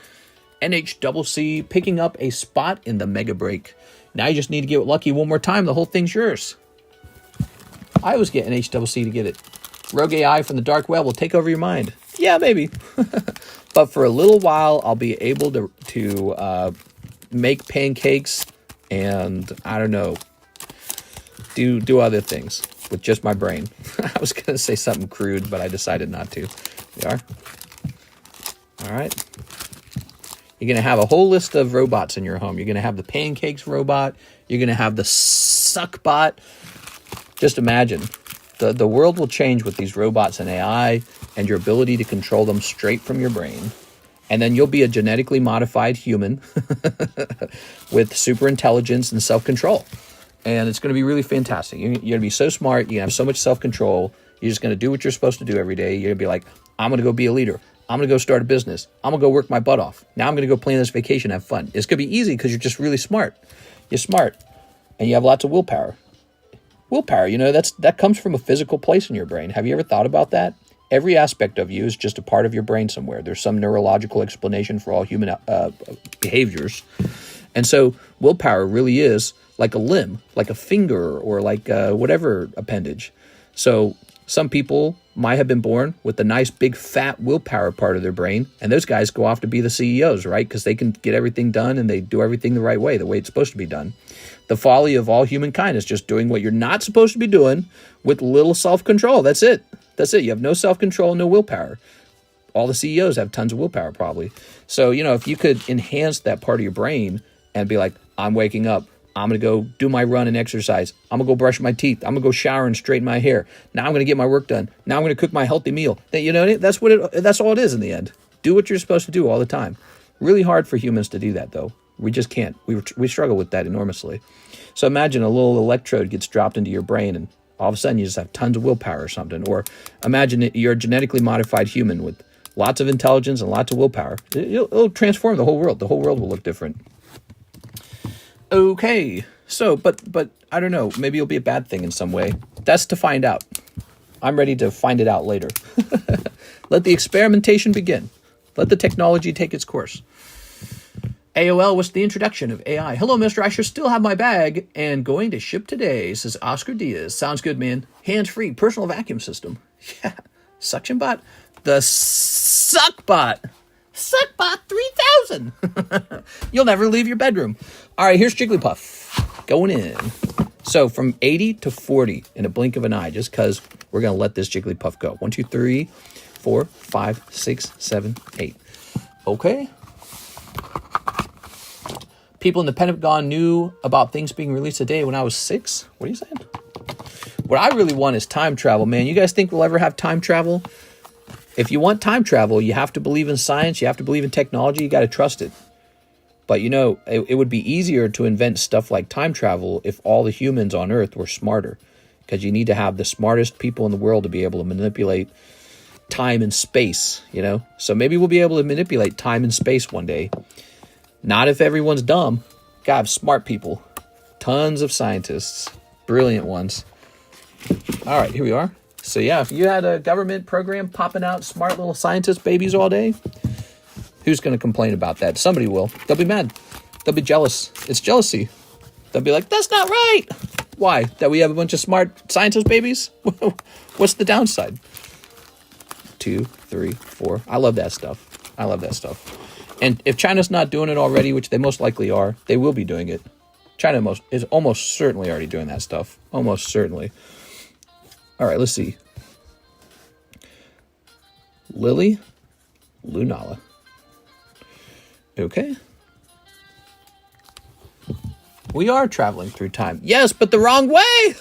NHCC, picking up a spot in the mega break. Now you just need to get lucky one more time. The whole thing's yours. I always get NHCC to get it. Rogue AI from the dark web will take over your mind. Yeah, maybe. But for a little while, I'll be able to make pancakes and, I don't know, do other things with just my brain. I was going to say something crude, but I decided not to. We are. All right. You're going to have a whole list of robots in your home. You're going to have the pancakes robot. You're going to have the suck bot. Just imagine. The world will change with these robots and AI and your ability to control them straight from your brain. And then you'll be a genetically modified human with super intelligence and self-control. And it's going to be really fantastic. You're going to be so smart. You're going to have so much self-control. You're just going to do what you're supposed to do every day. You're going to be like, I'm going to go be a leader. I'm going to go start a business. I'm going to go work my butt off. Now I'm going to go plan this vacation, have fun. It's going to be easy because you're just really smart. You're smart. And you have lots of willpower. Willpower, you know, that comes from a physical place in your brain. Have you ever thought about that? Every aspect of you is just a part of your brain somewhere. There's some neurological explanation for all human behaviors. And so willpower really is like a limb, like a finger, or like whatever appendage. So some people might have been born with the nice big fat willpower part of their brain, and those guys go off to be the CEOs, right? Because they can get everything done and they do everything the right way, the way it's supposed to be done. The folly of all humankind is just doing what you're not supposed to be doing with little self-control. That's it. That's it. You have no self-control, no willpower. All the CEOs have tons of willpower, probably. So, you know, if you could enhance that part of your brain and be like, I'm waking up, I'm going to go do my run and exercise. I'm going to go brush my teeth. I'm going to go shower and straighten my hair. Now I'm going to get my work done. Now I'm going to cook my healthy meal. You know, that's all it is in the end. Do what you're supposed to do all the time. Really hard for humans to do that, though. We just can't. We struggle with that enormously. So imagine a little electrode gets dropped into your brain and all of a sudden you just have tons of willpower or something. Or imagine you're a genetically modified human with lots of intelligence and lots of willpower. It'll transform the whole world. The whole world will look different. Okay, so, but I don't know, maybe it'll be a bad thing in some way. That's to find out. I'm ready to find it out later. Let the experimentation begin. Let the technology take its course. AOL was the introduction of AI. Hello, mister. I should still have my bag and going to ship today, says Oscar Diaz. Sounds good, man. Hands-free, personal vacuum system. Yeah. Suction bot. The Suckbot. Suckbot 3000. You'll never leave your bedroom. All right, here's Jigglypuff going in. So from 80 to 40 in a blink of an eye, just because we're going to let this Jigglypuff go. 1, 2, 3, 4, 5, 6, 7, 8. Okay. People in the Pentagon knew about things being released today when I was 6. What are you saying? What I really want is time travel, man. You guys think we'll ever have time travel? If you want time travel, you have to believe in science. You have to believe in technology. You got to trust it. But, you know, it would be easier to invent stuff like time travel if all the humans on Earth were smarter. Because you need to have the smartest people in the world to be able to manipulate time and space, you know? So maybe we'll be able to manipulate time and space one day. Not if everyone's dumb. Gotta have smart people. Tons of scientists. Brilliant ones. All right, here we are. So yeah, if you had a government program popping out smart little scientist babies all day, who's going to complain about that? Somebody will. They'll be mad. They'll be jealous. It's jealousy. They'll be like, that's not right. Why? That we have a bunch of smart scientist babies? What's the downside? 2, 3, 4. I love that stuff. I love that stuff. And if China's not doing it already, which they most likely are, they will be doing it. China is almost certainly already doing that stuff. Almost certainly. All right, let's see. Lily Lunala. Okay. We are traveling through time. Yes, but the wrong way.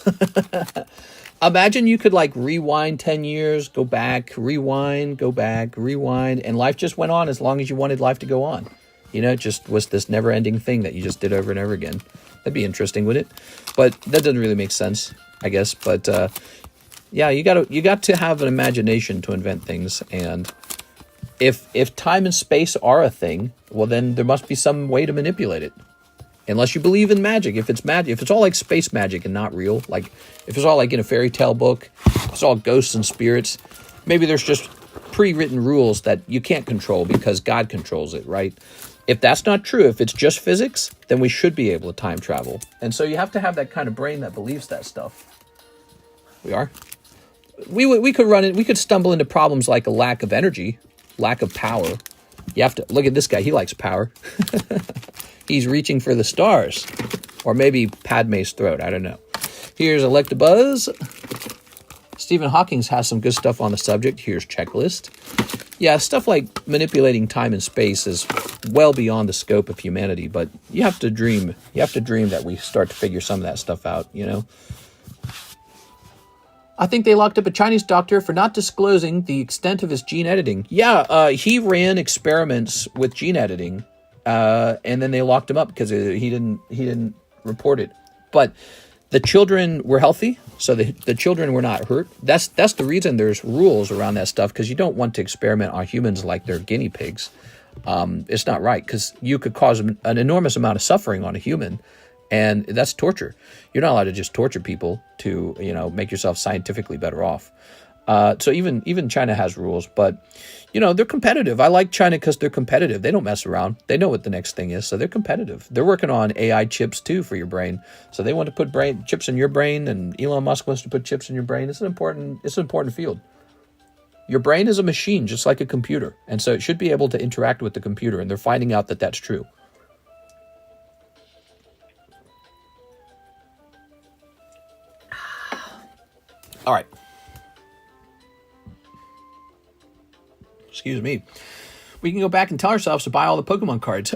Imagine you could like rewind 10 years, go back, rewind, go back, rewind, and life just went on as long as you wanted life to go on. You know, it just was this never-ending thing that you just did over and over again. That'd be interesting, wouldn't it? But that doesn't really make sense, I guess. But yeah, you got to have an imagination to invent things, and if time and space are a thing, well then there must be some way to manipulate it. Unless you believe in magic. If it's magic, if it's all like space magic and not real, like if it's all like in a fairy tale book, it's all ghosts and spirits, maybe there's just pre-written rules that you can't control because God controls it, right? If that's not true, if it's just physics, then we should be able to time travel. And so you have to have that kind of brain that believes that stuff. We are. We could run it. We could stumble into problems like a lack of energy, lack of power. You have to look at this guy. He likes power. He's reaching for the stars. Or maybe Padme's throat. I don't know. Here's Electabuzz. Stephen Hawking has some good stuff on the subject. Here's Checklist. Yeah, stuff like manipulating time and space is well beyond the scope of humanity. But you have to dream. You have to dream that we start to figure some of that stuff out, you know. I think they locked up a Chinese doctor for not disclosing the extent of his gene editing. Yeah, he ran experiments with gene editing. And then they locked him up because he didn't report it. But the children were healthy, so the children were not hurt. That's the reason there's rules around that stuff, because you don't want to experiment on humans like they're guinea pigs. It's not right, because you could cause an enormous amount of suffering on a human, and that's torture. You're not allowed to just torture people to, you know, make yourself scientifically better off. So even China has rules, but you know, they're competitive. I like China because they're competitive. They don't mess around. They know what the next thing is, so they're competitive. They're working on AI chips too for your brain. So they want to put chips in your brain, and Elon Musk wants to put chips in your brain. It's an important field. Your brain is a machine, just like a computer, and so it should be able to interact with the computer. And they're finding out that that's true. All right. Excuse me. We can go back and tell ourselves to buy all the Pokemon cards.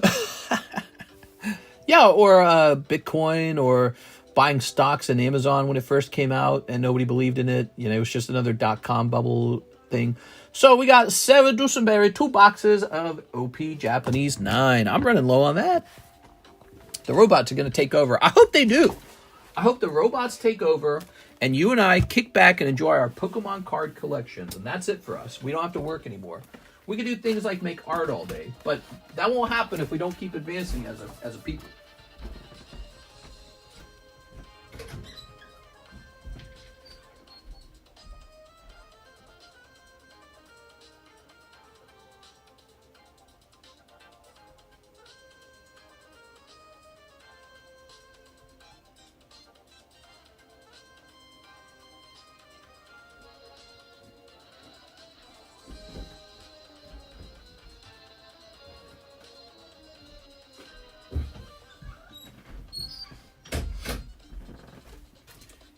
Yeah, or Bitcoin, or buying stocks in Amazon when it first came out and nobody believed in it. You know, it was just another .com bubble thing. So we got 7 Dusenberry, 2 boxes of OP Japanese 9. I'm running low on that. The robots are going to take over. I hope they do. I hope the robots take over and you and I kick back and enjoy our Pokemon card collections. And that's it for us. We don't have to work anymore. We can do things like make art all day, but that won't happen if we don't keep advancing as a people.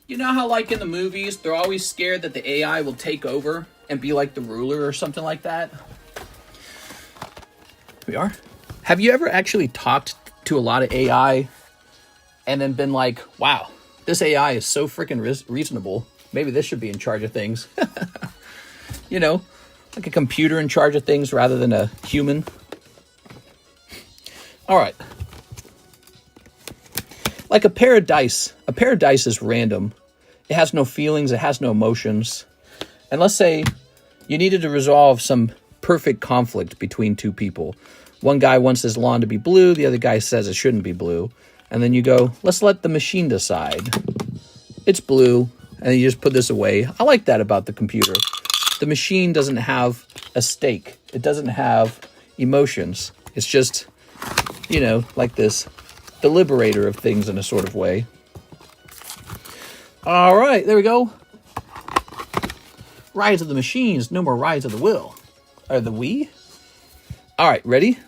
You know how, like, in the movies, they're always scared that the AI will take over and be like the ruler or something like that? We are. Have you ever actually talked to a lot of AI and then been like, wow, this AI is so freaking reasonable. Maybe this should be in charge of things. You know, like a computer in charge of things rather than a human. All right. Like a pair of dice. A pair of dice is random. It has no feelings. It has no emotions. And let's say you needed to resolve some perfect conflict between two people. One guy wants his lawn to be blue. The other guy says it shouldn't be blue. And then you go, let's let the machine decide. It's blue. And then you just put this away. I like that about the computer. The machine doesn't have a stake. It doesn't have emotions. It's just, you know, like this deliberator of things in a sort of way. All right, there we go. Rise of the machines, no more rise of the will. Or the we? All right, ready?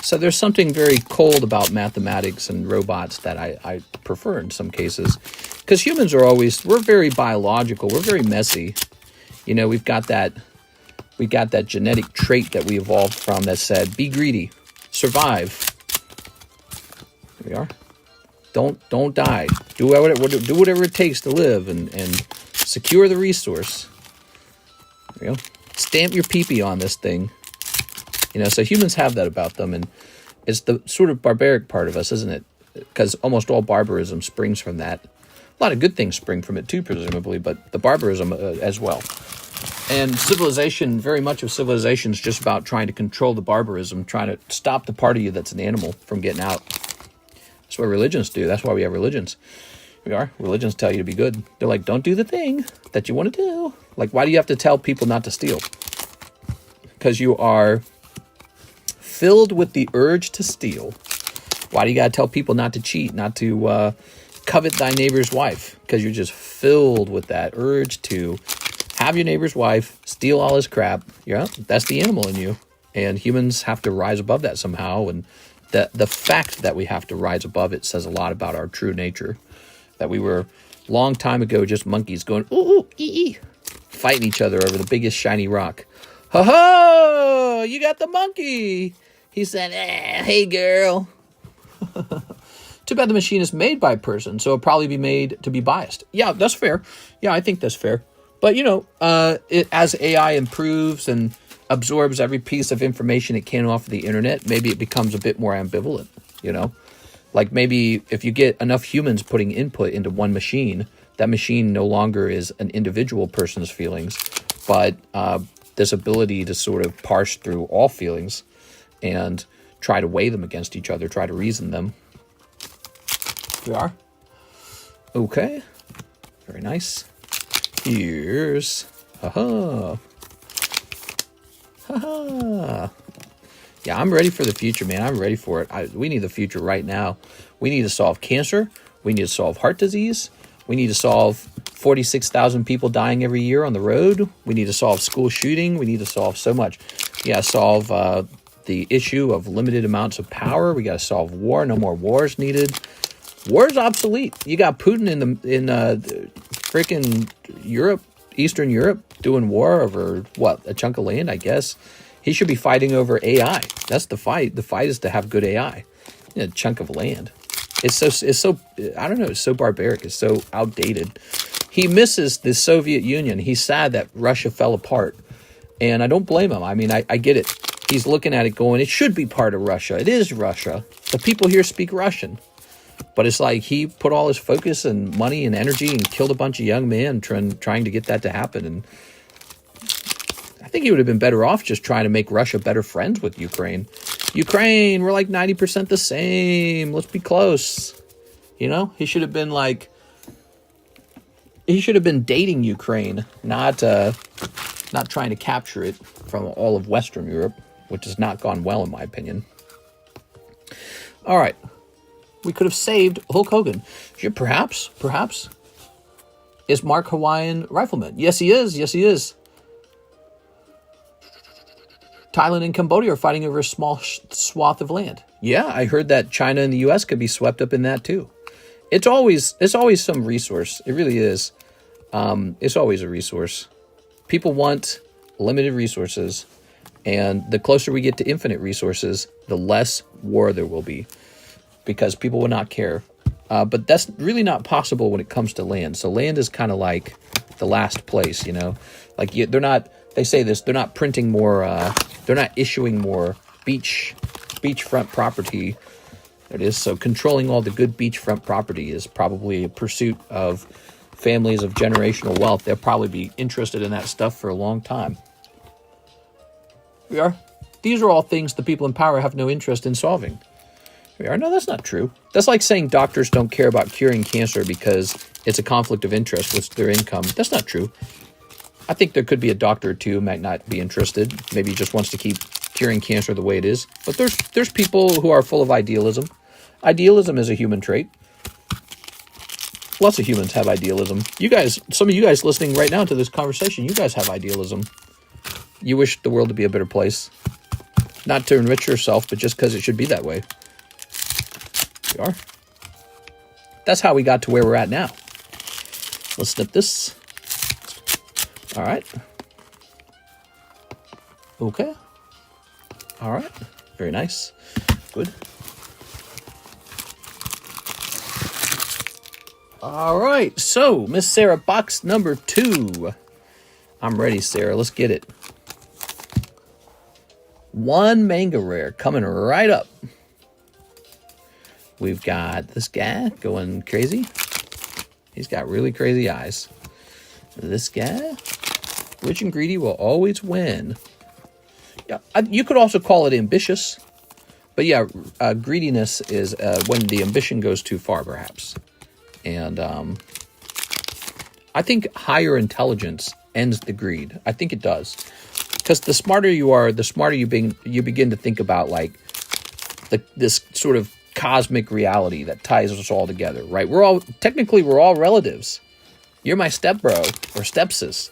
So there's something very cold about mathematics and robots that I prefer in some cases. Because humans are always, we're very biological. We're very messy. You know, we've got that genetic trait that we evolved from that said, be greedy, survive. Here we are. Don't die. Do whatever it takes to live and secure the resource. There we go. Stamp your pee-pee on this thing. You know, so humans have that about them, and it's the sort of barbaric part of us, isn't it? Because almost all barbarism springs from that. A lot of good things spring from it too, presumably, but the barbarism as well. And civilization, very much of civilization is just about trying to control the barbarism, trying to stop the part of you that's an animal from getting out. That's what religions do. That's why we have religions. We are. Religions tell you to be good. They're like, don't do the thing that you want to do. Like, why do you have to tell people not to steal? Because you are filled with the urge to steal. Why do you got to tell people not to cheat, not to covet thy neighbor's wife? Because you're just filled with that urge to have your neighbor's wife, steal all his crap. Yeah, that's the animal in you. And humans have to rise above that somehow. And the fact that we have to rise above it says a lot about our true nature. That we were, long time ago, just monkeys going, ooh, ee, fighting each other over the biggest shiny rock. Ho-ho! You got the monkey! He said, hey, girl. Too bad the machine is made by a person, so it'll probably be made to be biased. Yeah, that's fair. Yeah, I think that's fair. But, you know, as AI improves and absorbs every piece of information it can off of the internet, maybe it becomes a bit more ambivalent, you know? Like maybe if you get enough humans putting input into one machine, that machine no longer is an individual person's feelings, but this ability to sort of parse through all feelings and try to weigh them against each other, try to reason them. We are. Okay. Very nice. Here's. Haha. Haha. Yeah, I'm ready for the future, man. I'm ready for it. We need the future right now. We need to solve cancer. We need to solve heart disease. We need to solve 46,000 people dying every year on the road. We need to solve school shooting. We need to solve so much. We got to solve the issue of limited amounts of power. We got to solve war. No more wars needed. War's obsolete. You got Putin in freaking Europe, Eastern Europe, doing war over what, a chunk of land, I guess. He should be fighting over AI. That's the fight. The fight is to have good AI. A chunk of land. It's so I don't know, it's so barbaric, it's so outdated. He misses the Soviet Union. He's sad that Russia fell apart. And I don't blame him. I mean, I get it. He's looking at it going, it should be part of Russia. It is Russia. The people here speak Russian. But it's like he put all his focus and money and energy and killed a bunch of young men trying to get that to happen. And I think he would have been better off just trying to make Russia better friends with Ukraine. Ukraine, we're like 90% the same. Let's be close. You know, he should have been dating Ukraine, not trying to capture it from all of Western Europe, which has not gone well in my opinion. All right. We could have saved Hulk Hogan. Perhaps. Is Mark Hawaiian rifleman? Yes, he is. Thailand and Cambodia are fighting over a small swath of land. Yeah, I heard that China and the U.S. could be swept up in that too. It's always some resource. It really is. It's always a resource. People want limited resources, and the closer we get to infinite resources, the less war there will be, because people will not care. But that's really not possible when it comes to land. So land is kind of like the last place, you know. Like they're not. They say this. They're not printing more. They're not issuing more beachfront property. There it is. So controlling all the good beachfront property is probably a pursuit of families of generational wealth. They'll probably be interested in that stuff for a long time. We are. These are all things the people in power have no interest in solving. We are. No, that's not true. That's like saying doctors don't care about curing cancer because it's a conflict of interest with their income. That's not true. I think there could be a doctor or two who might not be interested. Maybe he just wants to keep curing cancer the way it is. But there's people who are full of idealism. Idealism is a human trait. Lots of humans have idealism. You guys, some of you guys listening right now to this conversation, you guys have idealism. You wish the world to be a better place. Not to enrich yourself, but just because it should be that way. We are. That's how we got to where we're at now. Let's snip this. All right. Okay. All right. Very nice. Good. All right. So, Miss Sarah, box number 2. I'm ready, Sarah. Let's get it. One manga rare coming right up. We've got this guy going crazy. He's got really crazy eyes. This guy, rich and greedy will always win. Yeah, you could also call it ambitious. But yeah, greediness is when the ambition goes too far, perhaps. And I think higher intelligence ends the greed. I think it does. Because the smarter you are, the smarter you begin to think about like this sort of cosmic reality that ties us all together, right? We're all relatives. You're my stepbro or stepsis.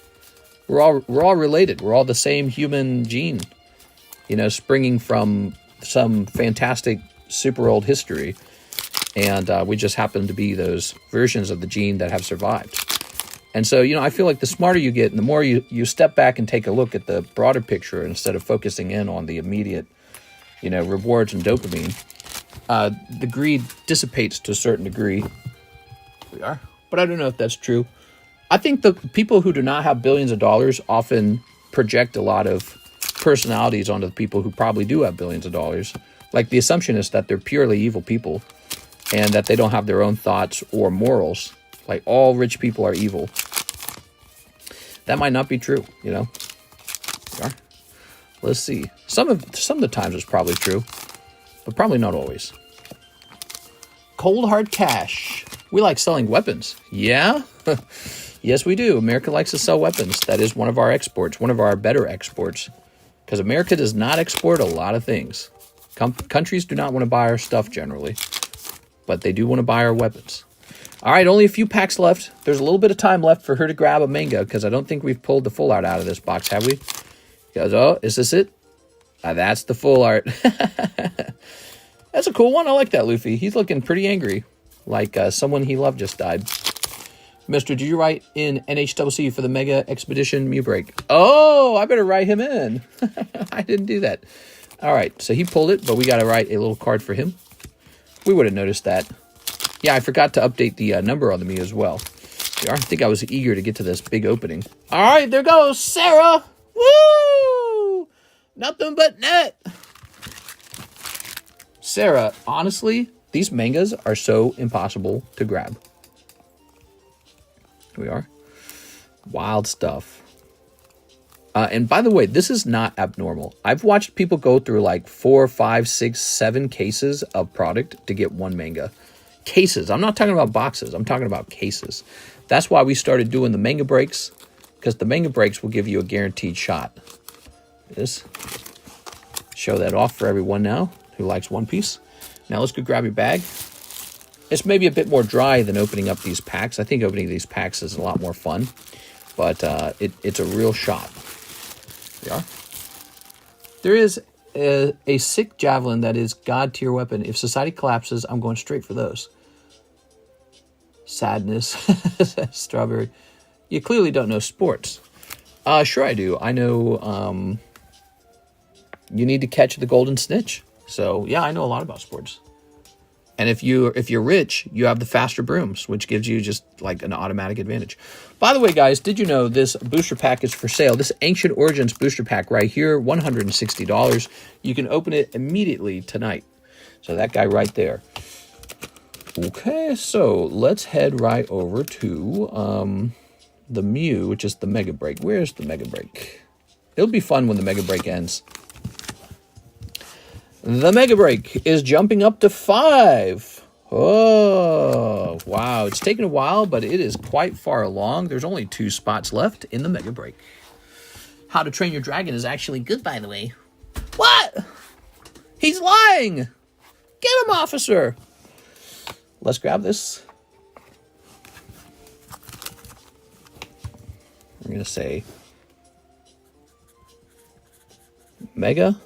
We're all related. We're all the same human gene, you know, springing from some fantastic super old history, and we just happen to be those versions of the gene that have survived. And so, you know, I feel like the smarter you get and the more you step back and take a look at the broader picture instead of focusing in on the immediate, you know, rewards and dopamine, the greed dissipates to a certain degree. We are. But I don't know if that's true. I think the people who do not have billions of dollars often project a lot of personalities onto the people who probably do have billions of dollars. Like the assumption is that they're purely evil people and that they don't have their own thoughts or morals. Like all rich people are evil. That might not be true, you know. Let's see. Some of the times it's probably true, but probably not always. Cold hard cash. We like selling weapons. Yeah? Yes, we do. America likes to sell weapons. That is one of our exports, one of our better exports. Because America does not export a lot of things. Countries do not want to buy our stuff generally, but they do want to buy our weapons. All right, only a few packs left. There's a little bit of time left for her to grab a manga, because I don't think we've pulled the full art out of this box, have we? Goes, oh, is this it? That's the full art. That's a cool one. I like that Luffy. He's looking pretty angry, like someone he loved just died. Mister, did you write in NHWC for the Mega Expedition Mew Break? Oh, I better write him in. I didn't do that. All right, so he pulled it, but we got to write a little card for him. We would have noticed that. Yeah, I forgot to update the number on the Mew as well. I think I was eager to get to this big opening. All right, there goes Sarah. Woo! Nothing but net. Sarah, honestly, these mangas are so impossible to grab. Here we are. Wild stuff. And by the way, this is not abnormal. I've watched people go through like 4, 5, 6, 7 cases of product to get one manga. Cases. I'm not talking about boxes. I'm talking about cases. That's why we started doing the manga breaks, because the manga breaks will give you a guaranteed shot. This. Show that off for everyone now who likes One Piece. Now let's go grab your bag. It's maybe a bit more dry than opening up these packs. I think opening these packs is a lot more fun, but it's a real shot. There, there is a sick javelin that is god tier weapon. If society collapses, I'm going straight for those. Sadness. Strawberry. You clearly don't know sports. Sure I do. I know you need to catch the golden snitch. So, yeah, I know a lot about sports. And if you're rich, you have the faster brooms, which gives you just like an automatic advantage. By the way, guys, did you know this booster pack is for sale? This Ancient Origins booster pack right here, $160. You can open it immediately tonight. So that guy right there. Okay, so let's head right over to the Mew, which is the Mega Break. Where's the Mega Break? It'll be fun when the Mega Break ends. The Mega Break is jumping up to 5. Oh, wow. It's taken a while, but it is quite far along. There's only 2 spots left in the Mega Break. How to Train Your Dragon is actually good, by the way. What? He's lying. Get him, officer. Let's grab this. We're going to say Mega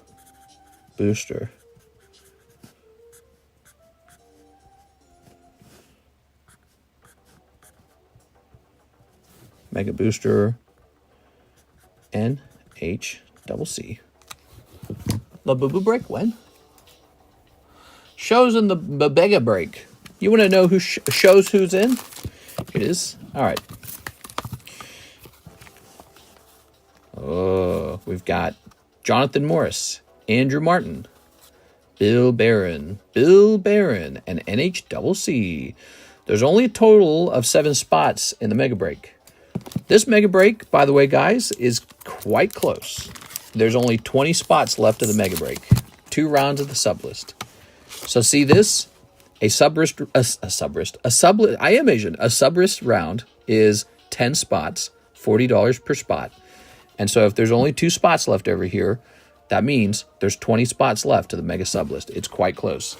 Booster. Mega Booster NHCC. The Boo-Boo Break when? Shows in the Mega Break. You want to know who shows who's in? It is. All right. Oh, we've got Jonathan Morris, Andrew Martin, Bill Barron, and NHCC. There's only a total of 7 spots in the Mega Break. This Mega Break, by the way, guys, is quite close. There's only 20 spots left of the Mega Break. 2 rounds of the sub list. So see this? A sub list round is 10 spots, $40 per spot. And so if there's only 2 spots left over here, that means there's 20 spots left to the Mega Sub List. It's quite close.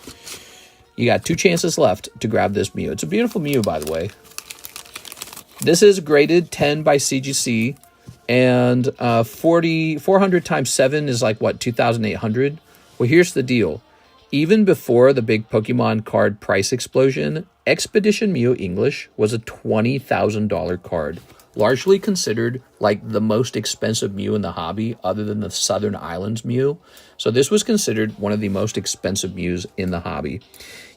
You got 2 chances left to grab this Mew. It's a beautiful Mew, by the way. This is graded 10 by CGC, and 400 times 7 is like, what, 2,800? Well, here's the deal. Even before the big Pokemon card price explosion, Expedition Mew English was a $20,000 card. Largely considered like the most expensive Mew in the hobby other than the Southern Islands Mew. So this was considered one of the most expensive Mews in the hobby.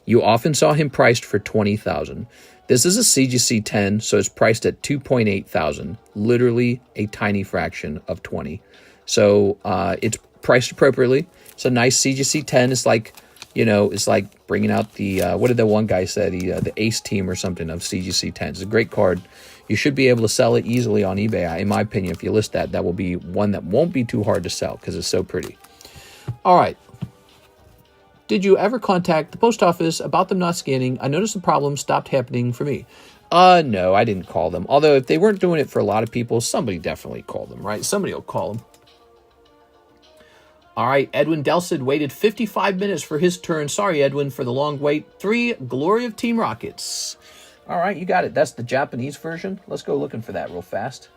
You often saw him priced for $20,000. This is a CGC 10, so it's priced at $2,800, literally a tiny fraction of 20. So it's priced appropriately. It's a nice CGC 10. It's like, you know, it's like bringing out the, what did the one guy say, the Ace team or something of CGC 10. It's a great card. You should be able to sell it easily on eBay. In my opinion, if you list that, that will be one that won't be too hard to sell because it's so pretty. All right. Did you ever contact the post office about them not scanning? I noticed the problem stopped happening for me. No, I didn't call them. Although if they weren't doing it for a lot of people, somebody definitely called them, right? Somebody will call them. All right, Edwin Delsid waited 55 minutes for his turn. Sorry, Edwin, for the long wait. 3 Glory of Team Rockets. All right, you got it. That's the Japanese version. Let's go looking for that real fast.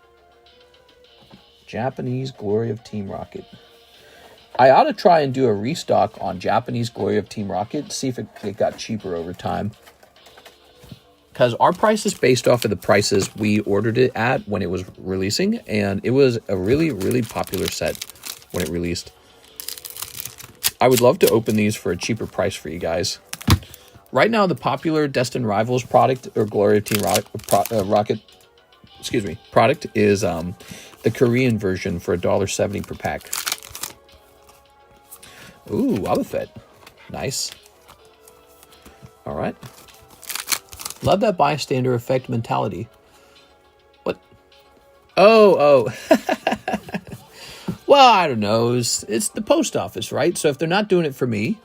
Japanese Glory of Team Rocket. I ought to try and do a restock on Japanese Glory of Team Rocket, see if it got cheaper over time. Because our price is based off of the prices we ordered it at when it was releasing, and it was a really, really popular set when it released. I would love to open these for a cheaper price for you guys. Right now, the popular Destined Rivals product, or Glory of Team Rocket, product is the Korean version for $1.70 per pack. Ooh, Wobbuffet. Nice. All right. Love that bystander effect mentality. What? Oh. Well, I don't know. It's the post office, right? So if they're not doing it for me,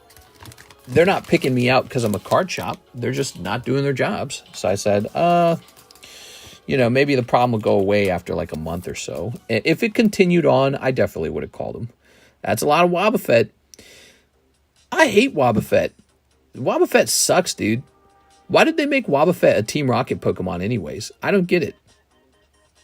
they're not picking me out because I'm a card shop. They're just not doing their jobs. So I said, you know, maybe the problem will go away after like a month or so. If it continued on, I definitely would have called them. That's a lot of Wobbuffet. I hate Wobbuffet. Wobbuffet sucks, dude. Why did they make Wobbuffet a Team Rocket Pokemon anyways? I don't get it.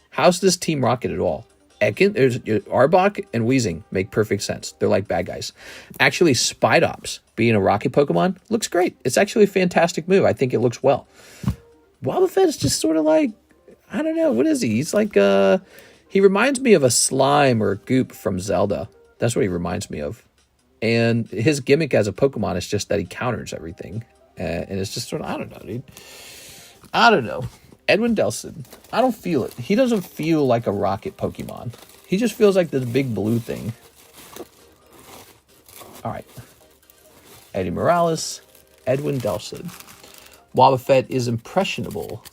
How's this Team Rocket at all? There's Arbok and Weezing make perfect sense. They're like bad guys. Actually, Spidops, being a Rocket Pokemon, looks great. It's actually a fantastic move. I think it looks well. Wobbuffet is just sort of like, I don't know, what is he? He's like, he reminds me of a slime or a goop from Zelda. That's what he reminds me of. And his gimmick as a Pokemon is just that he counters everything. And it's just sort of, I don't know, dude. I don't know. Edwin Delson. I don't feel it. He doesn't feel like a rocket Pokemon. He just feels like this big blue thing. All right. Eddie Morales. Edwin Delson. Wobbuffet is impressionable.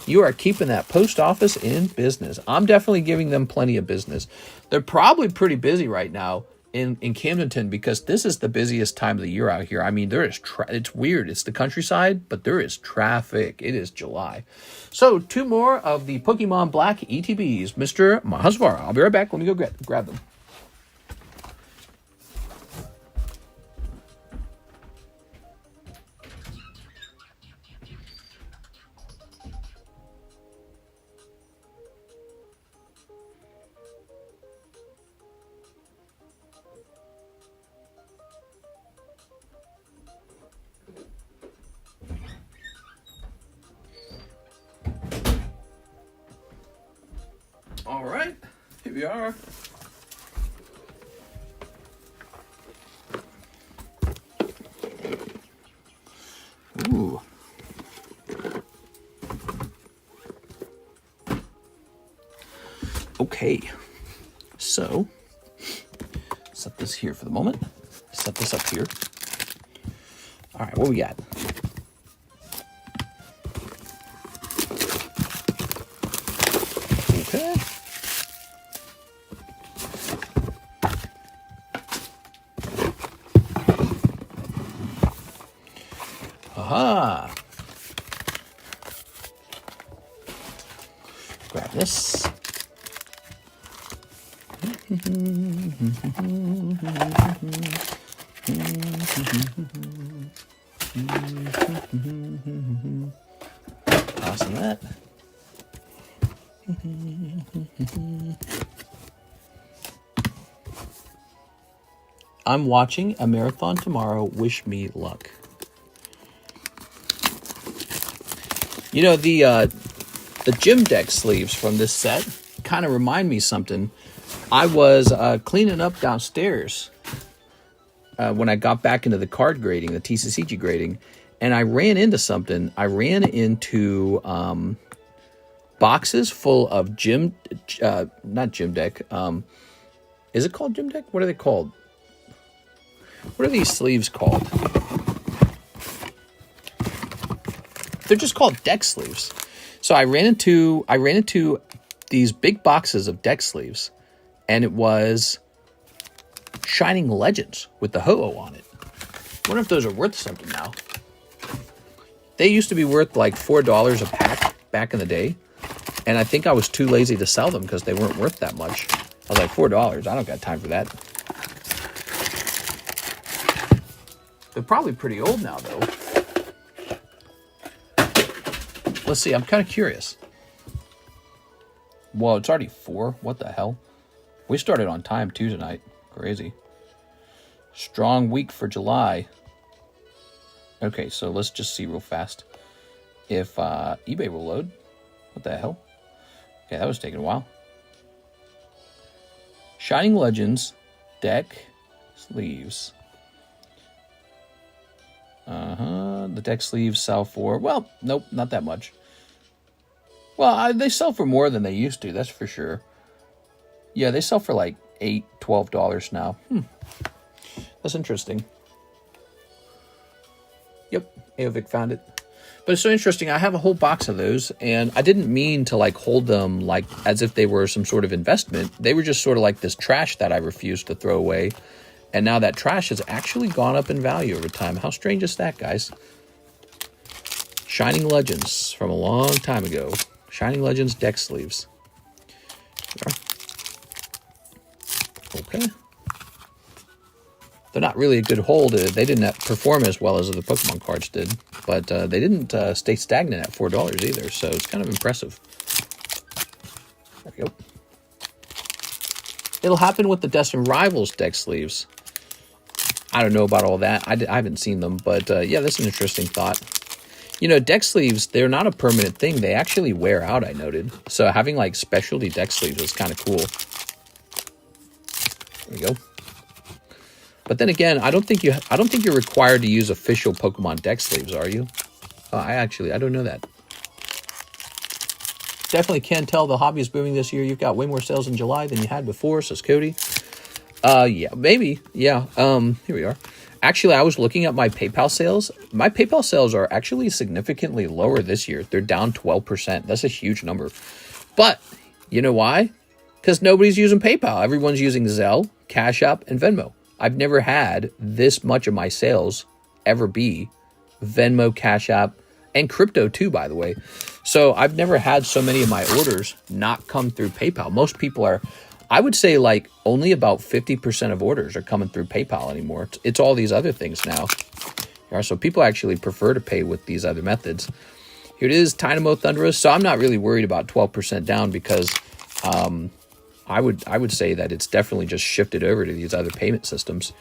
You are keeping that post office in business. I'm definitely giving them plenty of business. They're probably pretty busy right now in Camdenton because this is the busiest time of the year out here. I mean, there is it's weird. It's the countryside, but there is traffic. It is July. So 2 more of the Pokemon Black ETBs. Mr. Mahasvara. I'll be right back. Let me go grab them. All right, here we are. Ooh. Okay, so set this here for the moment. Set this up here. All right, what we got? Okay. Aha. Grab this. Tossing that. I'm watching a marathon tomorrow. Wish me luck. You know, the gym deck sleeves from this set kind of remind me something. I was cleaning up downstairs when I got back into the card grading, the TCCG grading, and I ran into something. I ran into boxes full of not gym deck. Is it called gym deck? What are they called? What are these sleeves called? They're just called deck sleeves. So I ran into these big boxes of deck sleeves, and it was Shining Legends with the Ho-Oh on it. I wonder if those are worth something now. They used to be worth like $4 a pack back in the day, and I think I was too lazy to sell them because they weren't worth that much. I was like, $4, I don't got time for that. They're probably pretty old now, though. Let's see, I'm kind of curious. Whoa, it's already 4? What the hell? We started on time, too, tonight. Crazy. Strong week for July. Okay, so let's just see real fast if eBay will load. What the hell? Okay, that was taking a while. Shining Legends deck sleeves. The deck sleeves sell for, well, nope, not that much. Well, they sell for more than they used to, that's for sure. Yeah, they sell for like $8, $12 now. That's interesting. Yep, Aovic found it. But it's so interesting. I have a whole box of those, and I didn't mean to like hold them like as if they were some sort of investment. They were just sort of like this trash that I refused to throw away. And now that trash has actually gone up in value over time. How strange is that, guys? Shining Legends from a long time ago. Shining Legends deck sleeves. Okay. They're not really a good hold. They didn't perform as well as the Pokemon cards did. But they didn't stay stagnant at $4 either. So it's kind of impressive. There we go. It'll happen with the Destined Rivals deck sleeves. I don't know about all that. I haven't seen them, but yeah, that's an interesting thought. You know, deck sleeves, they're not a permanent thing. They actually wear out, I noted. So having like specialty deck sleeves is kind of cool. There we go. But then again, I don't think you're required to use official Pokemon deck sleeves, are you? I don't know that. Definitely can tell the hobby is booming this year. You've got way more sales in July than you had before, says Cody. Yeah, maybe. Yeah. Here we are. Actually, I was looking at my PayPal sales. My PayPal sales are actually significantly lower this year. They're down 12%. That's a huge number. But you know why? Because nobody's using PayPal. Everyone's using ZELLE, CASHAPP, and Venmo. I've never had this much of my sales ever be Venmo, CASHAPP, and crypto too, by the way. So I've never had so many of my orders not come through PayPal. Most people are, I would say, like only about 50% of orders are coming through PayPal anymore. It's all these other things now. So people actually prefer to pay with these other methods. Here it is, Dynamo Thunderous. So I'm not really worried about 12% down because I would say that it's definitely just shifted over to these other payment systems.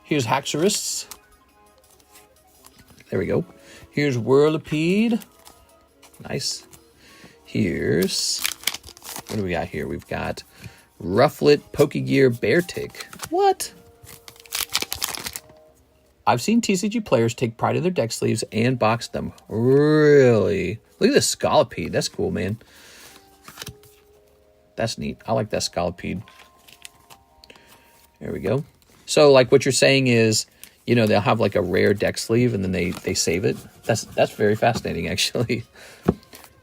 Here's Haxorus. There we go. Here's Whirlipede. Nice. Here's, what do we got here? We've got Rufflet, Pokegear, Beartic. What? I've seen TCG players take pride in their deck sleeves and box them. Really? Look at this Scolipede. That's cool, man. That's neat. I like that Scolipede. There we go. So, like, what you're saying is, you know, they'll have like a rare deck sleeve and then they save it. That's very fascinating, actually.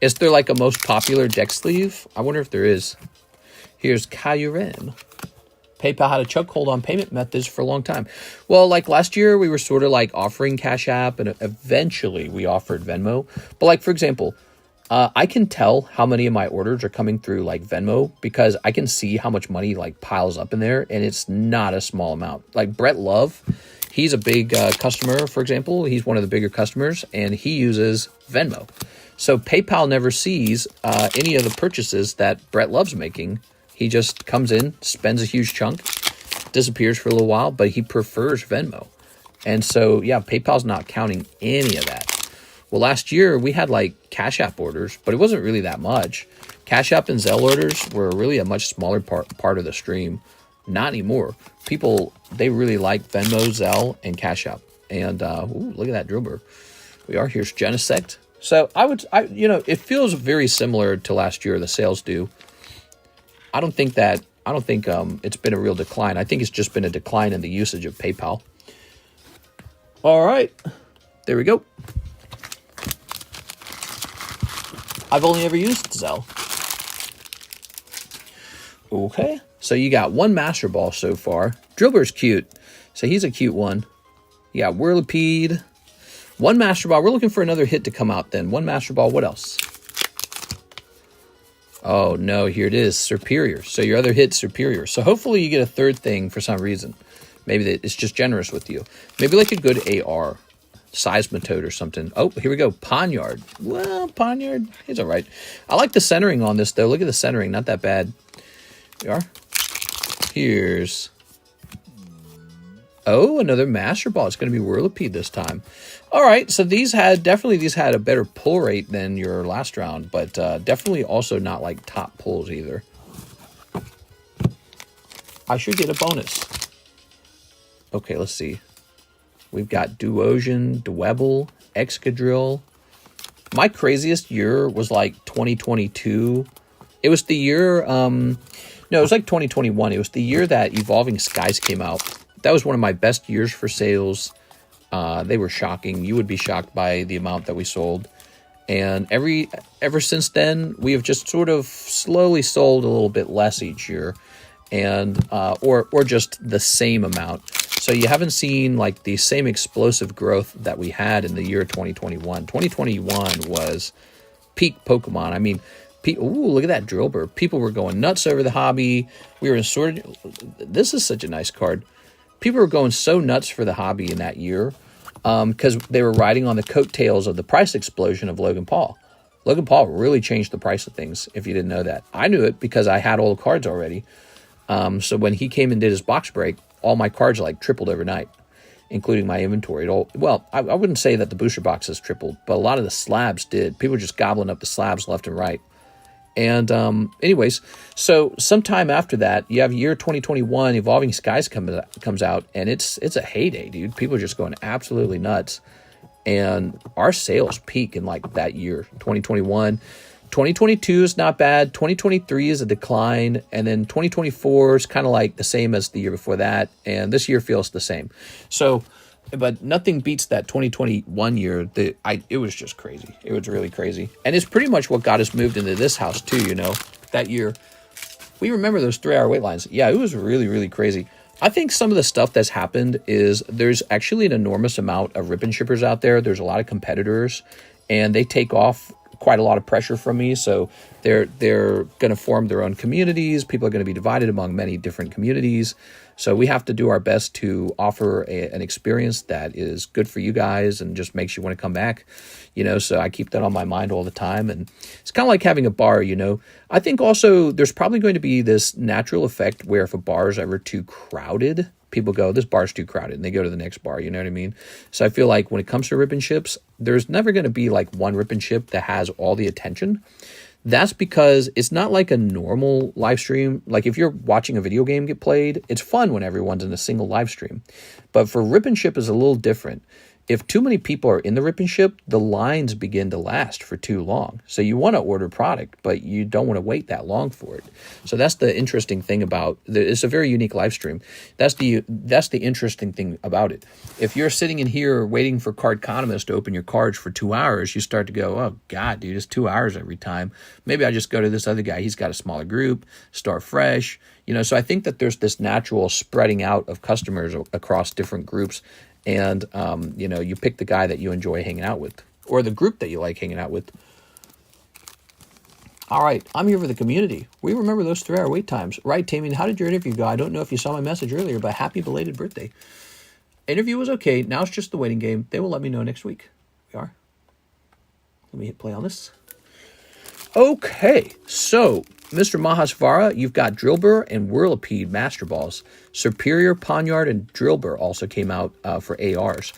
Is there like a most popular deck sleeve? I wonder if there is. Here's Kyurem. PayPal had a chokehold on payment methods for a long time. Well, like last year, we were sort of like offering Cash App, and eventually we offered Venmo. But like, for example, I can tell how many of my orders are coming through like Venmo because I can see how much money like piles up in there, and it's not a small amount. Like Brett Love, he's a big customer, for example. He's one of the bigger customers, and he uses Venmo. So PayPal never sees any of the purchases that Brett Love's making. He just comes in, spends a huge chunk, disappears for a little while, but he prefers Venmo. And so, yeah, PayPal's not counting any of that. Well, last year we had like Cash App orders, but it wasn't really that much. Cash App and Zelle orders were really a much smaller part of the stream. Not anymore. People, they really like Venmo, Zelle, and Cash App. And ooh, look at that Drillbur. Here's Genesect. So you know, it feels very similar to last year, the sales do. I don't think it's been a real decline. I think it's just been a decline in the usage of PayPal. All right, there we go. I've only ever used Zelle. Okay, so you got one Master Ball so far. Drillbur's cute, so he's a cute one. You got Whirlipede. One Master Ball. We're looking for another hit to come out then. One Master Ball. What else? Oh, no. Here it is. Superior. So your other hit's Superior. So hopefully you get a third thing for some reason. Maybe it's just generous with you. Maybe like a good AR. Seismitoad or something. Oh, here we go. Ponyard. Well, Ponyard, he's all right. I like the centering on this, though. Look at the centering. Not that bad. Here we are. Here's... Oh, another Master Ball. It's going to be Whirlipede this time. All right, so these had a better pull rate than your last round, but definitely also not like top pulls either. I should get a bonus. Okay, let's see. We've got Duosion, Dwebble, Excadrill. My craziest year was like 2022. It was the year, no, it was like 2021. It was the year that Evolving Skies came out. That was one of my best years for sales. They were shocking. You would be shocked by the amount that we sold. And ever since then, we have just sort of slowly sold a little bit less each year, and or just the same amount. So you haven't seen like the same explosive growth that we had in the year 2021. 2021 was peak Pokemon. I mean, ooh, look at that Drillbur. People were going nuts over the hobby. We were in sort of, this is such a nice card. People were going so nuts for the hobby in that year because they were riding on the coattails of the price explosion of Logan Paul. Logan Paul really changed the price of things, if you didn't know that. I knew it because I had all the cards already. So when he came and did his box break, all my cards like tripled overnight. including my inventory. Well, I wouldn't say that the booster boxes tripled, but a lot of the slabs did. People were just gobbling up the slabs left and right. And anyways, so sometime after that, you have year 2021, Evolving Skies comes out, and it's a heyday, dude. People are just going absolutely nuts. And our sales peak in like that year, 2021. 2022 is not bad. 2023 is a decline. And then 2024 is kind of like the same as the year before that. And this year feels the same. So, but nothing beats that 2021 year. It was just crazy. It was really crazy. And it's pretty much what got us moved into this house too, you know, that year. We remember those 3-hour wait lines. Yeah, it was really, really crazy. I think some of the stuff that's happened is there's actually an enormous amount of rip and shippers out there. There's a lot of competitors, and they take off quite a lot of pressure from me. So they're going to form their own communities. People are going to be divided among many different communities. So we have to do our best to offer an experience that is good for you guys and just makes you want to come back, you know. So I keep that on my mind all the time. And it's kind of like having a bar, you know. I think also there's probably going to be this natural effect where if a bar is ever too crowded, people go, this bar's too crowded, and they go to the next bar, you know what I mean? So I feel like when it comes to rip and ships, there's never going to be like one rip and ship that has all the attention. That's because it's not like a normal live stream. Like if you're watching a video game get played, it's fun when everyone's in a single live stream. But for rip and ship is a little different. If too many people are in the rip and ship, the lines begin to last for too long. So you want to order product, but you don't want to wait that long for it. So that's the interesting thing about it's a very unique live stream. That's the interesting thing about it. If you're sitting in here waiting for Cardconomist to open your cards for 2 hours, you start to go, oh God, dude, it's 2 hours every time. Maybe I just go to this other guy. He's got a smaller group, start fresh. You know, so I think that there's this natural spreading out of customers across different groups. And, you know, you pick the guy that you enjoy hanging out with or the group that you like hanging out with. All right, I'm here for the community. We remember those 3-hour wait times. Right, Tammy, how did your interview go? I don't know if you saw my message earlier, but happy belated birthday. Interview was okay. Now it's just the waiting game. They will let me know next week. We are. Let me hit play on this. Okay, so Mr. Mahasvara, you've got Drillbur and Whirlipede Master Balls. Superior, Poniard, and Drillbur also came out for ARs.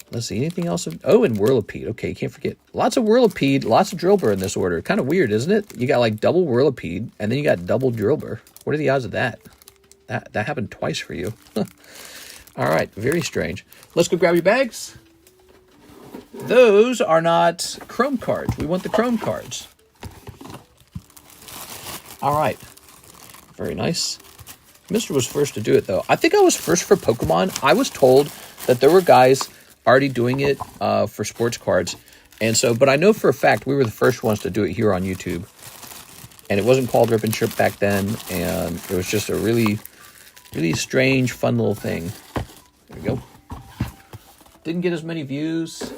Let's see, anything else? Oh, and Whirlipede. Okay, you can't forget. Lots of Whirlipede, lots of Drillbur in this order. Kind of weird, isn't it? You got like double Whirlipede, and then you got double Drillbur. What are the odds of that? That happened twice for you. All right, very strange. Let's go grab your bags. Those are not Chrome cards. We want the Chrome cards. All right. Very nice. Mr. was first to do it, though. I think I was first for Pokemon. I was told that there were guys already doing it for sports cards. And so, but I know for a fact we were the first ones to do it here on YouTube. And it wasn't called Rip and Chirp back then. And it was just a really, really strange, fun little thing. There we go. Didn't get as many views.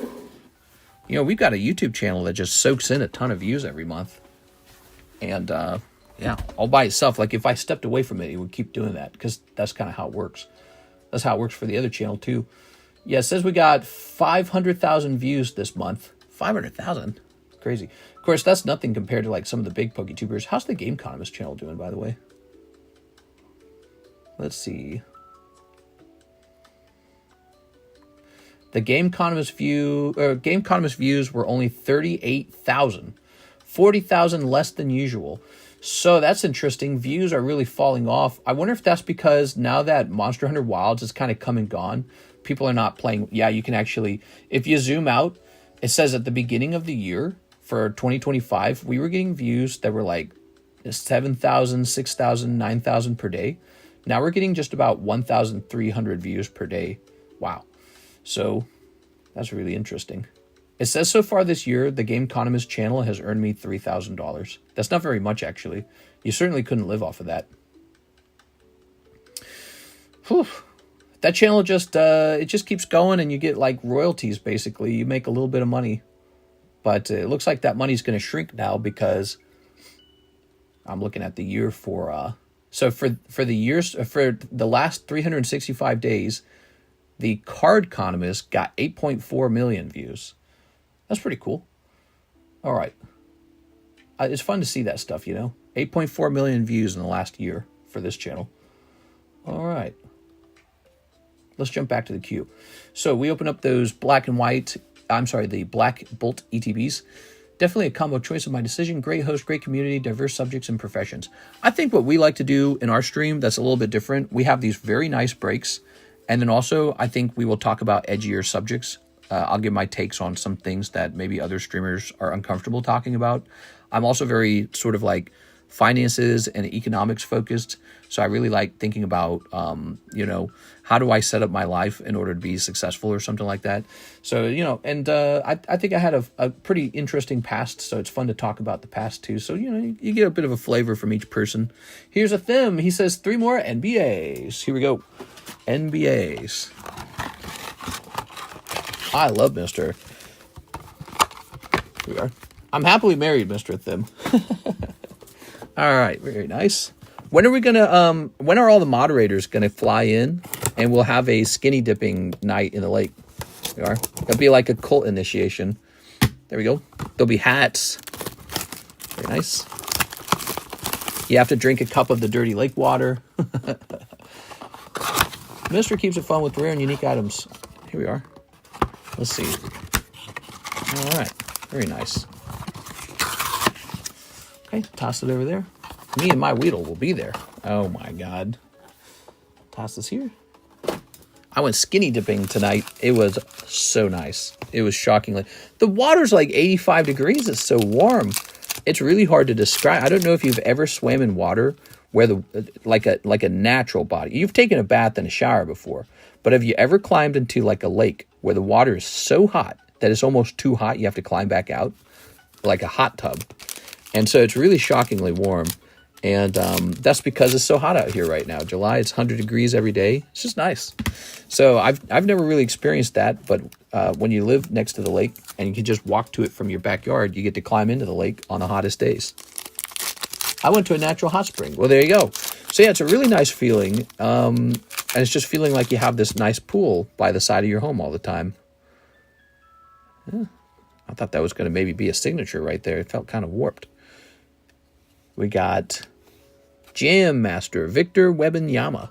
You know, we've got a YouTube channel that just soaks in a ton of views every month. And, yeah, all by itself. Like, if I stepped away from it, it would keep doing that. Because that's kind of how it works. That's how it works for the other channel, too. Yeah, it says we got 500,000 views this month. 500,000? Crazy. Of course, that's nothing compared to, like, some of the big PokeTubers. How's the GameConomist channel doing, by the way? Let's see. The GameConomist views were only 38,000. 40,000 less than usual. So that's interesting. Views are really falling off. I wonder if that's because now that Monster Hunter Wilds is kind of come and gone, people are not playing. Yeah, you can actually, if you zoom out, it says at the beginning of the year for 2025, we were getting views that were like 7,000, 6,000, 9,000 per day. Now we're getting just about 1,300 views per day. Wow. So that's really interesting. It says so far this year, the GameConomist channel has earned me $3,000. That's not very much, actually. You certainly couldn't live off of that. Whew. That channel just, it just keeps going and you get like royalties, basically. You make a little bit of money. But it looks like that money's going to shrink now because I'm looking at the year for, so for the last 365 days, the Cardconomist got 8.4 million views. That's pretty cool. All right. It's fun to see that stuff, you know. 8.4 million views in the last year for this channel. All right. let's jump back to the queue. So we open up those black and white, I'm sorry, the black bolt ETBs. Definitely a combo choice of my decision. Great host, great community, diverse subjects and professions. I think what we like to do in our stream that's a little bit different, we have these very nice breaks. And then also, I think we will talk about edgier subjects. I'll give my takes on some things that maybe other streamers are uncomfortable talking about. I'm also very sort of like finances and economics focused. So I really like thinking about, you know, how do I set up my life in order to be successful or something like that. So, you know, and I think I had a pretty interesting past. So it's fun to talk about the past too. So, you know, you get a bit of a flavor from each person. Here's a theme. He says 3 more NBAs. Here we go. NBAs. I love Mr. Here we are. I'm happily married, Mr. Thim. All right, very nice. When are we gonna when are all the moderators gonna fly in and we'll have a skinny dipping night in the lake? There we are. It'll be like a cult initiation. There we go. There'll be hats. Very nice. You have to drink a cup of the dirty lake water. Mr. keeps it fun with rare and unique items. Here we are. Let's see. All right. Very nice. Okay, toss it over there. Me and my Weedle will be there. Oh my God. Toss this here. I went skinny dipping tonight. It was so nice. It was shockingly. The water's like 85 degrees. It's so warm. It's really hard to describe. I don't know if you've ever swam in water where like a natural body. You've taken a bath and a shower before, but have you ever climbed into like a lake where the water is so hot that it's almost too hot, you have to climb back out? Like a hot tub. And so it's really shockingly warm. And that's because it's so hot out here right now. July, it's 100 degrees every day. It's just nice. So I've never really experienced that, but when you live next to the lake and you can just walk to it from your backyard, you get to climb into the lake on the hottest days. I went to a natural hot spring. Well, there you go. So yeah, it's a really nice feeling. And it's just feeling like you have this nice pool by the side of your home all the time. Yeah. I thought that was going to maybe be a signature right there. It felt kind of warped. We got Jam Master Victor Webenyama.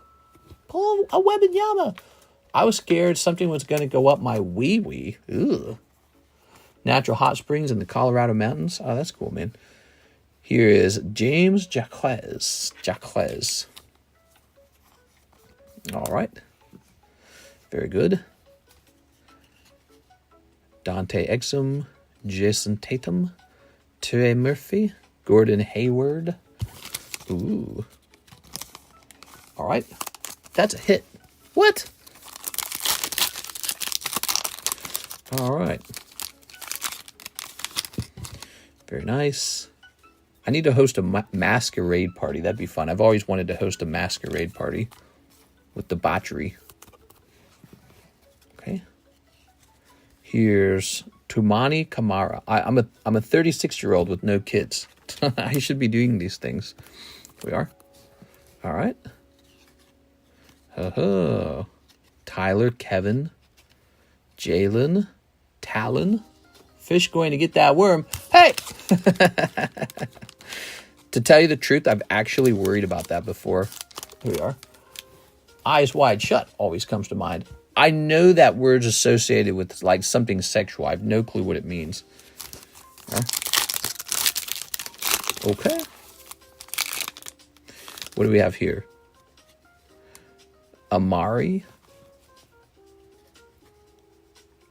Oh, a Webenyama. I was scared something was going to go up my wee-wee. Ugh. Natural hot springs in the Colorado mountains. Oh, that's cool, man. Here is James Jacquez. All right. Very good. Dante Exum, Jason Tatum, Trey Murphy, Gordon Hayward. Ooh. All right. That's a hit. What? All right. Very nice. I need to host a masquerade party. That'd be fun. I've always wanted to host a masquerade party with debauchery. Okay. Here's Tumani Kamara. I'm a 36-year-old with no kids. I should be doing these things. Here we are. All right. Tyler, Kevin, Jalen, Talon. Fish going to get that worm. Hey! To tell you the truth, I've actually worried about that before. Here we are. Eyes wide shut always comes to mind. I know that word's associated with like something sexual. I have no clue what it means. Okay. What do we have here? Amari.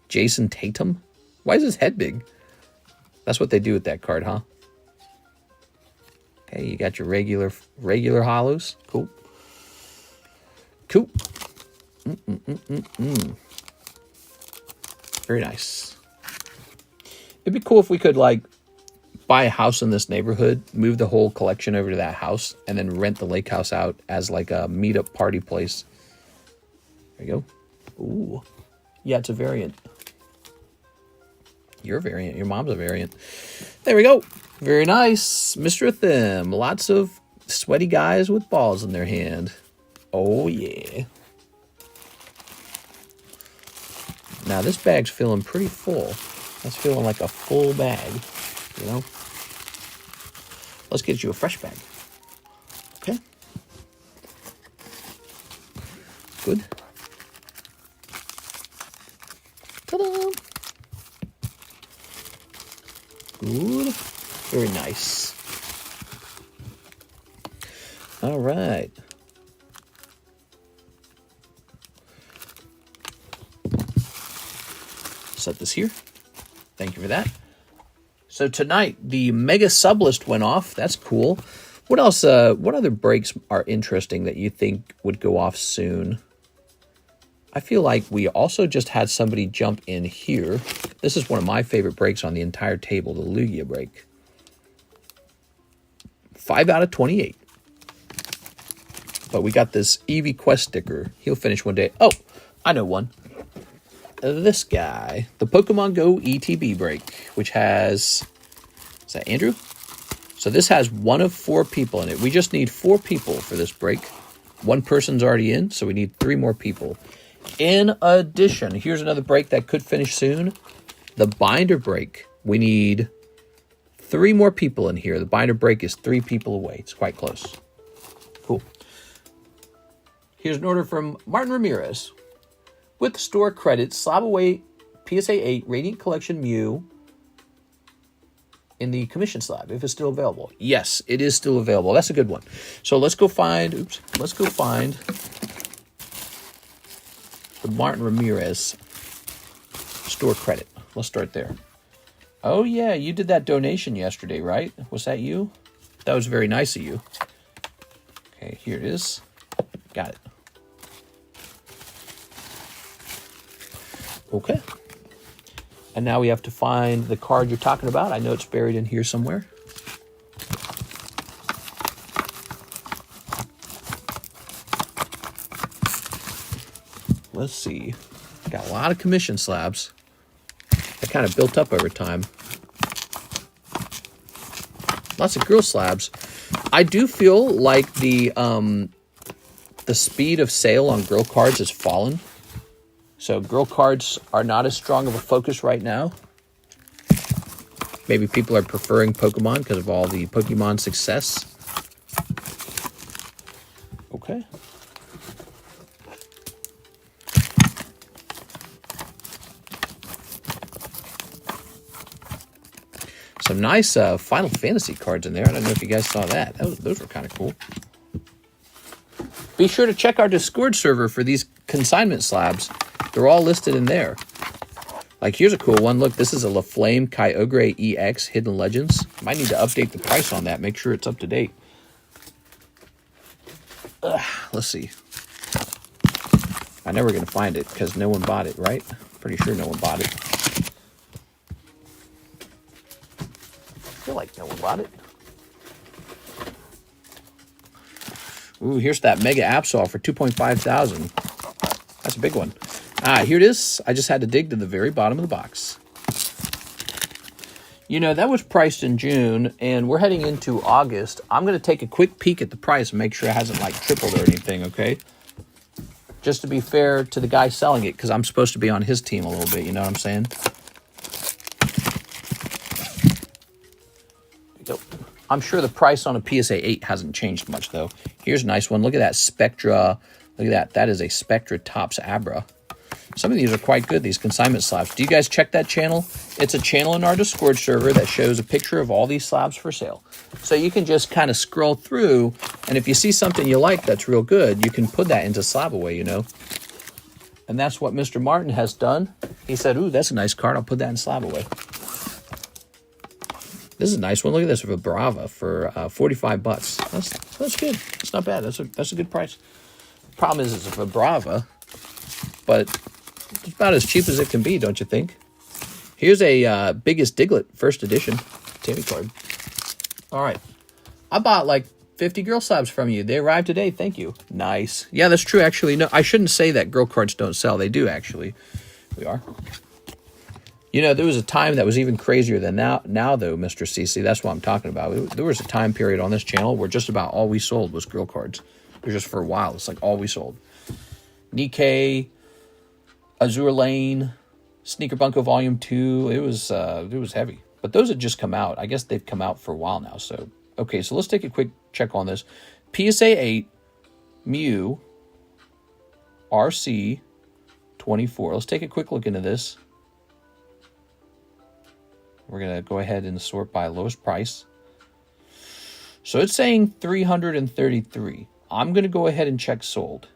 Jason Tatum. Why is his head big? That's what they do with that card, huh? Okay, you got your regular hollows. Cool. Cool. Very nice. It'd be cool if we could like buy a house in this neighborhood, move the whole collection over to that house, and then rent the lake house out as like a meetup party place. There you go. Ooh. Yeah, it's a variant. You're a variant. Your mom's a variant. There we go. Very nice. Mr. Thim. Lots of sweaty guys with balls in their hand. Oh, yeah. Now, this bag's feeling pretty full. That's feeling like a full bag, you know? Let's get you a fresh bag. Okay. Good. Good. Very nice. All right. Set this here. Thank you for that. So tonight, the mega sub list went off. That's cool. What else? What other breaks are interesting that you think would go off soon? I feel like we also just had somebody jump in here. This is one of my favorite breaks on the entire table, the Lugia break. 5 out of 28. But we got this Eevee Quest sticker. He'll finish one day. Oh, I know one. This guy, the Pokemon Go ETB break, which has, is that Andrew? So this has 1 of 4 people in it. We just need 4 people for this break. 1 person's already in, so we need 3 more people. In addition, here's another break that could finish soon. The binder break. We need 3 more people in here. The binder break is 3 people away. It's quite close. Cool. Here's an order from Martin Ramirez. With store credits, slab away PSA 8 Radiant Collection Mew in the commission slab, if it's still available. Yes, it is still available. That's a good one. So let's go find, let's go find the Martin Ramirez store credit. Let's start there. Oh yeah, you did that donation yesterday, right? Was that you? That was very nice of you. Okay, here it is. Got it. Okay. And now we have to find the card you're talking about. I know it's buried in here somewhere. Let's see. Got a lot of commission slabs. That kind of built up over time. Lots of girl slabs. I do feel like the speed of sale on girl cards has fallen. So girl cards are not as strong of a focus right now. Maybe people are preferring Pokemon because of all the Pokemon success. Okay. Some nice Final Fantasy cards in there. I don't know if you guys saw that. Those were kind of cool. Be sure to check our Discord server for these consignment slabs. They're all listed in there. Like, here's a cool one. Look, this is a LaFlame Kyogre EX Hidden Legends. Might need to update the price on that. Make sure it's up to date. Let's see. I know we're going to find it because no one bought it, right? Pretty sure no one bought it. I feel like no one bought it. Ooh, here's that Mega Absol for 2,500. That's a big one. Ah, here it is. I just had to dig to the very bottom of the box. You know, that was priced in June, and we're heading into August. I'm going to take a quick peek at the price and make sure it hasn't, like, tripled or anything, okay? Just to be fair to the guy selling it, because I'm supposed to be on his team a little bit, you know what I'm saying? There you go. I'm sure the price on a PSA 8 hasn't changed much, though. Here's a nice one. Look at that Spectra. Look at that. That is a Spectra Topps Abra. Some of these are quite good, these consignment slabs. Do you guys check that channel? It's a channel in our Discord server that shows a picture of all these slabs for sale. So you can just kind of scroll through, and if you see something you like that's real good, you can put that into slab away, you know. And that's what Mr. Martin has done. He said, ooh, that's a nice card. I'll put that in slab away. This is a nice one. Look at this for Brava for 45 bucks. That's good. It's not bad. That's a good price. Problem is, it's a Brava, but it's about as cheap as it can be, don't you think? Here's a Biggest Diglett first edition Tammy card. All right. I bought like 50 girl slabs from you. They arrived today. Thank you. Nice. Yeah, that's true, actually. No, I shouldn't say that girl cards don't sell. They do, actually. We are. You know, there was a time that was even crazier than now, though, Mr. CC. That's what I'm talking about. There was a time period on this channel where just about all we sold was girl cards. It was just for a while. It's like all we sold. Nikke, Azure Lane, Sneaker Bunko Volume 2. It was heavy. But those had just come out. I guess they've come out for a while now. So, okay, so let's take a quick check on this. PSA 8, Mew, RC 24. Let's take a quick look into this. We're going to go ahead and sort by lowest price. So it's saying 333. I'm going to go ahead and check sold.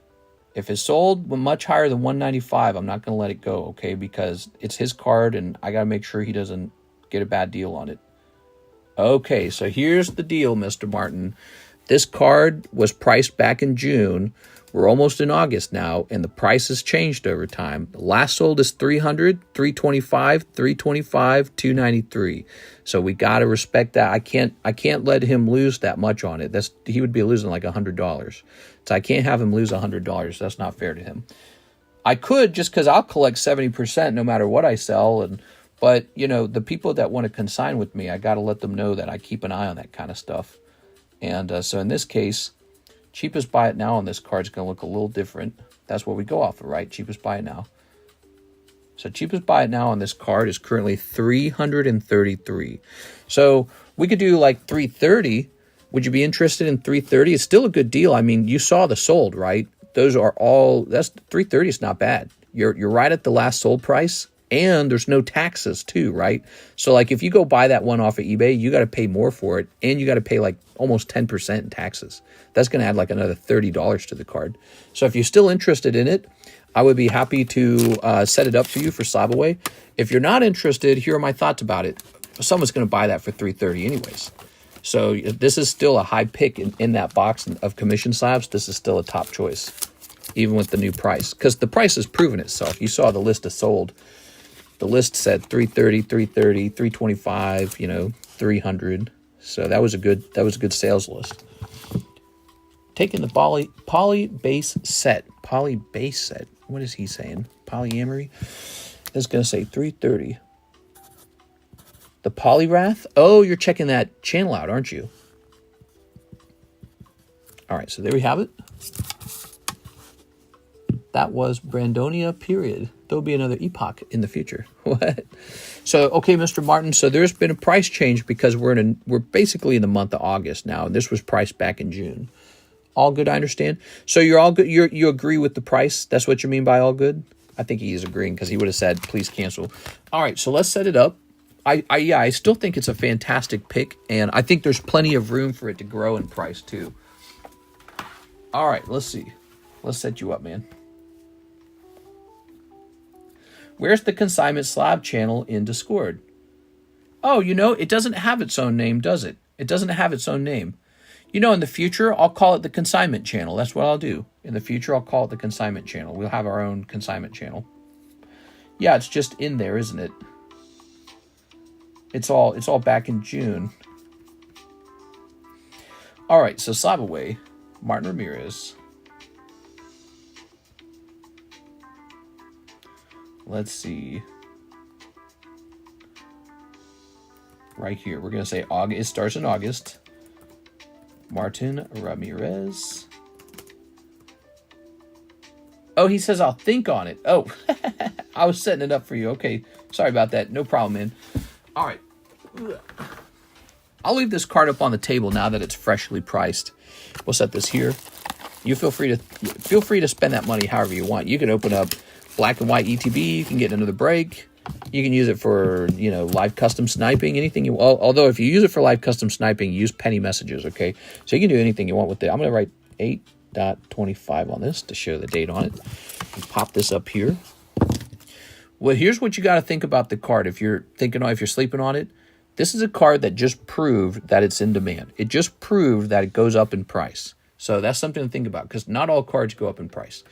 If it's sold much higher than 195, I'm not going to let it go, okay? Because it's his card, and I got to make sure he doesn't get a bad deal on it. Okay, so here's the deal, Mr. Martin. This card was priced back in June. We're almost in August now, and the price has changed over time. The last sold is 300, 325, 325, 293. So we got to respect that. I can't let him lose that much on it. He would be losing like $100. So I can't have him lose $100. That's not fair to him. I could, just because I'll collect 70% no matter what I sell, but you know, the people that want to consign with me, I got to let them know that I keep an eye on that kind of stuff. And so in this case, cheapest buy it now on this card is going to look a little different. That's what we go off of, right? Cheapest buy it now. So cheapest buy it now on this card is currently 333. So we could do like 330. Would you be interested in 330? It's still a good deal. I mean, you saw the sold, right? Those are all, that's 330 is not bad. You're right at the last sold price, and there's no taxes too, right? So like if you go buy that one off of eBay, you got to pay more for it, and you got to pay like almost 10% in taxes. That's going to add like another $30 to the card. So if you're still interested in it, I would be happy to set it up for you for slab away. If you're not interested, here are my thoughts about it. Someone's going to buy that for 330 anyways. So this is still a high pick in that box of commission slabs. This is still a top choice, even with the new price, because the price has proven itself. You saw the list of sold. The list said 330, 330, 325, you know, 300. So that was a good sales list. Taking the poly base set. Poly base set. What is he saying? Polyamory? It's going to say 330. The Polyrath? Oh, you're checking that channel out, aren't you? All right, so there we have it. That was Brandonia, period. There'll be another epoch in the future. What? So, okay, Mr. Martin, so there's been a price change because we're basically in the month of August now, and this was priced back in June. All good, I understand. So you're all good. You agree with the price? That's what you mean by all good? I think he is agreeing, because he would have said, please cancel. All right, so let's set it up. I still think it's a fantastic pick, and I think there's plenty of room for it to grow in price too. All right, let's see. Let's set you up, man. Where's the Consignment Slab channel in Discord? Oh, you know, it doesn't have its own name, does it? It doesn't have its own name. You know, in the future, I'll call it the Consignment channel. That's what I'll do. In the future, I'll call it the Consignment channel. We'll have our own Consignment channel. Yeah, it's just in there, isn't it? It's all back in June. All right, so slab away. Martin Ramirez. Let's see. Right here, we're gonna say August. It starts in August. Martin Ramirez. Oh, he says I'll think on it. Oh, I was setting it up for you. Okay, sorry about that. No problem, man. All right. I'll leave this card up on the table now that it's freshly priced. We'll set this here. You feel free to spend that money however you want. You can open up black and white ETB. You can get another break. You can use it for, you know, live custom sniping, anything you. Although if you use it for live custom sniping, use penny messages. Okay, so you can do anything you want with it. I'm gonna write 8.25 on this to show the date on it. And pop this up here. Well, here's what you got to think about the card. If you're sleeping on it, this is a card that just proved that it's in demand. It just proved that it goes up in price. So that's something to think about, because not all cards go up in price.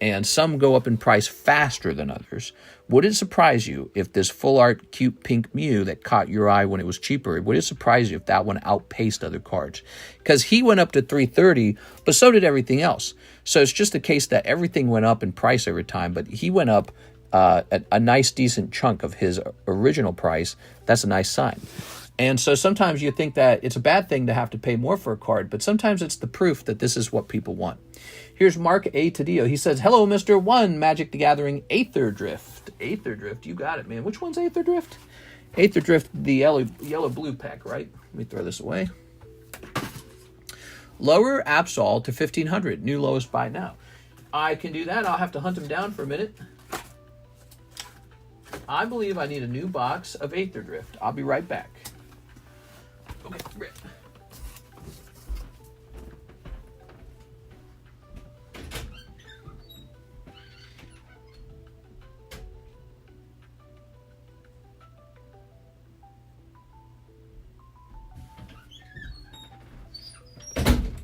And some go up in price faster than others. Would it surprise you if this full art cute pink Mew that caught your eye when it was cheaper, would it surprise you if that one outpaced other cards? Because he went up to 330, but so did everything else. So it's just a case that everything went up in price over time, but he went up a nice decent chunk of his original price. That's a nice sign. And so sometimes you think that it's a bad thing to have to pay more for a card, but sometimes it's the proof that this is what people want. Here's Mark A. Taddeo. He says, hello, Mr. One, Magic the Gathering, Aether Drift. Aether Drift, you got it, man. Which one's Aether Drift? Aether Drift, the yellow-blue pack, right? Let me throw this away. Lower Absol to 1,500. New lowest buy now. I can do that. I'll have to hunt him down for a minute. I believe I need a new box of Aether Drift. I'll be right back. Okay, great.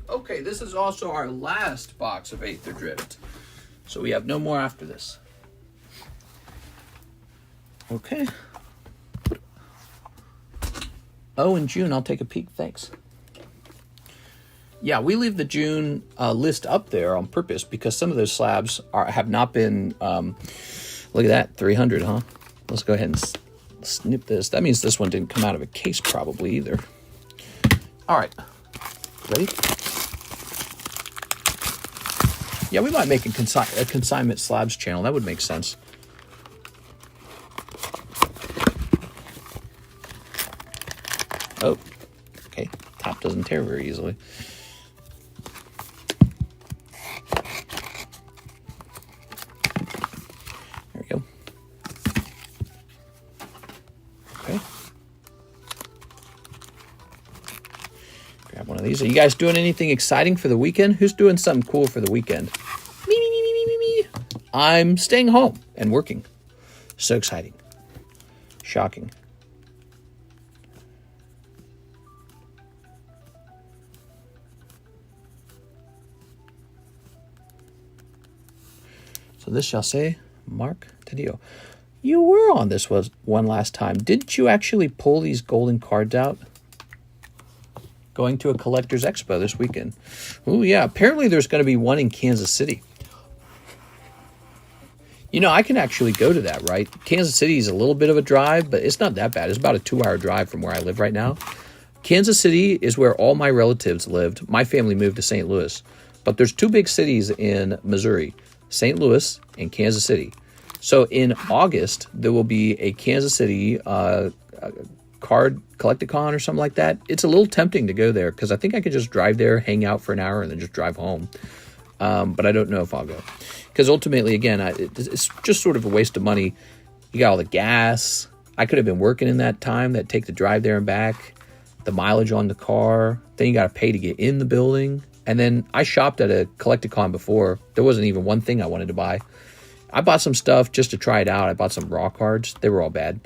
Okay, this is also our last box of Aether Drift. So we have no more after this. Okay. Oh, in June, I'll take a peek. Thanks. Yeah, we leave the June list up there on purpose because some of those slabs have not been... look at that, 300, huh? Let's go ahead and snip this. That means this one didn't come out of a case probably either. All right. Ready? Yeah, we might make a consignment slabs channel. That would make sense. Oh, okay. Top doesn't tear very easily. There we go. Okay. Grab one of these. Are you guys doing anything exciting for the weekend? Who's doing something cool for the weekend? Me. I'm staying home and working. So exciting. Shocking. So this shall say, Mark Taddeo. You were on this one last time. Didn't you actually pull these golden cards out? Going to a collector's expo this weekend. Oh yeah, apparently there's going to be one in Kansas City. You know, I can actually go to that, right? Kansas City is a little bit of a drive, but it's not that bad. It's about a 2-hour drive from where I live right now. Kansas City is where all my relatives lived. My family moved to St. Louis. But there's 2 big cities in Missouri, St. Louis and Kansas City. So in August, there will be a Kansas City card collecticon or something like that. It's a little tempting to go there because I think I could just drive there, hang out for an hour, and then just drive home. But I don't know if I'll go. Because ultimately, again, it's just sort of a waste of money. You got all the gas. I could have been working in that time that take the drive there and back, the mileage on the car. Then you got to pay to get in the building. And then I shopped at a collecticon before. There wasn't even one thing I wanted to buy. I bought some stuff just to try it out. I bought some raw cards. They were all bad.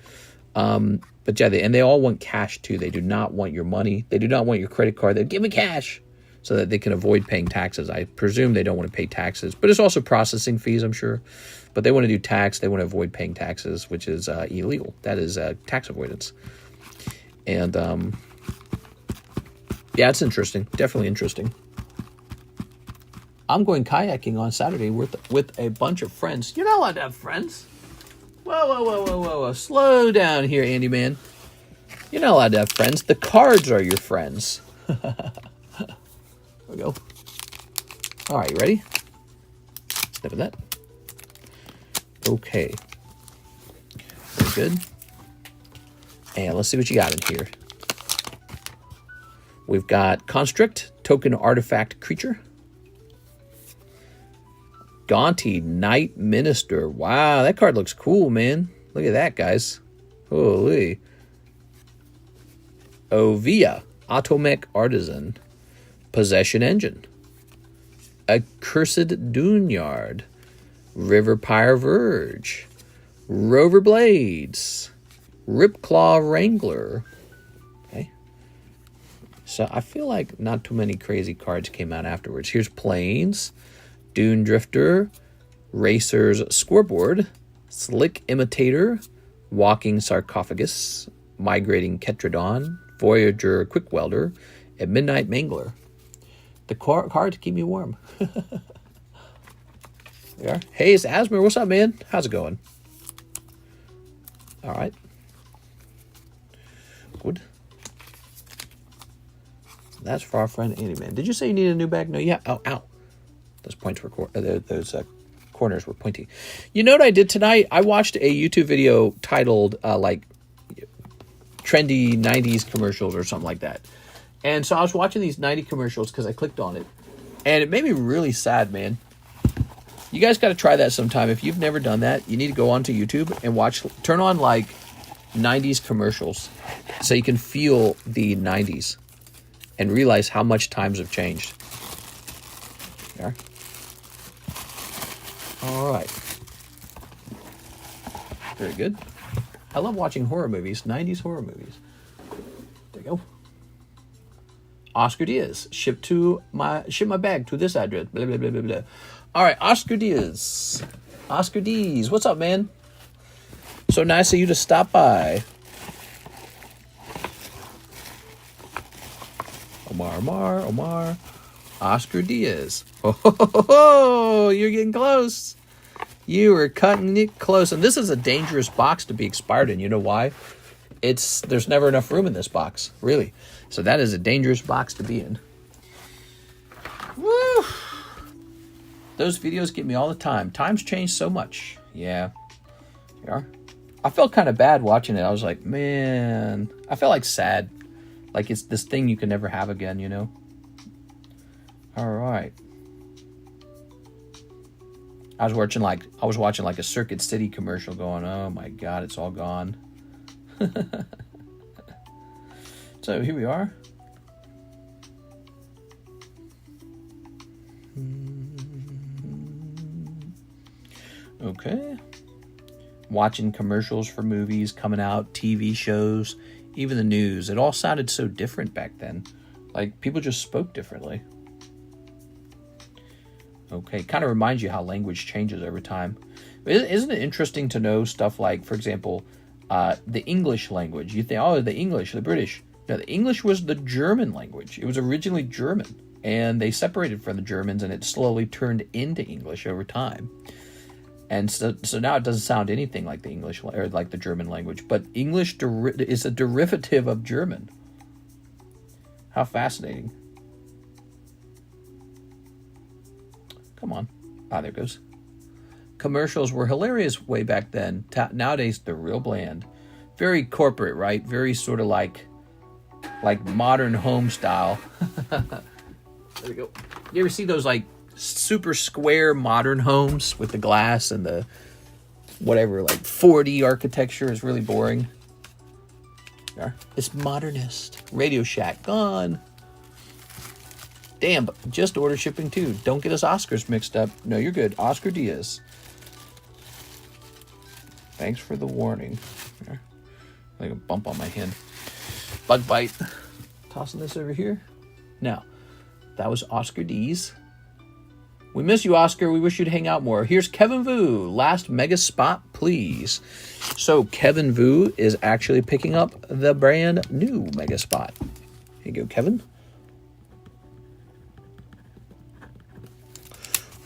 But yeah, they all want cash too. They do not want your money. They do not want your credit card. They give me cash so that they can avoid paying taxes. I presume they don't want to pay taxes, but it's also processing fees, I'm sure. But they want to do tax. They want to avoid paying taxes, which is illegal. That is tax avoidance. And yeah, it's interesting. Definitely interesting. I'm going kayaking on Saturday with a bunch of friends. You're not allowed to have friends. Whoa. Slow down here, Andy man. You're not allowed to have friends. The cards are your friends. There we go. All right, you ready? Snip of that. Okay. Very good. And let's see what you got in here. We've got Constrict, Token Artifact Creature. Gaunty Night Minister. Wow, that card looks cool, man. Look at that, guys. Holy. Ovia, Automech Artisan. Possession Engine. Accursed Dunyard. Riverpire Verge. Rover Blades. Ripclaw Wrangler. Okay. So I feel like not too many crazy cards came out afterwards. Here's Plains. Dune Drifter, Racer's Scoreboard, Slick Imitator, Walking Sarcophagus, Migrating Ketrodon, Voyager Quick Welder, and Midnight Mangler. The card to keep me warm. There we are. Hey, it's Asmer. What's up, man? How's it going? All right. Good. That's for our friend Andy, man. Did you say you need a new bag? No, yeah. Oh, ow. Those points were corners were pointy. You know what I did tonight? I watched a YouTube video titled like trendy 90s commercials or something like that. And so I was watching these 90 commercials because I clicked on it. And it made me really sad, man. You guys got to try that sometime. If you've never done that, you need to go onto YouTube and turn on like 90s commercials so you can feel the 90s and realize how much times have changed. There. All right. Very good. I love watching horror movies, 90s horror movies. There you go. Oscar Diaz, ship my bag to this address. Blah, blah, blah, blah, blah. All right, Oscar Diaz. Oscar D's, what's up, man? So nice of you to stop by. Omar. Oscar Diaz. Oh, you're getting close. You are cutting it close. And this is a dangerous box to be expired in. You know why? There's never enough room in this box, really. So that is a dangerous box to be in. Woo! Those videos get me all the time. Times change so much. Yeah. They are. I felt kind of bad watching it. I was like, man. I felt like sad. Like it's this thing you can never have again, you know? All right. I was watching like a Circuit City commercial going, oh my God, it's all gone. So here we are. Okay. Watching commercials for movies coming out, TV shows, even the news. It all sounded so different back then. Like people just spoke differently. Okay, kind of reminds you how language changes over time. Isn't it interesting to know stuff like, for example, the English language? You think, oh, the English, the British. No, the English was the German language. It was originally German, and they separated from the Germans, and it slowly turned into English over time. And so now it doesn't sound anything like the English or like the German language, but English is a derivative of German. How fascinating. Come on. Ah, there it goes. Commercials were hilarious way back then. Nowadays, they're real bland. Very corporate, right? Very sort of like modern home style. There we go. You ever see those like super square modern homes with the glass and the whatever, like 4D architecture is really boring? There. It's modernist. Radio Shack gone. Damn, but just order shipping too. Don't get us Oscars mixed up. No, you're good. Oscar Diaz. Thanks for the warning. There. Like a bump on my hand. Bug bite. Tossing this over here. Now, that was Oscar D's. We miss you, Oscar. We wish you'd hang out more. Here's Kevin Vu. Last mega spot, please. So Kevin Vu is actually picking up the brand new mega spot. Here you go, Kevin.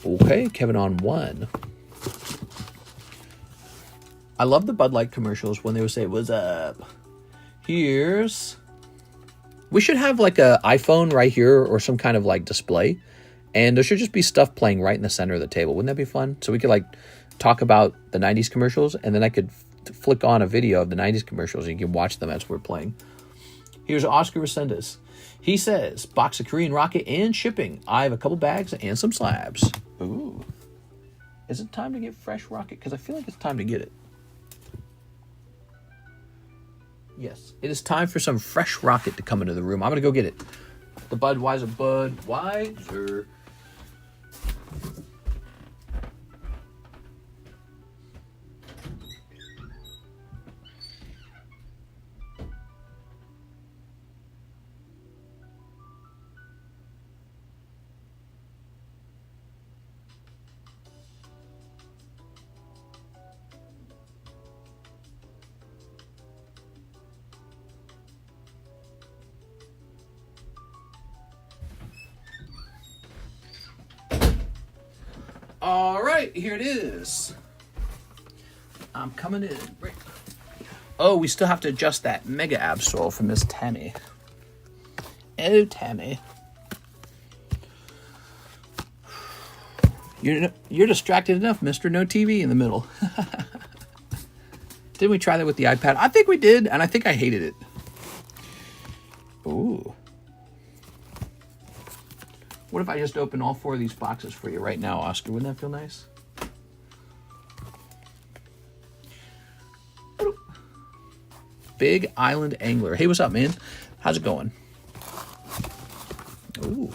Okay, Kevin on one. I love the Bud Light commercials when they would say, "What's up?" We should have like a iPhone right here or some kind of like display. And there should just be stuff playing right in the center of the table. Wouldn't that be fun? So we could like talk about the 90s commercials, and then I could flick on a video of the 90s commercials and you can watch them as we're playing. Here's Oscar Resendez. He says, box of Korean Rocket and shipping. I have a couple bags and some slabs. Ooh. Is it time to get fresh Rocket? Because I feel like it's time to get it. Yes, it is time for some fresh Rocket to come into the room. I'm going to go get it. The Budweiser. All right, here it is. I'm coming in. Oh, we still have to adjust that mega Absol for Miss Tammy. Oh, Tammy. You're distracted enough, mister. No TV in the middle. Didn't we try that with the iPad? I think we did, and I think I hated it. Ooh. What if I just open all 4 of these boxes for you right now, Oscar? Wouldn't that feel nice? Big Island Angler. Hey, what's up, man? How's it going? Ooh.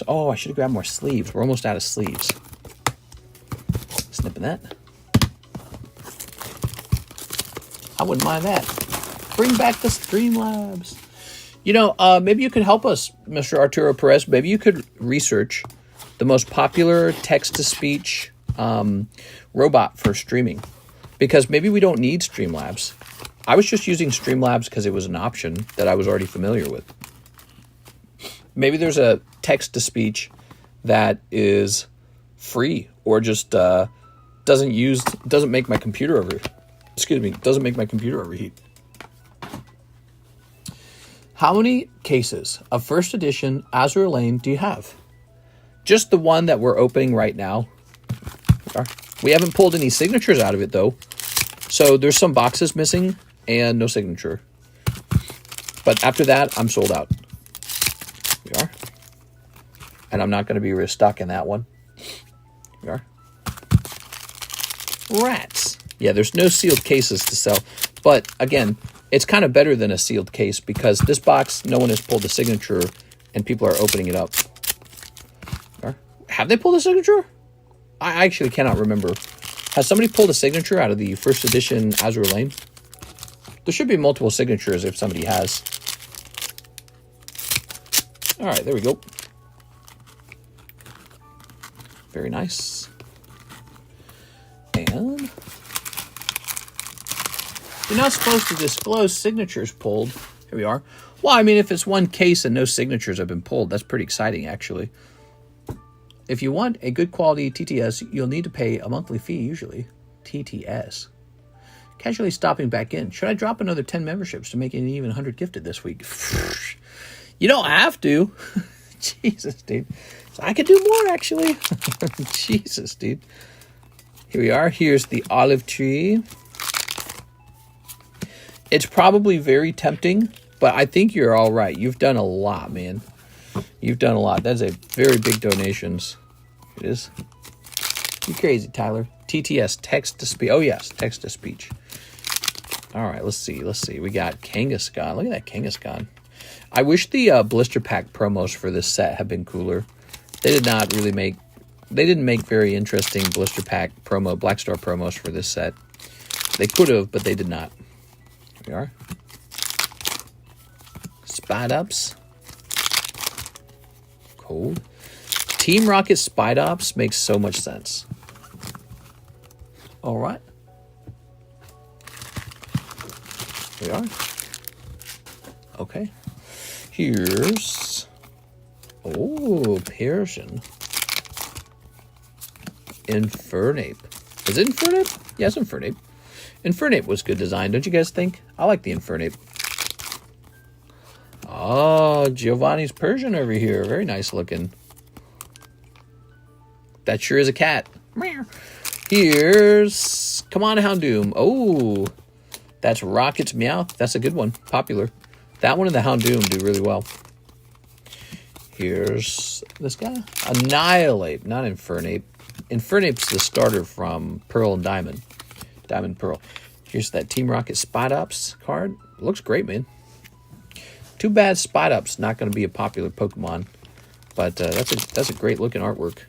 Oh, I should have grabbed more sleeves. We're almost out of sleeves. Snipping that. I wouldn't mind that. Bring back the Streamlabs. You know, maybe you could help us, Mr. Arturo Perez. Maybe you could research the most popular text-to-speech robot for streaming. Because maybe we don't need Streamlabs. I was just using Streamlabs because it was an option that I was already familiar with. Maybe there's a text-to-speech that is free or just doesn't make my computer overheat. How many cases of first edition Azure Lane do you have? Just the one that we're opening right now. We haven't pulled any signatures out of it though. So there's some boxes missing and no signature. But after that, I'm sold out. We are. And I'm not going to be restocking that one. We are. Rats. Yeah, there's no sealed cases to sell. But again, it's kind of better than a sealed case because this box, no one has pulled the signature and people are opening it up. Have they pulled a signature? I actually cannot remember. Has somebody pulled a signature out of the first edition Azure Lane? There should be multiple signatures if somebody has. All right, there we go. Very nice. And you're not supposed to disclose signatures pulled. Here we are. Well, I mean, if it's one case and no signatures have been pulled, that's pretty exciting, actually. If you want a good quality TTS, you'll need to pay a monthly fee, usually. TTS. Casually stopping back in. Should I drop another 10 memberships to make it even 100 gifted this week? You don't have to. Jesus, dude. So I could do more, actually. Jesus, dude. Here we are. Here's the olive tree. It's probably very tempting, but I think you're all right. You've done a lot, man. You've done a lot. That's a very big donations. It is. You crazy, Tyler. TTS, text-to-speech. Oh, yes, text-to-speech. All right, let's see. We got Kangaskhan. Look at that Kangaskhan. I wish the blister pack promos for this set had been cooler. They did not really make... They didn't make very interesting blister pack promo, Black Star promos for this set. They could have, but they did not. Here we are. Spide-ups. Cold. Team Rocket Spide Ops makes so much sense. All right. Here we are. Okay. Here's... Oh, Persian. Infernape. Is it Infernape? Yes, Infernape. Infernape was good design, don't you guys think? I like the Infernape. Oh, Giovanni's Persian over here. Very nice looking. That sure is a cat. Here's... Come on, Houndoom. Oh, that's Rocket's Meowth. That's a good one. Popular. That one and the Houndoom do really well. Here's this guy. Annihilate, not Infernape. Infernape's the starter from Pearl and Diamond. Diamond Pearl. Here's that Team Rocket Spot Ops card. Looks great, man. Too bad Spot Up's not going to be a popular Pokemon. But that's a great looking artwork.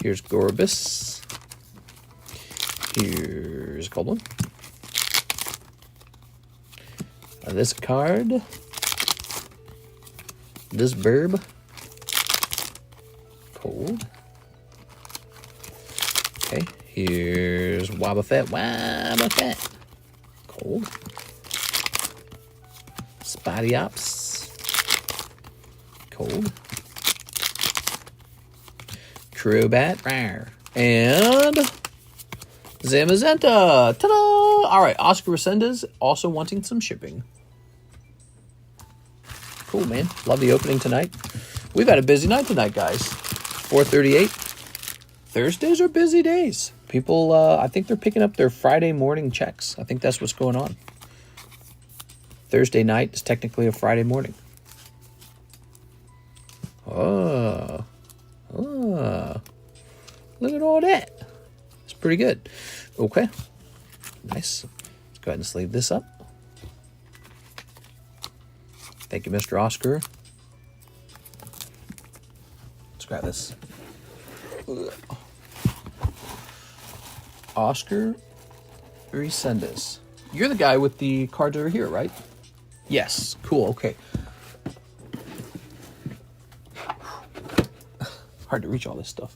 Here's Gorbis. Here's Goblin. This card. This burb. Cold. Okay, here's Wobbuffet. Wobbuffet. Cold. Spotty Ops. Cold. Crobat. Rawr. And Zamazenta. Ta-da! All right, Oscar Resendez also wanting some shipping. Cool, man. Love the opening tonight. We've had a busy night tonight, guys. 4:38. Thursdays are busy days. People, I think they're picking up their Friday morning checks. I think that's what's going on. Thursday night is technically a Friday morning. Oh. Look at all that. It's pretty good. Okay. Nice. Let's go ahead and sleeve this up. Thank you, Mr. Oscar. Let's grab this. Oscar Resendez. You're the guy with the cards over here, right? Yes. Cool. Okay. Hard to reach all this stuff.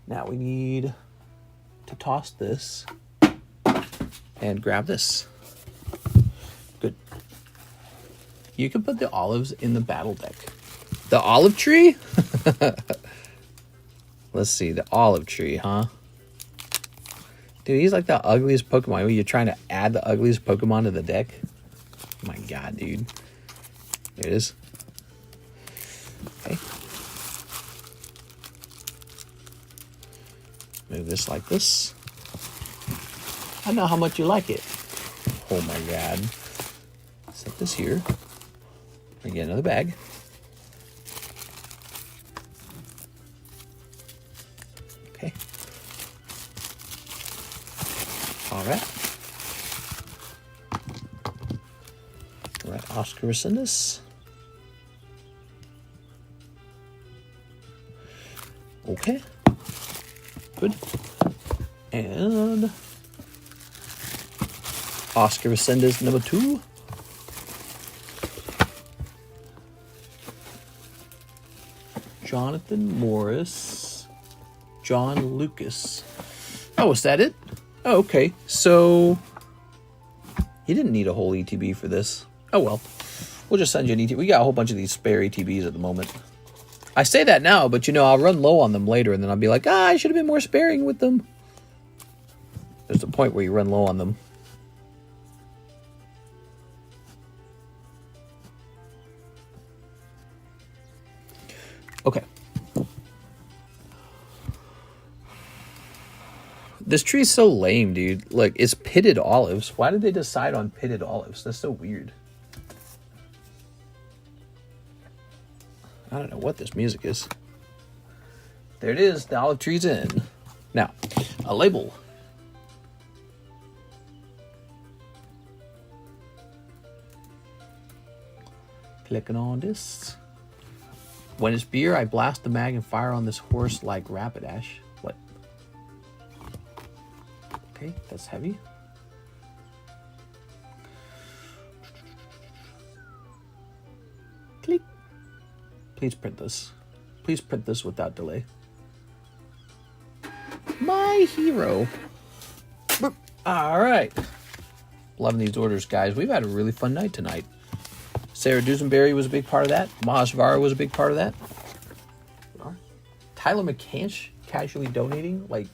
Now we need to toss this and grab this. Good. You can put the olives in the battle deck. The olive tree? Let's see, the olive tree, huh? Dude, he's like the ugliest Pokemon. Are you trying to add the ugliest Pokemon to the deck? Oh my god, dude. There it is. Okay. Move this like this. I know how much you like it. Oh my god. Set this here. And get another bag. Okay. Alright. Alright, Oscar Resendez. Okay. Good. And Oscar Resendez number 2. Jonathan Morris. John Lucas. Oh, is that it? Oh, okay. So you didn't need a whole ETB for this. Oh, well. We'll just send you an ETB. We got a whole bunch of these spare ETBs at the moment. I say that now, but, you know, I'll run low on them later, and then I'll be like, I should have been more sparing with them. There's a point where you run low on them. Okay. This tree's so lame, dude. Like, it's pitted olives. Why did they decide on pitted olives? That's so weird. I don't know what this music is. There it is. The olive tree's in. Now, a label. Clicking on this. When it's beer, I blast the mag and fire on this horse like Rapidash. What? Okay, that's heavy. Click. Please print this. Please print this without delay. My hero. All right. Loving these orders, guys. We've had a really fun night tonight. Sarah Dusenberry was a big part of that. Mahasvara was a big part of that. Tyler McCanch casually donating like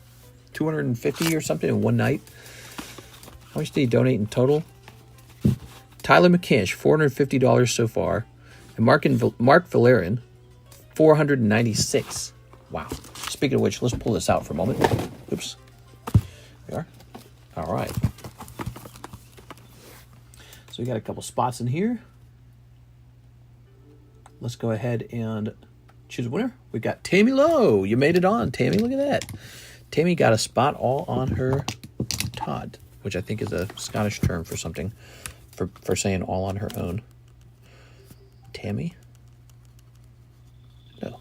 $250 or something in one night. How much did he donate in total? Tyler McCanch, $450 so far. And Mark Valerian, $496. Wow. Speaking of which, let's pull this out for a moment. Oops. There we are. All right. So we got a couple spots in here. Let's go ahead and choose a winner. We got Tammy Lowe. You made it on, Tammy. Look at that. Tammy got a spot all on her Todd, which I think is a Scottish term for something, for saying all on her own. Tammy? No.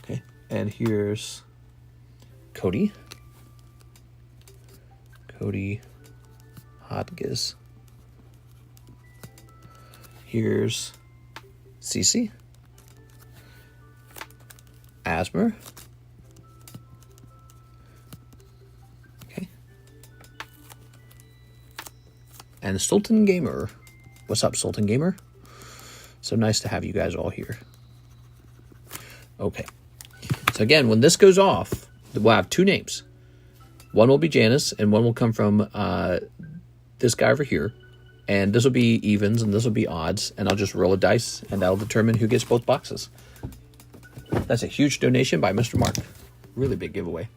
Okay. And here's Cody. Cody Hodges. Here's Cece. Asmer. Okay. And Sultan Gamer. What's up, Sultan Gamer? So nice to have you guys all here. Okay. So again, when this goes off, we'll have two names. One will be Janice, and one will come from this guy over here. And this will be evens, and this will be odds. And I'll just roll a dice, and that'll determine who gets both boxes. That's a huge donation by Mr. Mark. Really big giveaway.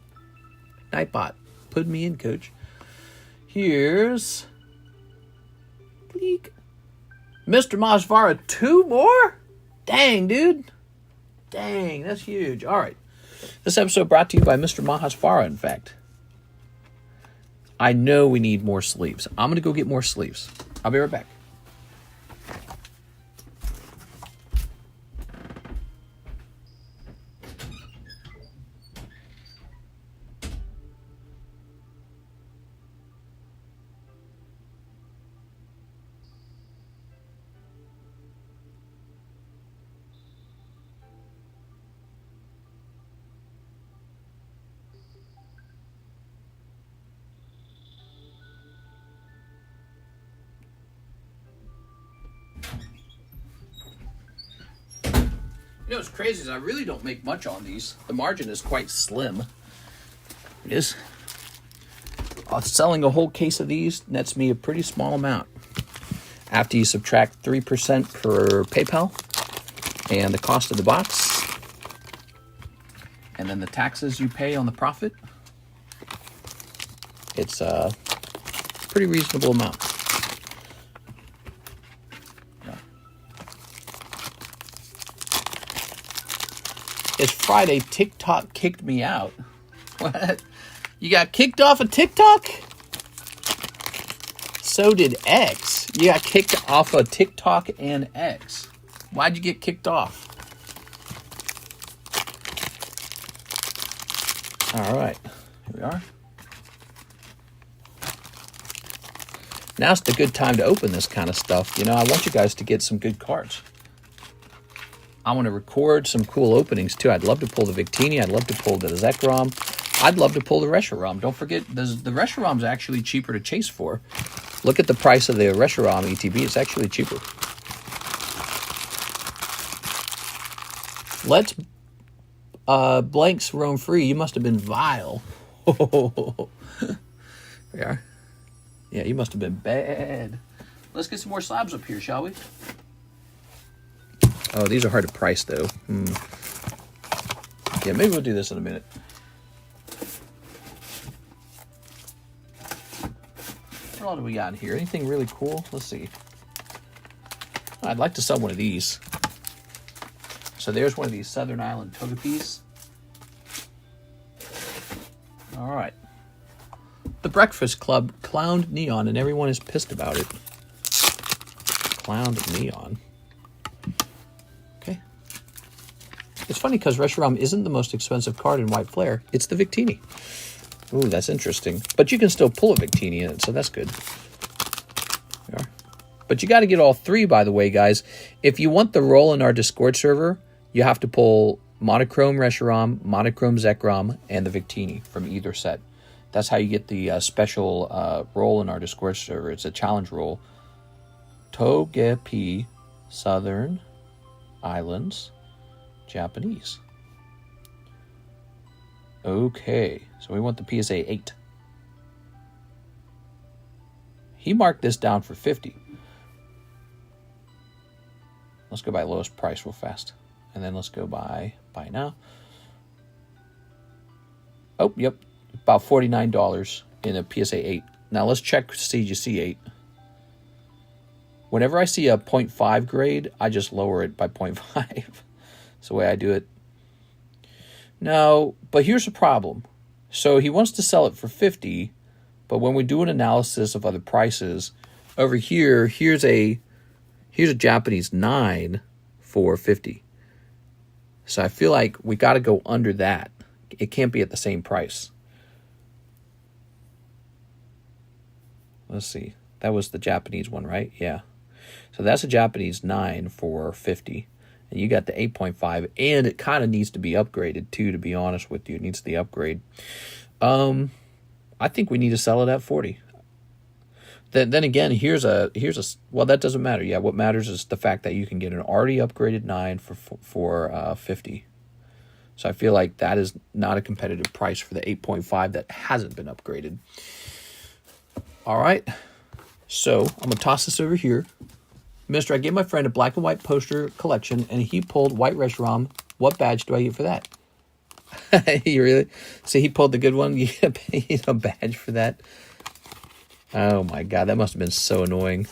Nightbot. Put me in, coach. Here's... Bleak. Mr. Masvara, 2 more? Dang, dude. Dang, that's huge. All right. This episode brought to you by Mr. Mahasvara, in fact. I know we need more sleeves. I'm going to go get more sleeves. I'll be right back. You know what's crazy is I really don't make much on these. The margin is quite slim. It is. Selling a whole case of these nets me a pretty small amount. After you subtract 3% per PayPal and the cost of the box, and then the taxes you pay on the profit, it's a pretty reasonable amount. It's Friday. TikTok kicked me out. What? You got kicked off of TikTok? So did X. You got kicked off of TikTok and X. Why'd you get kicked off? All right. Here we are. Now's the good time to open this kind of stuff. You know, I want you guys to get some good cards. I want to record some cool openings, too. I'd love to pull the Victini. I'd love to pull the Zekrom. I'd love to pull the Reshiram. Don't forget, the Reshiram's actually cheaper to chase for. Look at the price of the Reshiram ETB. It's actually cheaper. Let's blanks roam free. You must have been vile. There we are. Yeah, you must have been bad. Let's get some more slabs up here, shall we? Oh, these are hard to price, though. Yeah, maybe we'll do this in a minute. What all do we got in here? Anything really cool? Let's see. I'd like to sell one of these. So there's one of these Southern Island Togepis. All right. The Breakfast Club clowned Neon, and everyone is pissed about it. Clowned Neon. It's funny because Reshiram isn't the most expensive card in White Flare. It's the Victini. Ooh, that's interesting. But you can still pull a Victini in it, so that's good. There we are. But you got to get all three, by the way, guys. If you want the roll in our Discord server, you have to pull Monochrome Reshiram, Monochrome Zekrom, and the Victini from either set. That's how you get the special roll in our Discord server. It's a challenge roll. Togepi, Southern Islands, Japanese. Okay, so we want the PSA 8. He marked this down for 50. Let's go by lowest price real fast. And then let's go by buy now. Oh, yep. About $49 in a PSA 8. Now let's check CGC 8. Whenever I see a 0.5 grade, I just lower it by 0.5. That's the way I do it. Now, but here's the problem. So he wants to sell it for 50, but when we do an analysis of other prices, over here, here's a Japanese 9 for 50. So I feel like we got to go under that. It can't be at the same price. Let's see. That was the Japanese one, right? Yeah. So that's a Japanese 9 for 50. And you got the 8.5. And it kind of needs to be upgraded, too, to be honest with you. It needs the upgrade. I think we need to sell it at 40. Then again, here's a well, that doesn't matter. Yeah, what matters is the fact that you can get an already upgraded 9 for 50. So I feel like that is not a competitive price for the 8.5 that hasn't been upgraded. All right. So I'm going to toss this over here. Mister, I gave my friend a black and white poster collection, and he pulled White Reshiram. What badge do I get for that? You really? So he pulled the good one? You get paid a badge for that? Oh, my God. That must have been so annoying.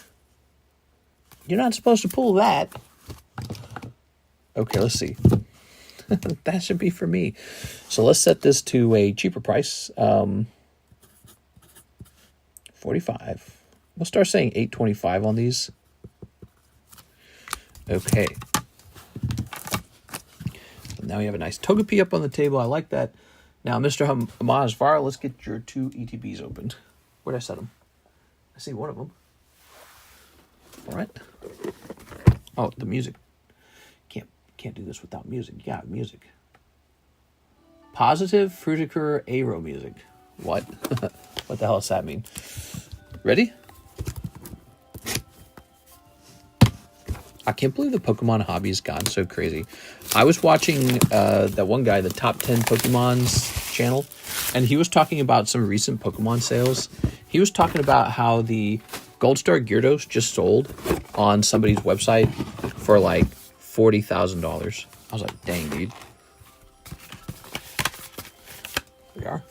You're not supposed to pull that. Okay, let's see. That should be for me. So let's set this to a cheaper price. $45. We'll start saying $8.25 on these. Okay. So now we have a nice Togepi up on the table. I like that. Now, Mr. Hamazvara, let's get your 2 ETBs opened. Where'd I set them? I see one of them. All right. Oh, the music. Can't do this without music. Yeah, music. Positive Frutiger Aero music. What? What the hell does that mean? Ready? I can't believe the Pokemon hobby has gotten so crazy. I was watching that one guy, the Top 10 Pokemons channel, and he was talking about some recent Pokemon sales. He was talking about how the Gold Star Gyarados just sold on somebody's website for like $40,000. I was like, dang, dude. Here we are.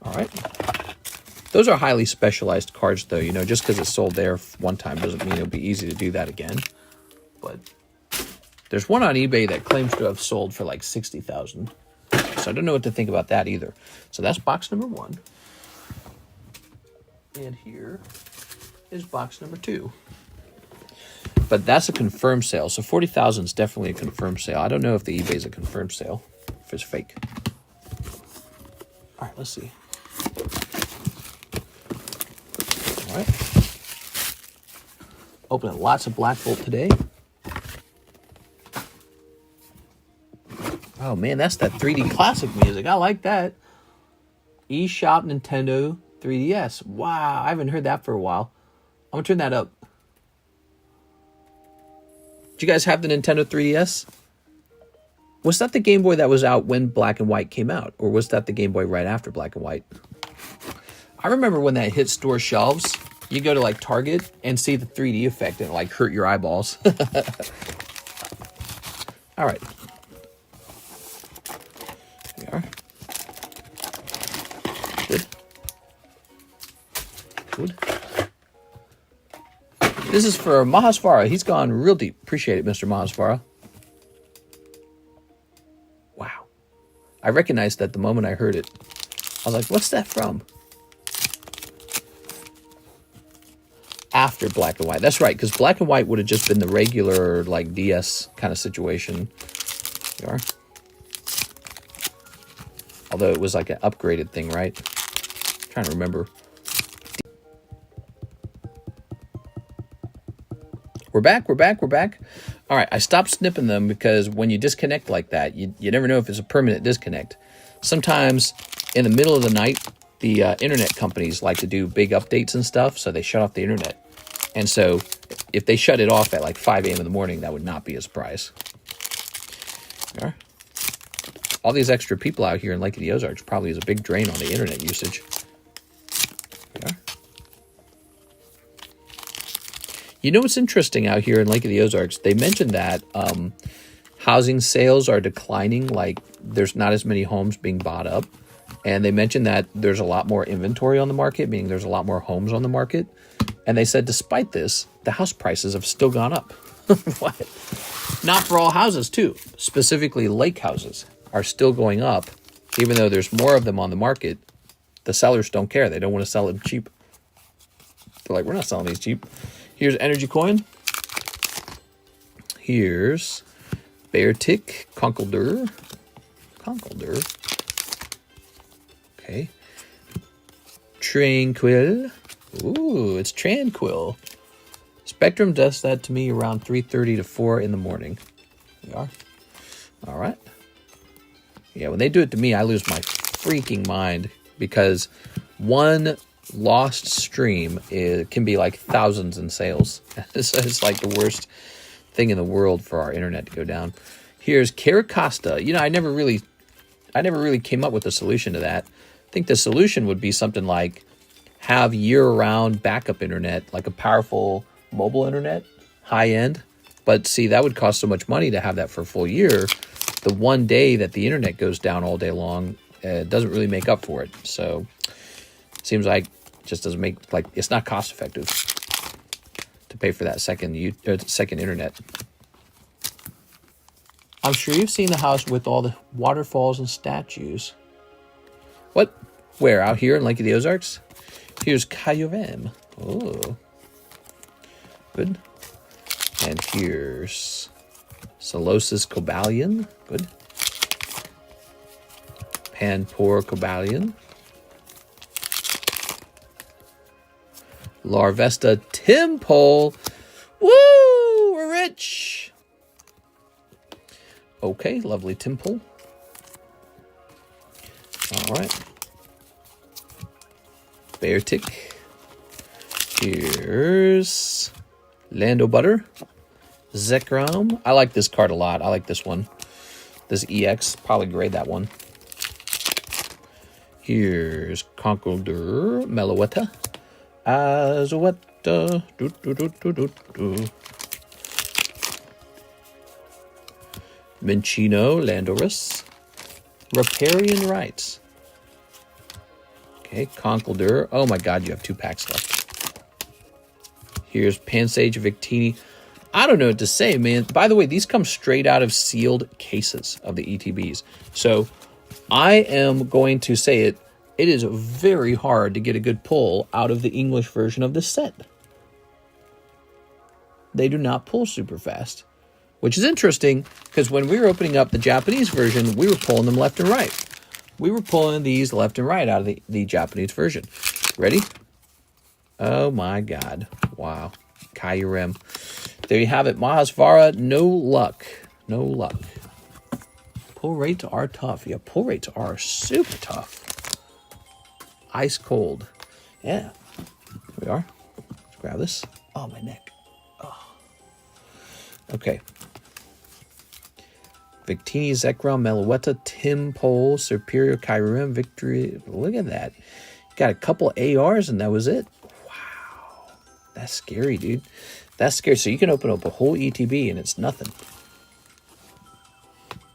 All right. Those are highly specialized cards, though. You know, just because it's sold there one time doesn't mean it'll be easy to do that again. But there's one on eBay that claims to have sold for like $60,000. So I don't know what to think about that either. So that's box number 1. And here is box number 2. But that's a confirmed sale. So 40,000 is definitely a confirmed sale. I don't know if the eBay is a confirmed sale, if it's fake. All right, let's see. All right. Opening lots of Black Bolt today. Oh man, that's that 3D classic music. I like that. eShop Nintendo 3DS. Wow, I haven't heard that for a while. I'm gonna turn that up. Do you guys have the Nintendo 3DS? Was that the Game Boy that was out when Black and White came out? Or was that the Game Boy right after Black and White? I remember when that hit store shelves, you go to like Target and see the 3D effect and it like hurt your eyeballs. All right. Here we are. Good. Good. This is for Mahasvara. He's gone real deep. Appreciate it, Mr. Mahasvara. Wow. I recognized that the moment I heard it. I was like, what's that from? After Black and White. That's right, because Black and White would have just been the regular, like, DS kind of situation. There you are. Although it was like an upgraded thing, right? I'm trying to remember. We're back. All right, I stopped snipping them because when you disconnect like that, you never know if it's a permanent disconnect. Sometimes in the middle of the night, the internet companies like to do big updates and stuff, so they shut off the internet. And so if they shut it off at like 5 a.m. in the morning, that would not be a surprise. There. All these extra people out here in Lake of the Ozarks probably is a big drain on the internet usage. There. You know what's interesting out here in Lake of the Ozarks? They mentioned that housing sales are declining, like there's not as many homes being bought up. And they mentioned that there's a lot more inventory on the market, meaning there's a lot more homes on the market. And they said despite this, the house prices have still gone up. What? Not for all houses, too. Specifically, lake houses are still going up, even though there's more of them on the market. The sellers don't care. They don't want to sell them cheap. They're like, we're not selling these cheap. Here's Energy Coin. Here's Beartic Conkeldurr. Okay. Tranquil. Ooh, it's Tranquil. Spectrum does that to me around 3:30 to 4 in the morning. We are. All right. Yeah, when they do it to me, I lose my freaking mind because one lost stream can be like thousands in sales. So it's like the worst thing in the world for our internet to go down. Here's Caracosta. You know, I never really came up with a solution to that. I think the solution would be something like have year-round backup internet, like a powerful mobile internet, high-end. But see, that would cost so much money to have that for a full year. The one day that the internet goes down all day long doesn't really make up for it. So seems like it just doesn't make, like, it's not cost-effective to pay for that second internet. I'm sure you've seen the house with all the waterfalls and statues. What? Where? Out here in Lake of the Ozarks? Here's Kaiju. Oh. Good. And here's Solosis Cobalion. Good. Panpor Cobalion. Larvesta Timpole. Woo! We're rich! Okay, lovely Timpole. Alright. Beartic. Here's Lando Butter. Zekrom. I like this card a lot. I like this one. This EX. Probably grade that one. Here's Conkeldurr. Meloetta. Azoetta. Minccino. Landorus. Riparian Rights. Okay, Conkeldurr. Oh my god, you have 2 packs left. Here's Pansage Victini. I don't know what to say, man. By the way, these come straight out of sealed cases of the ETBs. So I am going to say it. It is very hard to get a good pull out of the English version of this set. They do not pull super fast, which is interesting because when we were opening up the Japanese version, we were pulling them left and right. We were pulling these left and right out of the Japanese version. Ready? Oh my god. Wow. Kyurem. There you have it. Mahasvara, no luck. No luck. Pull rates are tough. Yeah, pull rates are super tough. Ice cold. Yeah. Here we are. Let's grab this. Oh, my neck. Oh. Okay. Victini, Zekrom, Meloetta, Timpole, Superior, Kyurem, Victory. Look at that. Got a couple ARs and that was it. Wow. That's scary, dude. That's scary. So you can open up a whole ETB and it's nothing.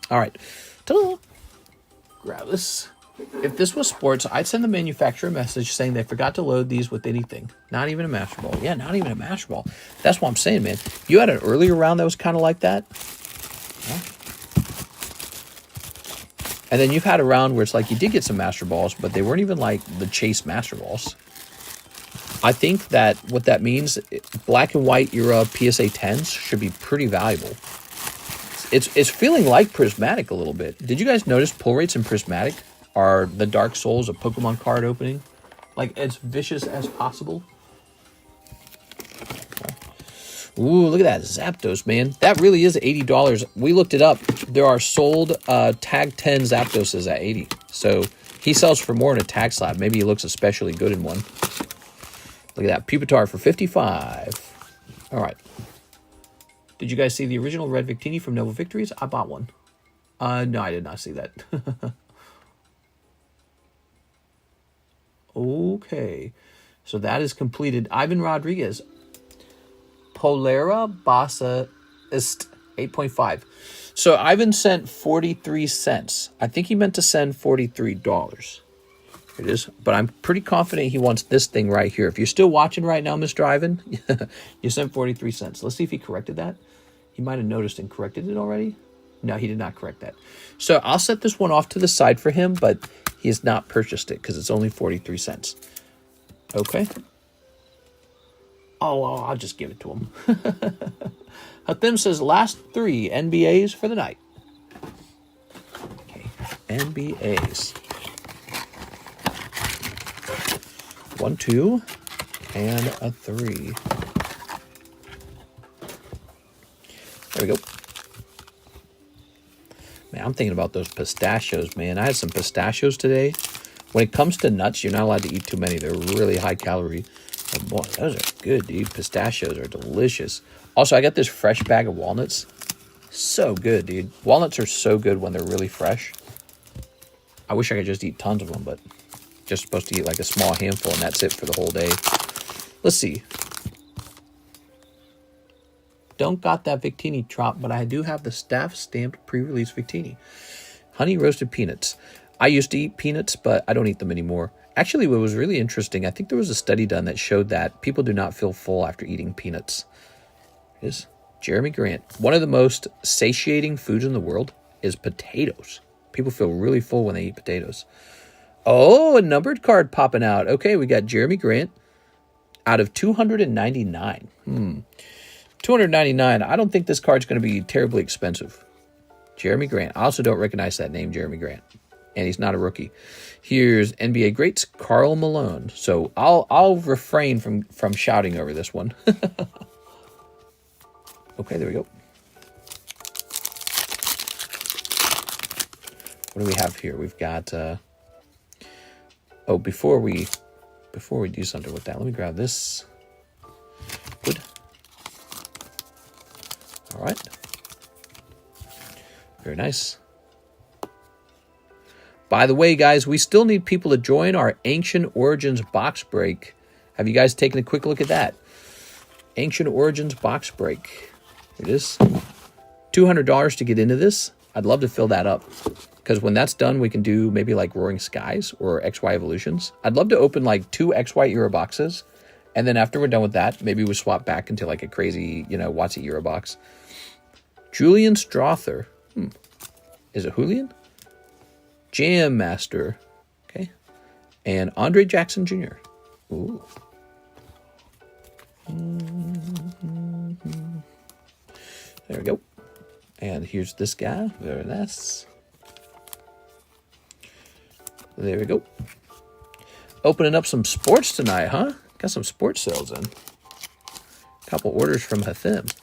All right. Ta-da. Grab this. If this was sports, I'd send the manufacturer a message saying they forgot to load these with anything. Not even a Master Ball. Yeah, not even a Master Ball. That's what I'm saying, man. You had an earlier round that was kind of like that. Yeah. And then you've had a round where it's like you did get some Master Balls, but they weren't even like the Chase Master Balls. I think that what that means, black and white era PSA 10s should be pretty valuable. It's feeling like Prismatic a little bit. Did you guys notice pull rates in Prismatic are the Dark Souls of Pokemon card opening? Like, as vicious as possible. Ooh, look at that Zapdos, man. That really is $80. We looked it up. There are sold Tag 10 Zapdoses at $80. So he sells for more in a tag slab. Maybe he looks especially good in one. Look at that. Pupitar for $55. All right. Did you guys see the original Red Victini from Noble Victories? I bought one. No, I did not see that. Okay. So that is completed. Ivan Rodriguez. Polera Bassa Ist 8.5. So Ivan sent 43 cents. I think he meant to send $43. Here it is. But I'm pretty confident he wants this thing right here. If you're still watching right now, Mr. Ivan, you sent 43 cents. Let's see if he corrected that. He might have noticed and corrected it already. No, he did not correct that. So I'll set this one off to the side for him, but he has not purchased it because it's only 43 cents. Okay. Oh, I'll just give it to him. Hathim says, last 3 NBAs for the night. Okay, NBAs. 1, 2, and a 3. There we go. Man, I'm thinking about those pistachios, man. I had some pistachios today. When it comes to nuts, you're not allowed to eat too many. They're really high calorie. Oh boy, those are good, dude. Pistachios are delicious. Also, I got this fresh bag of walnuts. So good, dude. Walnuts are so good when they're really fresh. I wish I could just eat tons of them, but just supposed to eat like a small handful, and that's it for the whole day. Let's see. Don't got that Victini drop, but I do have the staff stamped pre-release Victini. Honey roasted peanuts. I used to eat peanuts, but I don't eat them anymore. Actually, what was really interesting, I think there was a study done that showed that people do not feel full after eating peanuts. Is Jeremy Grant. One of the most satiating foods in the world is potatoes. People feel really full when they eat potatoes. Oh, a numbered card popping out. Okay, we got Jeremy Grant out of 299. 299. I don't think this card's going to be terribly expensive. Jeremy Grant. I also don't recognize that name, Jeremy Grant. And he's not a rookie. Here's NBA greats, Karl Malone. So I'll refrain from shouting over this one. Okay, there we go. What do we have here? We've got oh, before we do something with that, let me grab this. Good. All right. Very nice. By the way, guys, we still need people to join our Ancient Origins box break. Have you guys taken a quick look at that? Ancient Origins box break. Here it is. $200 to get into this. I'd love to fill that up. Because when that's done, we can do maybe like Roaring Skies or XY Evolutions. I'd love to open like 2 XY era boxes. And then after we're done with that, maybe we swap back into like a crazy, WOTC era box. Julian Strother. Is it Julian? Jam Master. Okay. And Andre Jackson Jr. Ooh. There we go. And here's this guy. Very nice. There we go. Opening up some sports tonight, huh? Got some sports sales in. Couple orders from Hathim.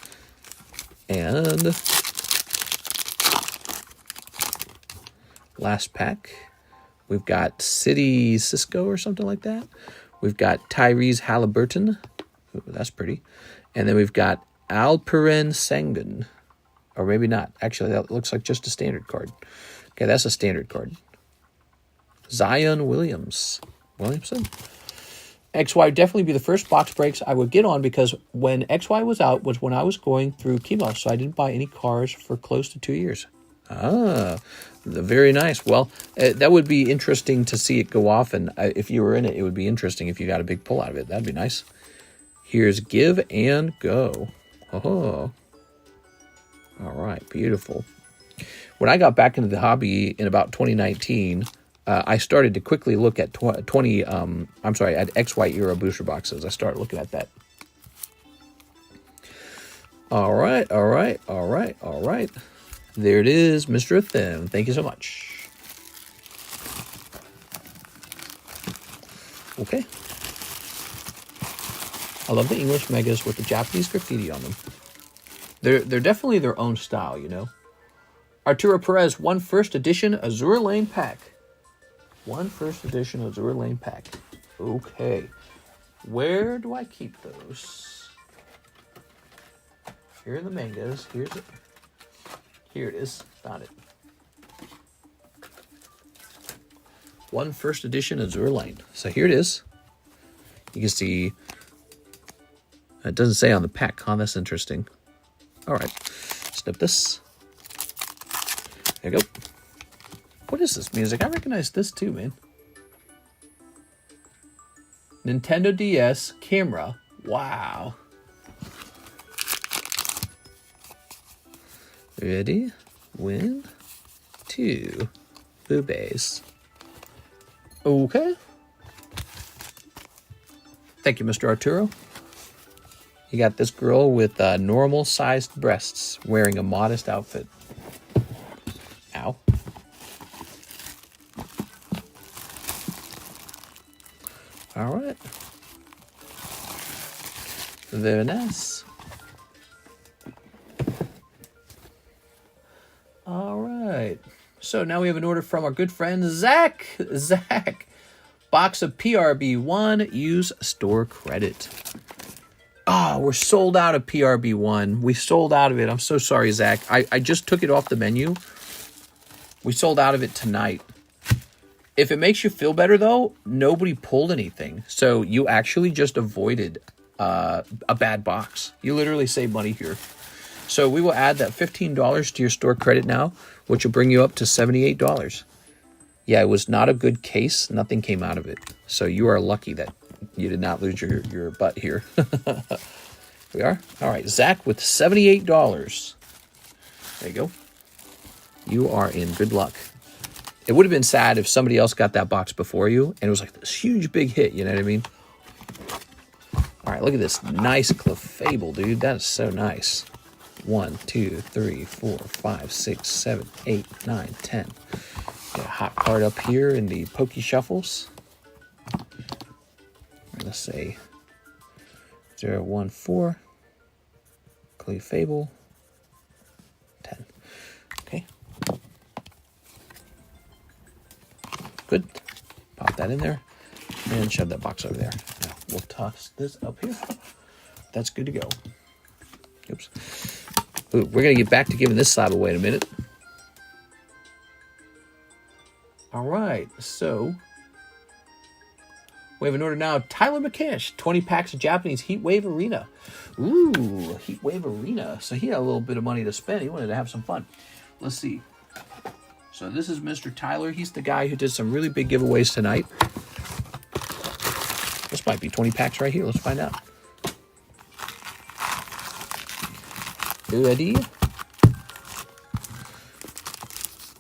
And last pack, we've got City Cisco or something like that. We've got Tyrese Halliburton. Ooh, that's pretty. And then we've got Alperen Sengun. Or maybe not. Actually, that looks like just a standard card. Okay, that's a standard card. Zion Williamson. XY would definitely be the first box breaks I would get on, because when XY was out was when I was going through chemo, so I didn't buy any cars for close to 2 years. Ah, very nice. Well, that would be interesting to see it go off, and if you were in it, it would be interesting if you got a big pull out of it. That'd be nice. Here's Give and Go. Oh, all right, beautiful. When I got back into the hobby in about 2019, I started to quickly look at at XY era booster boxes. I started looking at that. All right. There it is, Mr. Thim. Thank you so much. Okay. I love the English megas with the Japanese graffiti on them. They're definitely their own style, Arturo Perez, 1 first edition Azure Lane pack. 1 first edition Azure Lane pack. Okay. Where do I keep those? Here are the mangas. Here's it. Here it is. Found it. 1 first edition Azure Lane. So here it is. You can see. It doesn't say on the pack, huh? That's interesting. All right. Snip this. There you go. What is this music? I recognize this too, man. Nintendo DS camera. Wow. Ready? 1, 2. Boobies. Okay. Thank you, Mr. Arturo. You got this girl with normal-sized breasts wearing a modest outfit. Ow. All right. Very nice. All right. So now we have an order from our good friend Zach. Box of PRB1. Use store credit. Oh, we're sold out of PRB1. We sold out of it. I'm so sorry, Zach. I just took it off the menu. We sold out of it tonight. If it makes you feel better, though, nobody pulled anything. So you actually just avoided a bad box. You literally save money here. So we will add that $15 to your store credit now, which will bring you up to $78. Yeah, it was not a good case. Nothing came out of it. So you are lucky that you did not lose your butt here. We are. All right, Zach with $78. There you go. You are in good luck. It would have been sad if somebody else got that box before you, and it was like this huge, big hit, you know what I mean? All right, look at this nice Clefable, dude. That is so nice. 1, 2, 3, 4, 5, 6, 7, 8, 9, 10. Got a hot card up here in the Pokey Shuffles. Let's say 0, 1, 4. Clefable. 10. Okay. Good. Pop that in there and shove that box over there. Now we'll toss this up here. That's good to go. Oops. Ooh, we're going to get back to giving this slab away in a minute. All right, so we have an order now. Tyler McCash, 20 packs of Japanese Heatwave Arena. Ooh, Heatwave Arena. So he had a little bit of money to spend. He wanted to have some fun. Let's see. So this is Mr. Tyler. He's the guy who did some really big giveaways tonight. This might be 20 packs right here. Let's find out. Ready?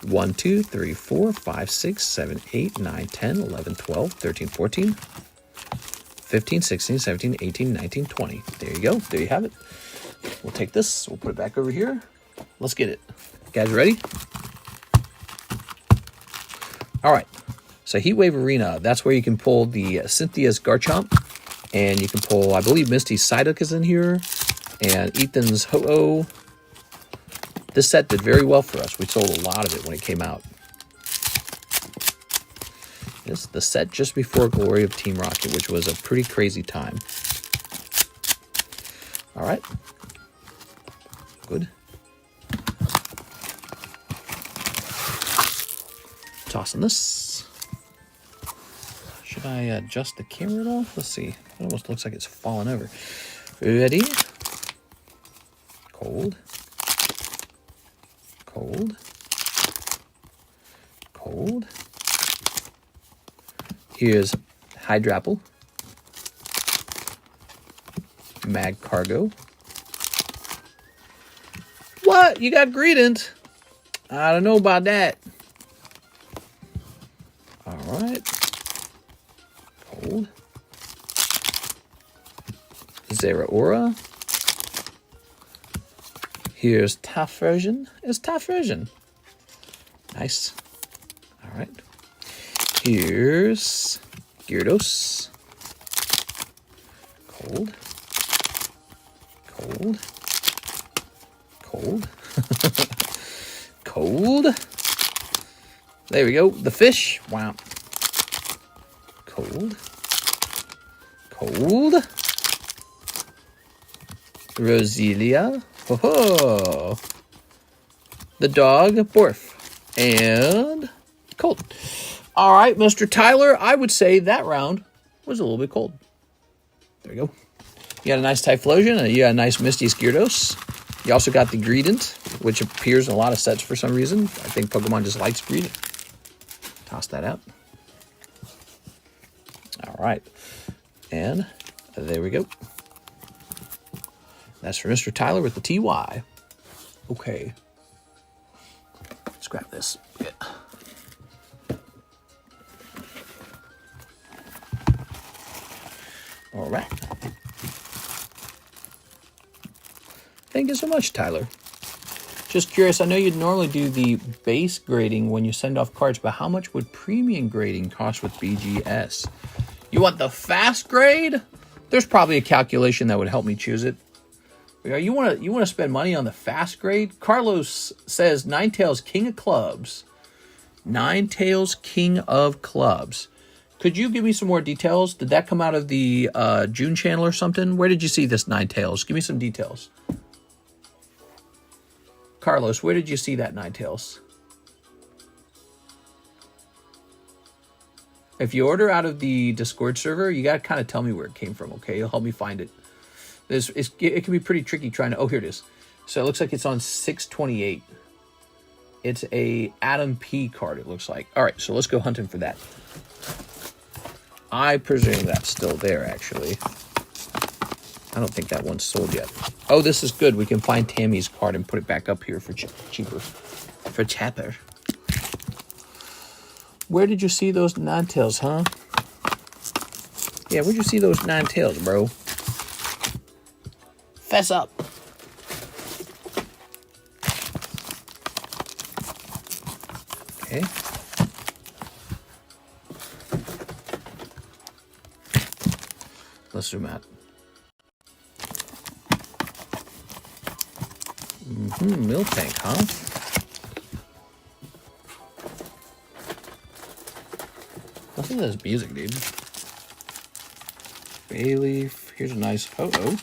1, 2, 3, 4, 5, 6, 7, 8, 9, 10, 11, 12, 13, 14, 15, 16, 17, 18, 19, 20. There you go. There you have it. We'll take this. We'll put it back over here. Let's get it. Guys ready? All right. So Heatwave Arena, that's where you can pull the Cynthia's Garchomp. And you can pull, I believe, Misty's Psyduck is in here. And Ethan's Ho-Oh. This set did very well for us. We sold a lot of it when it came out. This is the set just before Glory of Team Rocket, which was a pretty crazy time. All right. Good. Tossing this. Should I adjust the camera at all? Let's see. It almost looks like it's falling over. Ready? Cold. Cold. Cold. Here's Hydrapple. Mag Cargo. What? You got Greedent? I don't know about that. All right. Cold. Zeraora. Here's Tough Version. It's Tough Version. Nice. All right. Here's Gyarados. Cold. Cold. Cold. Cold. There we go. The fish. Wow. Cold. Cold. Roselia. Oh, the dog, Borf, and cold. All right, Mr. Tyler, I would say that round was a little bit cold. There you go. You got a nice Typhlosion, and you got a nice Misty's Gyarados. You also got the Greedent, which appears in a lot of sets for some reason. I think Pokemon just likes Greedent. Toss that out. All right, and there we go. That's for Mr. Tyler with the TY. Okay. Let's grab this. Yeah. All right. Thank you so much, Tyler. Just curious, I know you'd normally do the base grading when you send off cards, but how much would premium grading cost with BGS? You want the fast grade? There's probably a calculation that would help me choose it. You want to spend money on the fast grade? Carlos says Ninetales King of Clubs. Ninetales King of Clubs. Could you give me some more details? Did that come out of the June channel or something? Where did you see this Ninetales? Give me some details. Carlos, where did you see that Ninetales? If you order out of the Discord server, you got to kind of tell me where it came from, okay? It'll help me find it. It can be pretty tricky trying to... Oh, here it is. So it looks like it's on 628. It's a Adam P card, it looks like. All right, so let's go hunting for that. I presume that's still there, actually. I don't think that one's sold yet. Oh, this is good. We can find Tammy's card and put it back up here for cheaper. For chapper. where did you see those nine tails, huh? Yeah, where'd you see those nine tails, bro? Fess up. Okay. Let's zoom out. Milk tank, huh? Listen to this music, dude. Bayleaf. Here's a nice ho-oh.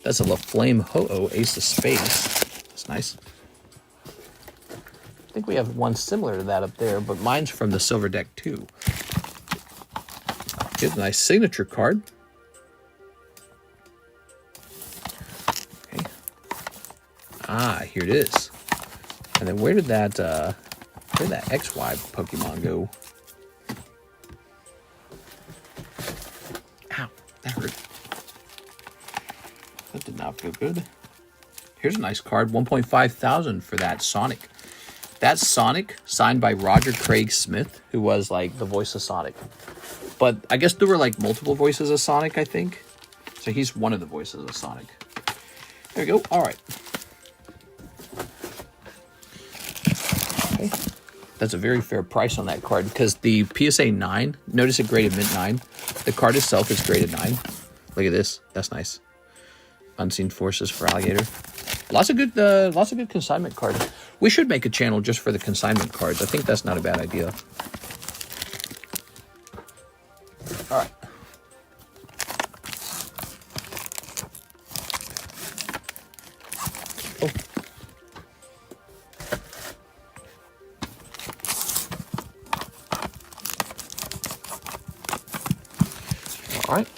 That's a La Flame ho-oh, Ace of Spades. That's nice. I think we have one similar to that up there, but mine's from the silver deck too. Here's a nice signature card. Okay. Ah, here it is. And then where did that XY Pokemon go? Ow, that hurt. That did not feel good. Here's a nice card, 1,500 for that Sonic. That's Sonic, signed by Roger Craig Smith, who was like the voice of Sonic. But I guess there were like multiple voices of Sonic, I think. So he's one of the voices of Sonic. There we go. All right. Okay. That's a very fair price on that card because the PSA 9, notice it graded mint 9. The card itself is graded 9. Look at this. That's nice. Unseen Forces for Alligator. Lots of good consignment cards. We should make a channel just for the consignment cards. I think that's not a bad idea. All right. Oh. All right.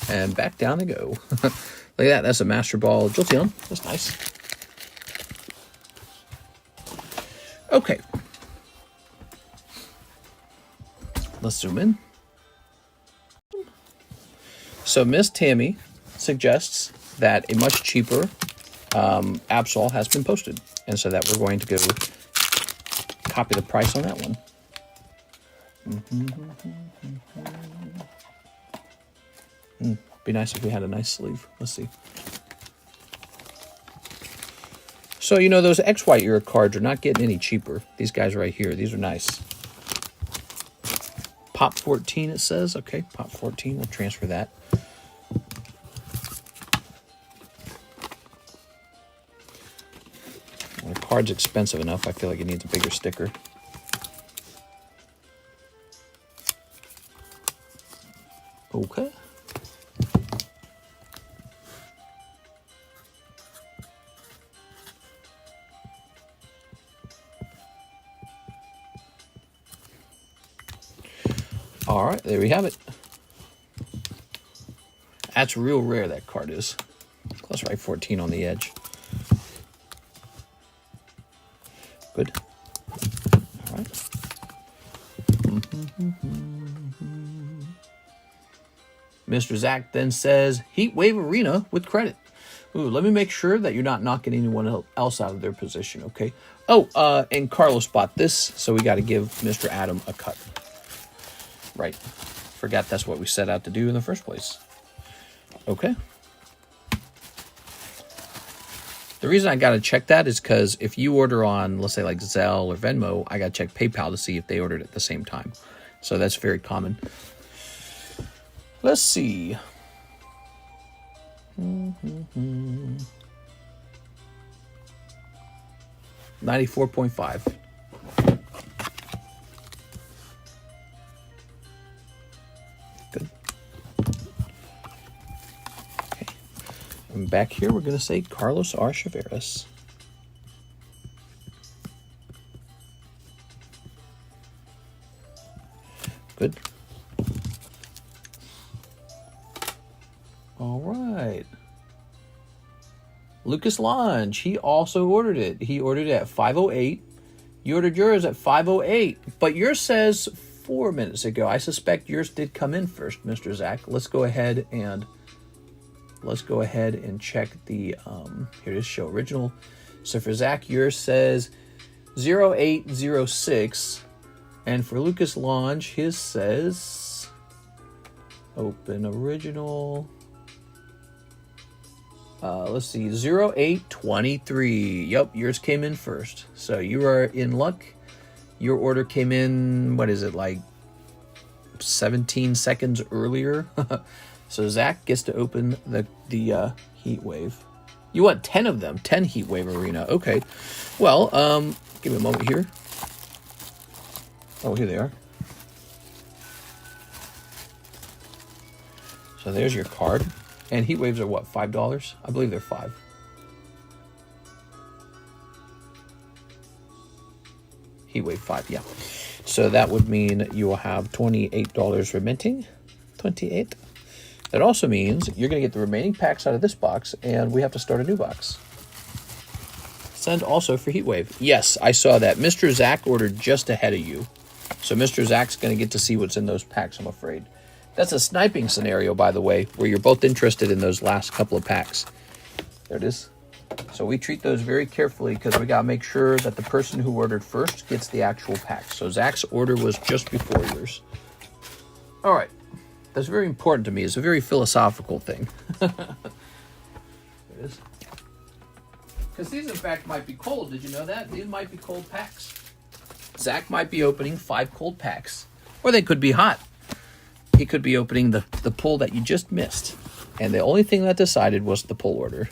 And back down they go. Look at that. That's a Master Ball Jolteon. That's nice. Okay. Let's zoom in. So Miss Tammy suggests that a much cheaper Absol has been posted. And so that we're going to go copy the price on that one. Be nice if we had a nice sleeve. Let's see. So, you know, those XY era cards are not getting any cheaper. These guys right here, these are nice. Pop 14, it says. Okay, Pop 14, we'll transfer that. Well, the card's expensive enough. I feel like it needs a bigger sticker. Okay. All right, there we have it. That's real rare, that card is. Plus right 14 on the edge. Good. All right. Mr. Zach then says, Heat Wave Arena with credit. Ooh, let me make sure that you're not knocking anyone else out of their position, okay? Oh, and Carlos bought this, so we got to give Mr. Adam a cut. Right. Forgot that's what we set out to do in the first place. Okay. The reason I got to check that is because if you order on, let's say like ZELLE or Venmo, I got to check PayPal to see if they ordered at the same time. So that's very common. Let's see. 94.5. Good. Okay. And back here, we're going to say Carlos R. Chaveras. Good. All right. Lucas Lange, he also ordered it. He ordered it at 508. You ordered yours at 508, but yours says 4 minutes ago. I suspect yours did come in first, Mr. Zach. Let's go ahead and check the here it is, show original. So for Zach, yours says 0806, and for Lucas Lange, his says open original. Let's see, 0823. Yep, yours came in first. So you are in luck. Your order came in, what is it, like 17 seconds earlier? So Zach gets to open the Heat Wave. You want 10 of them, 10 Heat Wave Arena. Okay. Well, give me a moment here. Oh, here they are. So there's your card. And Heat Waves are what, $5? I believe they're $5. Heat Wave 5, yeah. So that would mean you will have $28 remitting. 28. That also means you're going to get the remaining packs out of this box, and we have to start a new box. Send also for Heat Wave. Yes, I saw that. Mr. Zach ordered just ahead of you. So Mr. Zach's going to get to see what's in those packs, I'm afraid. That's a sniping scenario, by the way, where you're both interested in those last couple of packs. There it is. So we treat those very carefully because we got to make sure that the person who ordered first gets the actual pack. So Zach's order was just before yours. All right. That's very important to me. It's a very philosophical thing. There it is. Because these, in fact, might be cold. Did you know that? These might be cold packs. Zach might be opening 5 cold packs. Or they could be hot. He could be opening the pull that you just missed. And the only thing that decided was the pull order.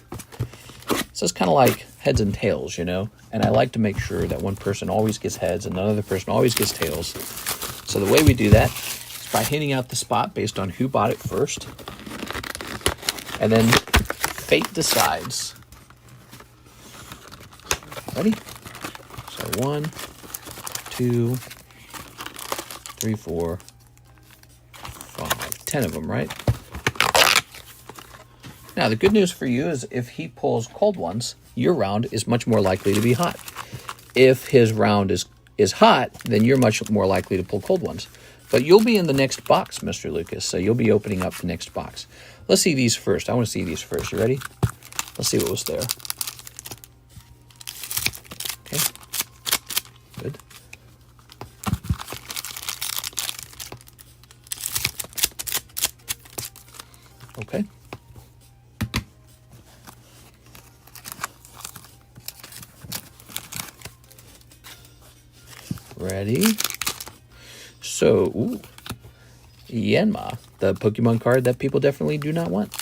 So it's kind of like heads and tails, you know? And I like to make sure that one person always gets heads and another person always gets tails. So the way we do that is by handing out the spot based on who bought it first. And then fate decides. Ready? So 1, 2, 3, 4, 5, 10 of them, right? Now, the good news for you is if he pulls cold ones, your round is much more likely to be hot. If his round is hot, then you're much more likely to pull cold ones. But you'll be in the next box, Mr. Lucas, so you'll be opening up the next box. Let's see these first. I want to see these first. You ready? Let's see what was there. Okay. Good. Okay. Ready? So, ooh, Yanma, the Pokemon card that people definitely do not want.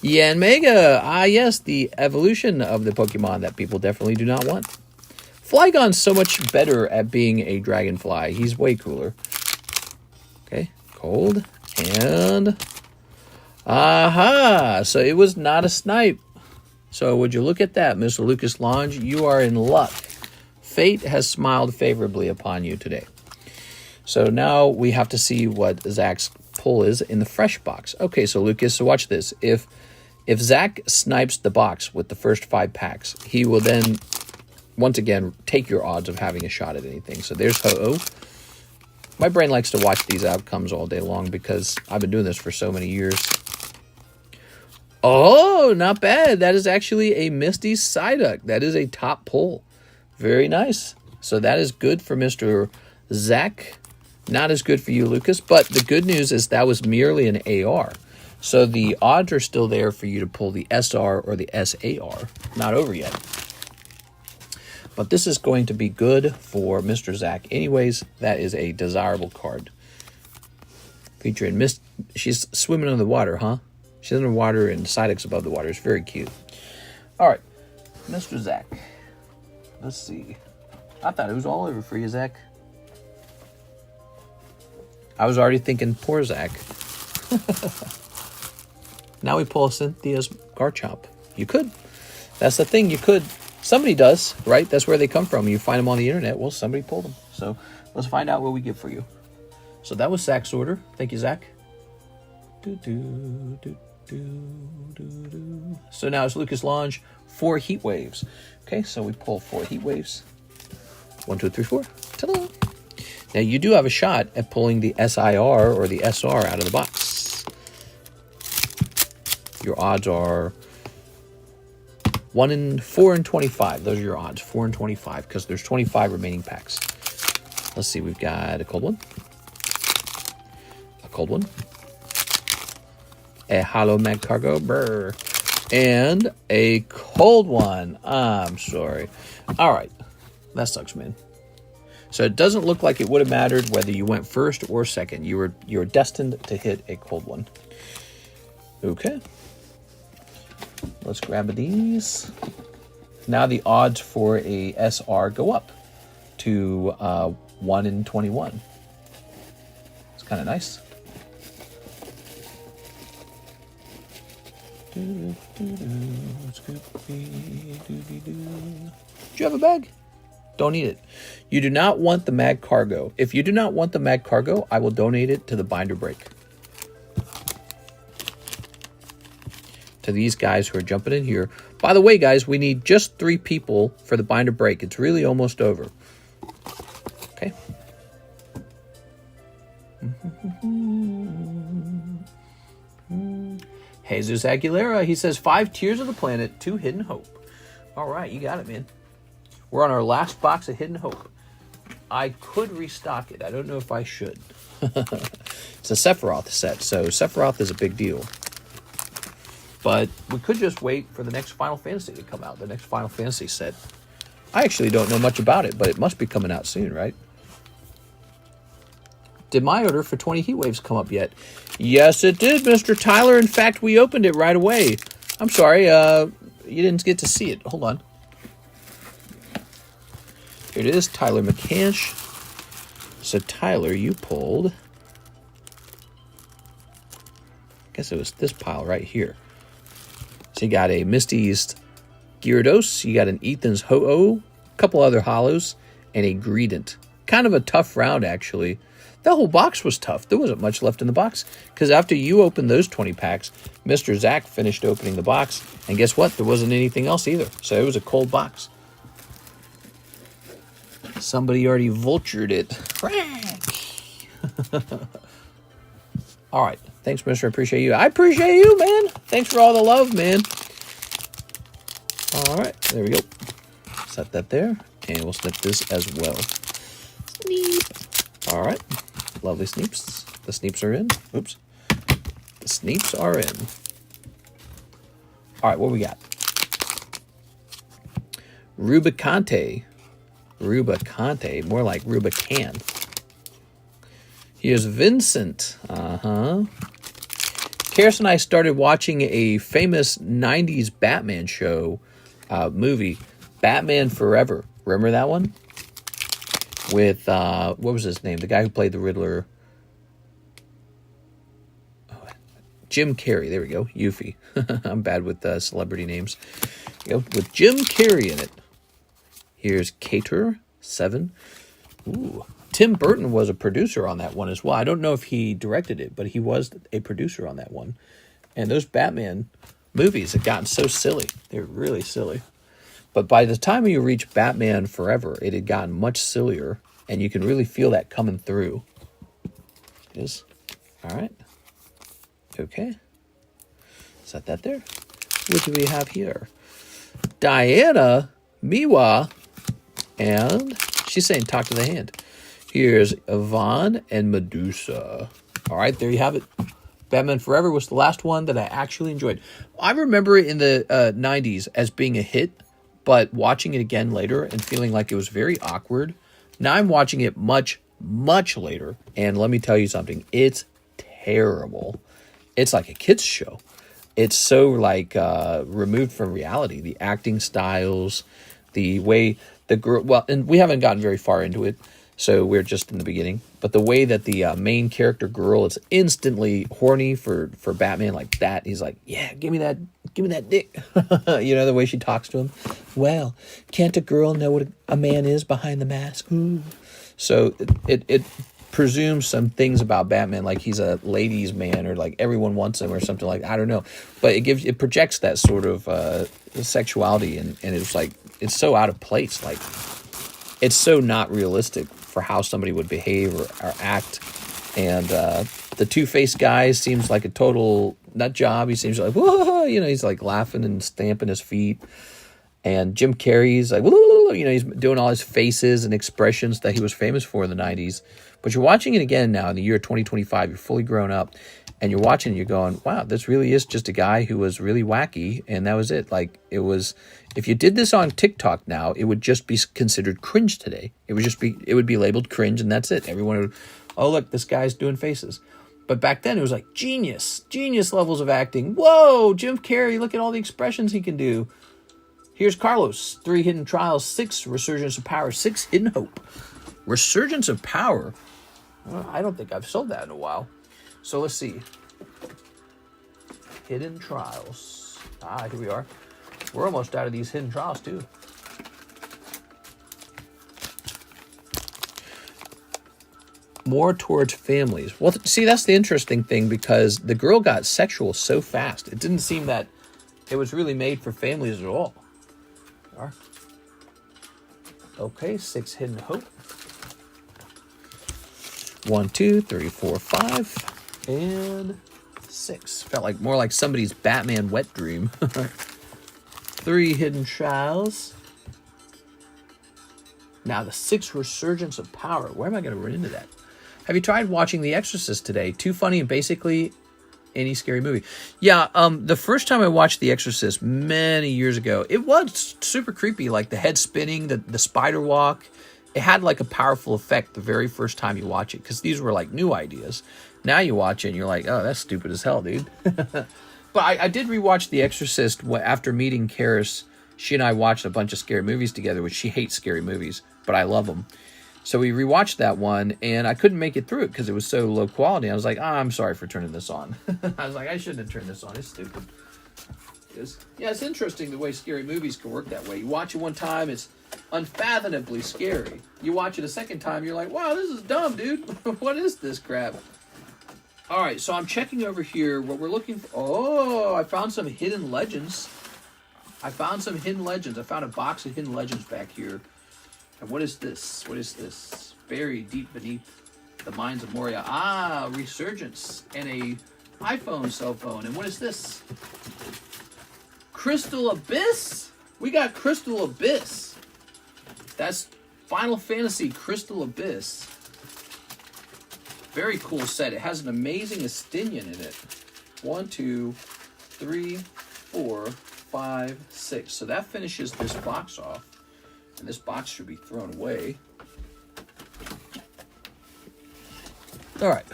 Yanmega, ah yes, the evolution of the Pokemon that people definitely do not want. Flygon's so much better at being a dragonfly. He's way cooler. Okay, cold, and aha! So it was not a snipe. So would you look at that, Mr. Lucas Lange? You are in luck. Fate has smiled favorably upon you today. So now we have to see what Zach's pull is in the fresh box. Okay, so Lucas, so watch this. If Zach snipes the box with the first 5 packs, he will then, once again, take your odds of having a shot at anything. So there's Ho-Oh. My brain likes to watch these outcomes all day long because I've been doing this for so many years. Oh, not bad. That is actually a Misty Psyduck. That is a top pull. Very nice. So that is good for Mr. Zach. Not as good for you, Lucas. But the good news is that was merely an AR. So the odds are still there for you to pull the SR or the SAR. Not over yet. But this is going to be good for Mr. Zach. Anyways, that is a desirable card. Featuring Miss. She's swimming in the water, huh? She's in the water and Psyduck's above the water. It's very cute. All right. Mr. Zach. Let's see. I thought it was all over for you, Zach. I was already thinking, poor Zach. Now we pull Cynthia's Garchomp. You could. That's the thing, you could. Somebody does, right? That's where they come from. You find them on the internet. Well, somebody pulled them. So let's find out what we get for you. So that was Zach's order. Thank you, Zach. So now it's Lucas Lange, 4 Heat Waves. Okay, so we pull 4 Heat Waves. 1, 2, 3, 4. Ta-da! Now, you do have a shot at pulling the SIR or the SR out of the box. Your odds are 4 in 25. Those are your odds, 4 in 25, because there's 25 remaining packs. Let's see, we've got a cold one, a cold one, a hollow mag cargo, brr, and a cold one. I'm sorry. All right, that sucks, man. So it doesn't look like it would have mattered whether you went first or second. You were destined to hit a cold one. Okay. Let's grab these. Now the odds for a SR go up to 1 in 21. It's kind of nice. Do you have a bag? Don't eat it. You do not want the mag cargo. If you do not want the mag cargo, I will donate it to the binder break. To these guys who are jumping in here. By the way, guys, we need just 3 people for the binder break. It's really almost over. Okay. Jesus Aguilera, he says 5 Tears of the Planet, 2 Hidden Hope. All right, you got it, man. We're on our last box of Hidden Hope. I could restock it. I don't know if I should. It's a Sephiroth set, so Sephiroth is a big deal. But we could just wait for the next Final Fantasy to come out, the next Final Fantasy set. I actually don't know much about it, but it must be coming out soon, right? Did my order for 20 heat waves come up yet? Yes, it did, Mr. Tyler. In fact, we opened it right away. I'm sorry, you didn't get to see it. Hold on. Here it is, Tyler McCansh. So, Tyler, you pulled... I guess it was this pile right here. So, you got a Misty's Gyarados. You got an Ethan's Ho-Oh. A couple other hollows. And a Greedent. Kind of a tough round, actually. That whole box was tough. There wasn't much left in the box. Because after you opened those 20 packs, Mr. Zach finished opening the box. And guess what? There wasn't anything else either. So, it was a cold box. Somebody already vultured it. All right. Thanks, mister. I appreciate you. I appreciate you, man. Thanks for all the love, man. All right. There we go. Set that there. And we'll snip this as well. Sneep. All right. Lovely sneeps. The sneeps are in. Oops. The sneeps are in. All right. What we got? Rubicante. Rubicante, more like Rubican. Here's Vincent. Karis and I started watching a famous 90s Batman show movie, Batman Forever. Remember that one? With, what was his name? The guy who played the Riddler. Oh, Jim Carrey. There we go. Yuffie. I'm bad with celebrity names. With Jim Carrey in it. Here's Cater 7. Ooh. Tim Burton was a producer on that one as well. I don't know if he directed it, but he was a producer on that one. And those Batman movies have gotten so silly. They're really silly. But by the time you reach Batman Forever, it had gotten much sillier. And you can really feel that coming through. Yes. All right. Okay. Set that there. What do we have here? Diana Miwa. And she's saying, talk to the hand. Here's Yvonne and Medusa. All right, there you have it. Batman Forever was the last one that I actually enjoyed. I remember it in the 90s as being a hit, but watching it again later and feeling like it was very awkward. Now I'm watching it much, much later. And let me tell you something. It's terrible. It's like a kid's show. It's so like removed from reality. The acting styles, the way... the girl, well, and we haven't gotten very far into it, so we're just in the beginning. But the way that the main character girl is instantly horny for Batman like that, he's like, yeah, give me that dick. You know, the way she talks to him. Well, can't a girl know what a man is behind the mask? Ooh. So it presumes some things about Batman, like he's a ladies' man, or like everyone wants him, or something like I don't know. But it projects that sort of sexuality, and it's like. It's so out of place. Like, it's so not realistic for how somebody would behave or act. And the Two-Face guy seems like a total nut job. He seems like, whoa, you know, he's like laughing and stamping his feet. And Jim Carrey's like, whoa, you know, he's doing all his faces and expressions that he was famous for in the 90s. But you're watching it again now in the year 2025. You're fully grown up. And you're watching it, you're going, wow, this really is just a guy who was really wacky, and that was it. Like, it was, if you did this on TikTok now, it would just be considered cringe today. It would be labeled cringe, and that's it. Everyone would, oh, look, this guy's doing faces. But back then, it was like genius levels of acting. Whoa, Jim Carrey, look at all the expressions he can do. Here's Carlos, 3 hidden trials, 6 resurgence of power, 6 hidden hope. Resurgence of power? Well, I don't think I've sold that in a while. So let's see. Hidden trials. Ah, here we are. We're almost out of these hidden trials too. More towards families. Well, see, that's the interesting thing, because the girl got sexual so fast. It didn't seem that it was really made for families at all. Okay, 6 hidden hope. 1, 2, 3, 4, 5. And 6. Felt like more like somebody's Batman wet dream. 3 hidden trials. Now the 6 resurgence of power. Where am I going to run into that? Have you tried watching The Exorcist today? Too funny and basically any scary movie. Yeah, the first time I watched The Exorcist many years ago, it was super creepy. Like the head spinning, the spider walk. It had like a powerful effect the very first time you watch it, because these were like new ideas. Now you watch it and you're like, oh, that's stupid as hell, dude. But I did rewatch The Exorcist after meeting Karis. She and I watched a bunch of scary movies together, which she hates scary movies, but I love them. So we rewatched that one, and I couldn't make it through it because it was so low quality. I was like, oh, I'm sorry for turning this on. I was like, I shouldn't have turned this on. It's stupid. Yeah, it's interesting the way scary movies can work that way. You watch it one time, it's unfathomably scary. You watch it a second time, you're like, wow, this is dumb, dude. What is this crap? All right, so I'm checking over here what we're looking for. Oh, I found some hidden legends. I found a box of hidden legends back here. And what is this? What is this? Buried deep beneath the mines of Moria. Ah, resurgence and a iPhone cell phone. And what is this? Crystal Abyss? We got Crystal Abyss. That's Final Fantasy Crystal Abyss. Very cool set. It has an amazing Estinian in it. 1, 2, 3, 4, 5, 6. So that finishes this box off. And this box should be thrown away. All right.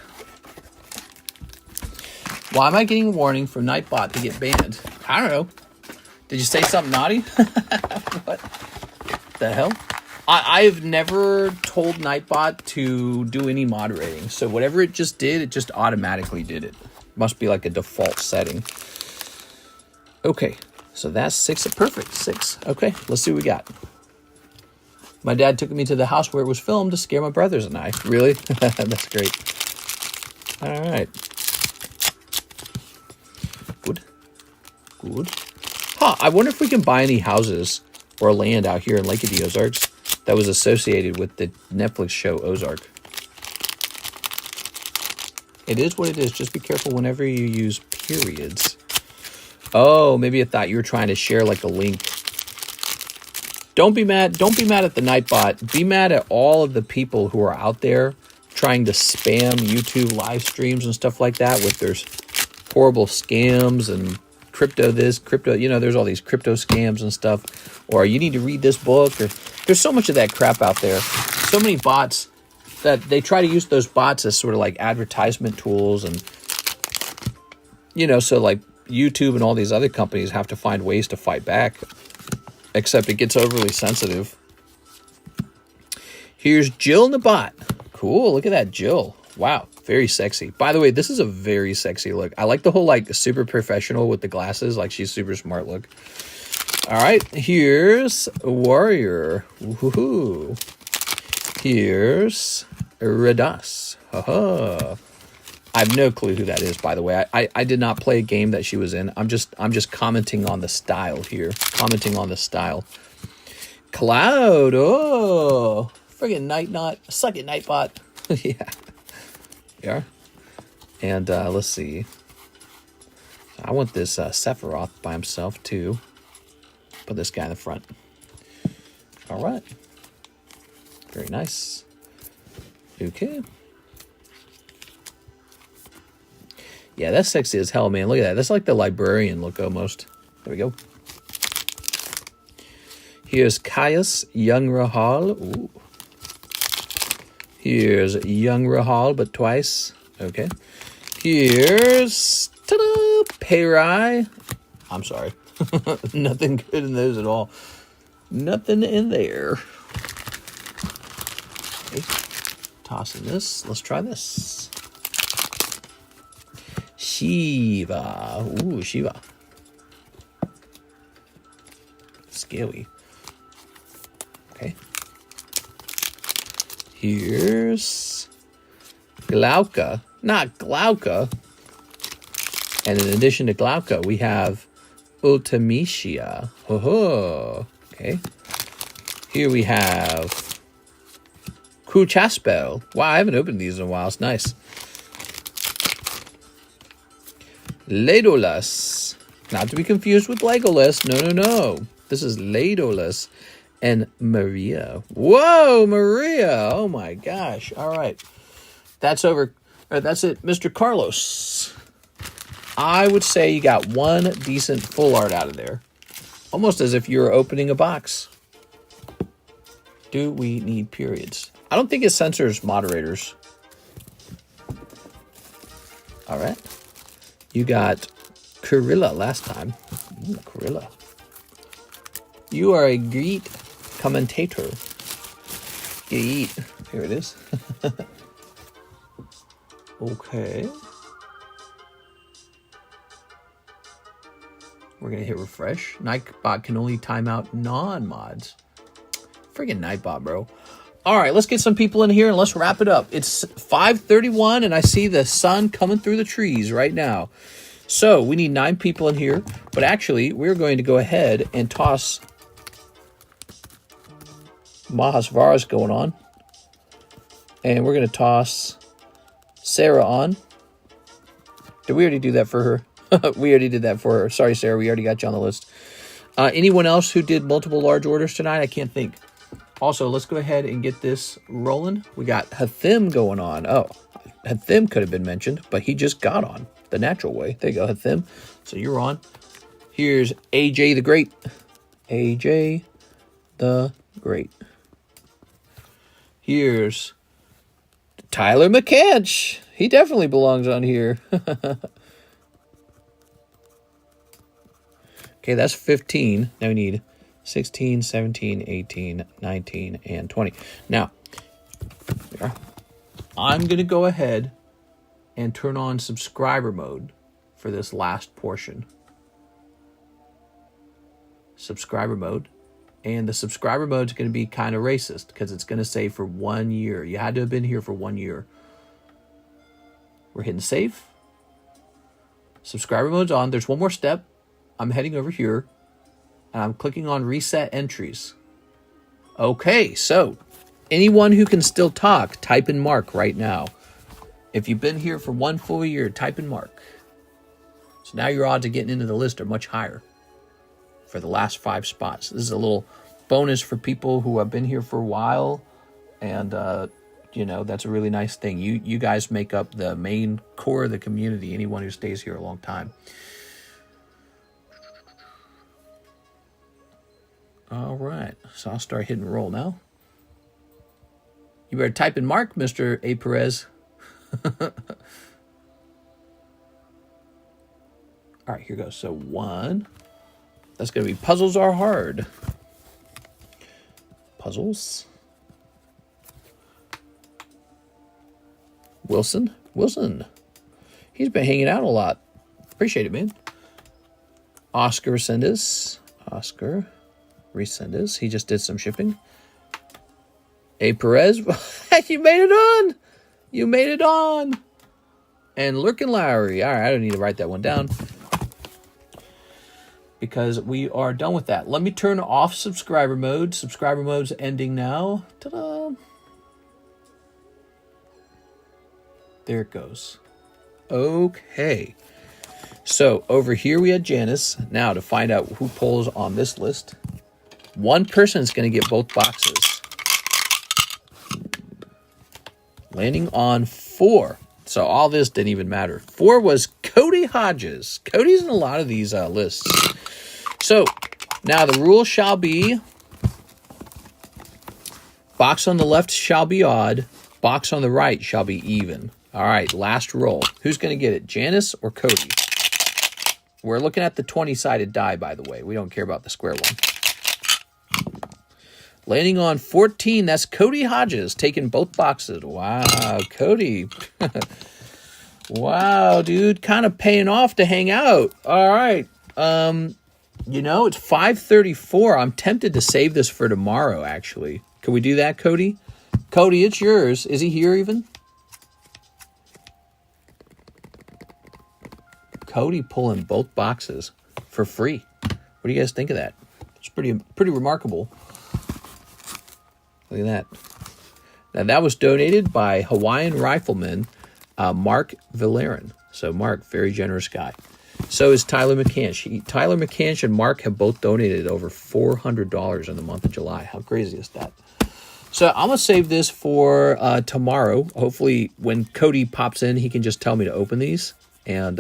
Why am I getting a warning from Nightbot to get banned? I don't know. Did you say something naughty? What the hell? I've never told Nightbot to do any moderating. So whatever it just did, it just automatically did it. Must be like a default setting. Okay, so that's 6. Perfect, 6. Okay, let's see what we got. My dad took me to the house where it was filmed to scare my brothers and I. Really? That's great. All right. Good. Good. Huh, I wonder if we can buy any houses or land out here in Lake of the Ozarks that was associated with the Netflix show Ozark. It is what it is. Just be careful whenever you use periods. Oh, maybe I thought you were trying to share like a link. Don't be mad. Don't be mad at the Nightbot. Be mad at all of the people who are out there trying to spam YouTube live streams and stuff like that with their horrible scams and crypto this, crypto, you know, there's all these crypto scams and stuff. Or you need to read this book. Or there's so much of that crap out there. So many bots that they try to use those bots as sort of like advertisement tools. And, you know, so like YouTube and all these other companies have to find ways to fight back. Except it gets overly sensitive. Here's Jill in the bot. Cool, look at that Jill. Wow, very sexy. By the way, this is a very sexy look. I like the whole like super professional with the glasses. Like she's super smart look. All right, here's Warrior. Woohoo. Here's Radas. Haha. I have no clue who that is, by the way. I did not play a game that she was in. I'm just commenting on the style here. Commenting on the style. Cloud. Oh, Friggin' Night Knot. Suck it, Nightbot. Yeah. Yeah. And let's see. I want this Sephiroth by himself, too. Put this guy in the front. All right. Very nice. Okay. Yeah, that's sexy as hell, man. Look at that. That's like the librarian look almost. There we go. Here's Caius Young Rahal. Ooh. Here's Young Rahal, but twice. Okay. Here's ta-da, Peirai. I'm sorry. Nothing good in those at all. Nothing in there. Okay. Tossing this. Let's try this. Shiva. Ooh, Shiva. Scaly. Okay. Here's Glauca. Not Glauca. And in addition to Glauca, we have Ultimecia. Ho ho. Okay. Here we have Kuchaspel. Wow, I haven't opened these in a while. It's nice. Legolas. Not to be confused with Legolas. No, no, no. This is Legolas and Maria. Whoa, Maria. Oh, my gosh. All right. That's over. That's it, Mr. Carlos. I would say you got one decent full art out of there. Almost as if you were opening a box. Do we need periods? I don't think it censors moderators. All right. You got Kurilla last time. Ooh, Kurilla. You are a great commentator. Eat. Here it is. Okay. We're going to hit refresh. Nightbot can only time out non-mods. Friggin' Nightbot, bro. All right, let's get some people in here and let's wrap it up. It's 5:31 and I see the sun coming through the trees right now. So we need 9 people in here. But actually, we're going to go ahead and toss Mahasvara's going on. And we're going to toss Sarah on. Did we already do that for her? We already did that for her. Sorry, Sarah. We already got you on the list. Anyone else who did multiple large orders tonight? I can't think. Also, let's go ahead and get this rolling. We got Hathim going on. Oh, Hathim could have been mentioned, but he just got on the natural way. There you go, Hathim. So you're on. Here's AJ the Great. AJ the Great. Here's Tyler McCanch. He definitely belongs on here. Okay, that's 15. Now we need 16, 17, 18, 19, and 20. Now, I'm going to go ahead and turn on subscriber mode for this last portion. Subscriber mode. And the subscriber mode is going to be kind of racist because it's going to say for 1 year. You had to have been here for 1 year. We're hitting save. Subscriber mode's on. There's one more step. I'm heading over here. And I'm clicking on reset entries. Okay, so anyone who can still talk, type in mark right now. If you've been here for 1 full year, type in mark. So now your odds of getting into the list are much higher for the last 5 spots. This is a little bonus for people who have been here for a while. And, you know, that's a really nice thing. You guys make up the main core of the community, anyone who stays here a long time. All right, so I'll start hitting roll now. You better type in mark, Mr. A. Perez. All right, here goes. So 1. That's going to be puzzles are hard. Puzzles. Wilson. He's been hanging out a lot. Appreciate it, man. Oscar Resendez. He just did some shipping. A. Perez. You made it on. You made it on. And Lurkin Lowry. All right, I don't need to write that one down because we are done with that. Let me turn off subscriber mode. Subscriber mode's ending now. Ta-da. There it goes. Okay. So over here we had Janice. Now to find out who pulls on this list, one person is going to get both boxes. Landing on 4. So all this didn't even matter. 4 was Cody Hodges. Cody's in a lot of these lists. So now the rule shall be, box on the left shall be odd. Box on the right shall be even. All right, last roll. Who's going to get it, Janice or Cody? We're looking at the 20-sided die, by the way. We don't care about the square one. Landing on 14, that's Cody Hodges, taking both boxes. Wow, Cody. Wow, dude, kind of paying off to hang out. All right. You know, it's 5:34. I'm tempted to save this for tomorrow, actually. Can we do that, Cody? Cody, it's yours. Is he here even? Cody pulling both boxes for free. What do you guys think of that? It's pretty remarkable. Look at that. Now, that was donated by Hawaiian Rifleman Mark Villaren. So, Mark, very generous guy. So is Tyler McCansh. Tyler McCansh and Mark have both donated over $400 in the month of July. How crazy is that? So, I'm going to save this for tomorrow. Hopefully, when Cody pops in, he can just tell me to open these. And,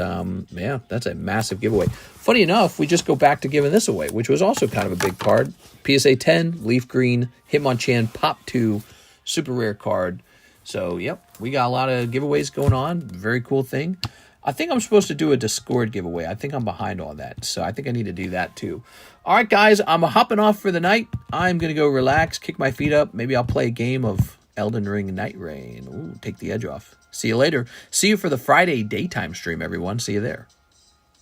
yeah, that's a massive giveaway. Funny enough, we just go back to giving this away, which was also kind of a big card. PSA 10, Leaf Green, Hitmonchan, Pop 2, super rare card. So, yep, we got a lot of giveaways going on. Very cool thing. I think I'm supposed to do a Discord giveaway. I think I'm behind on that. So I think I need to do that too. All right, guys, I'm hopping off for the night. I'm going to go relax, kick my feet up. Maybe I'll play a game of Elden Ring Night Rain. Ooh, take the edge off. See you later. See you for the Friday daytime stream, everyone. See you there.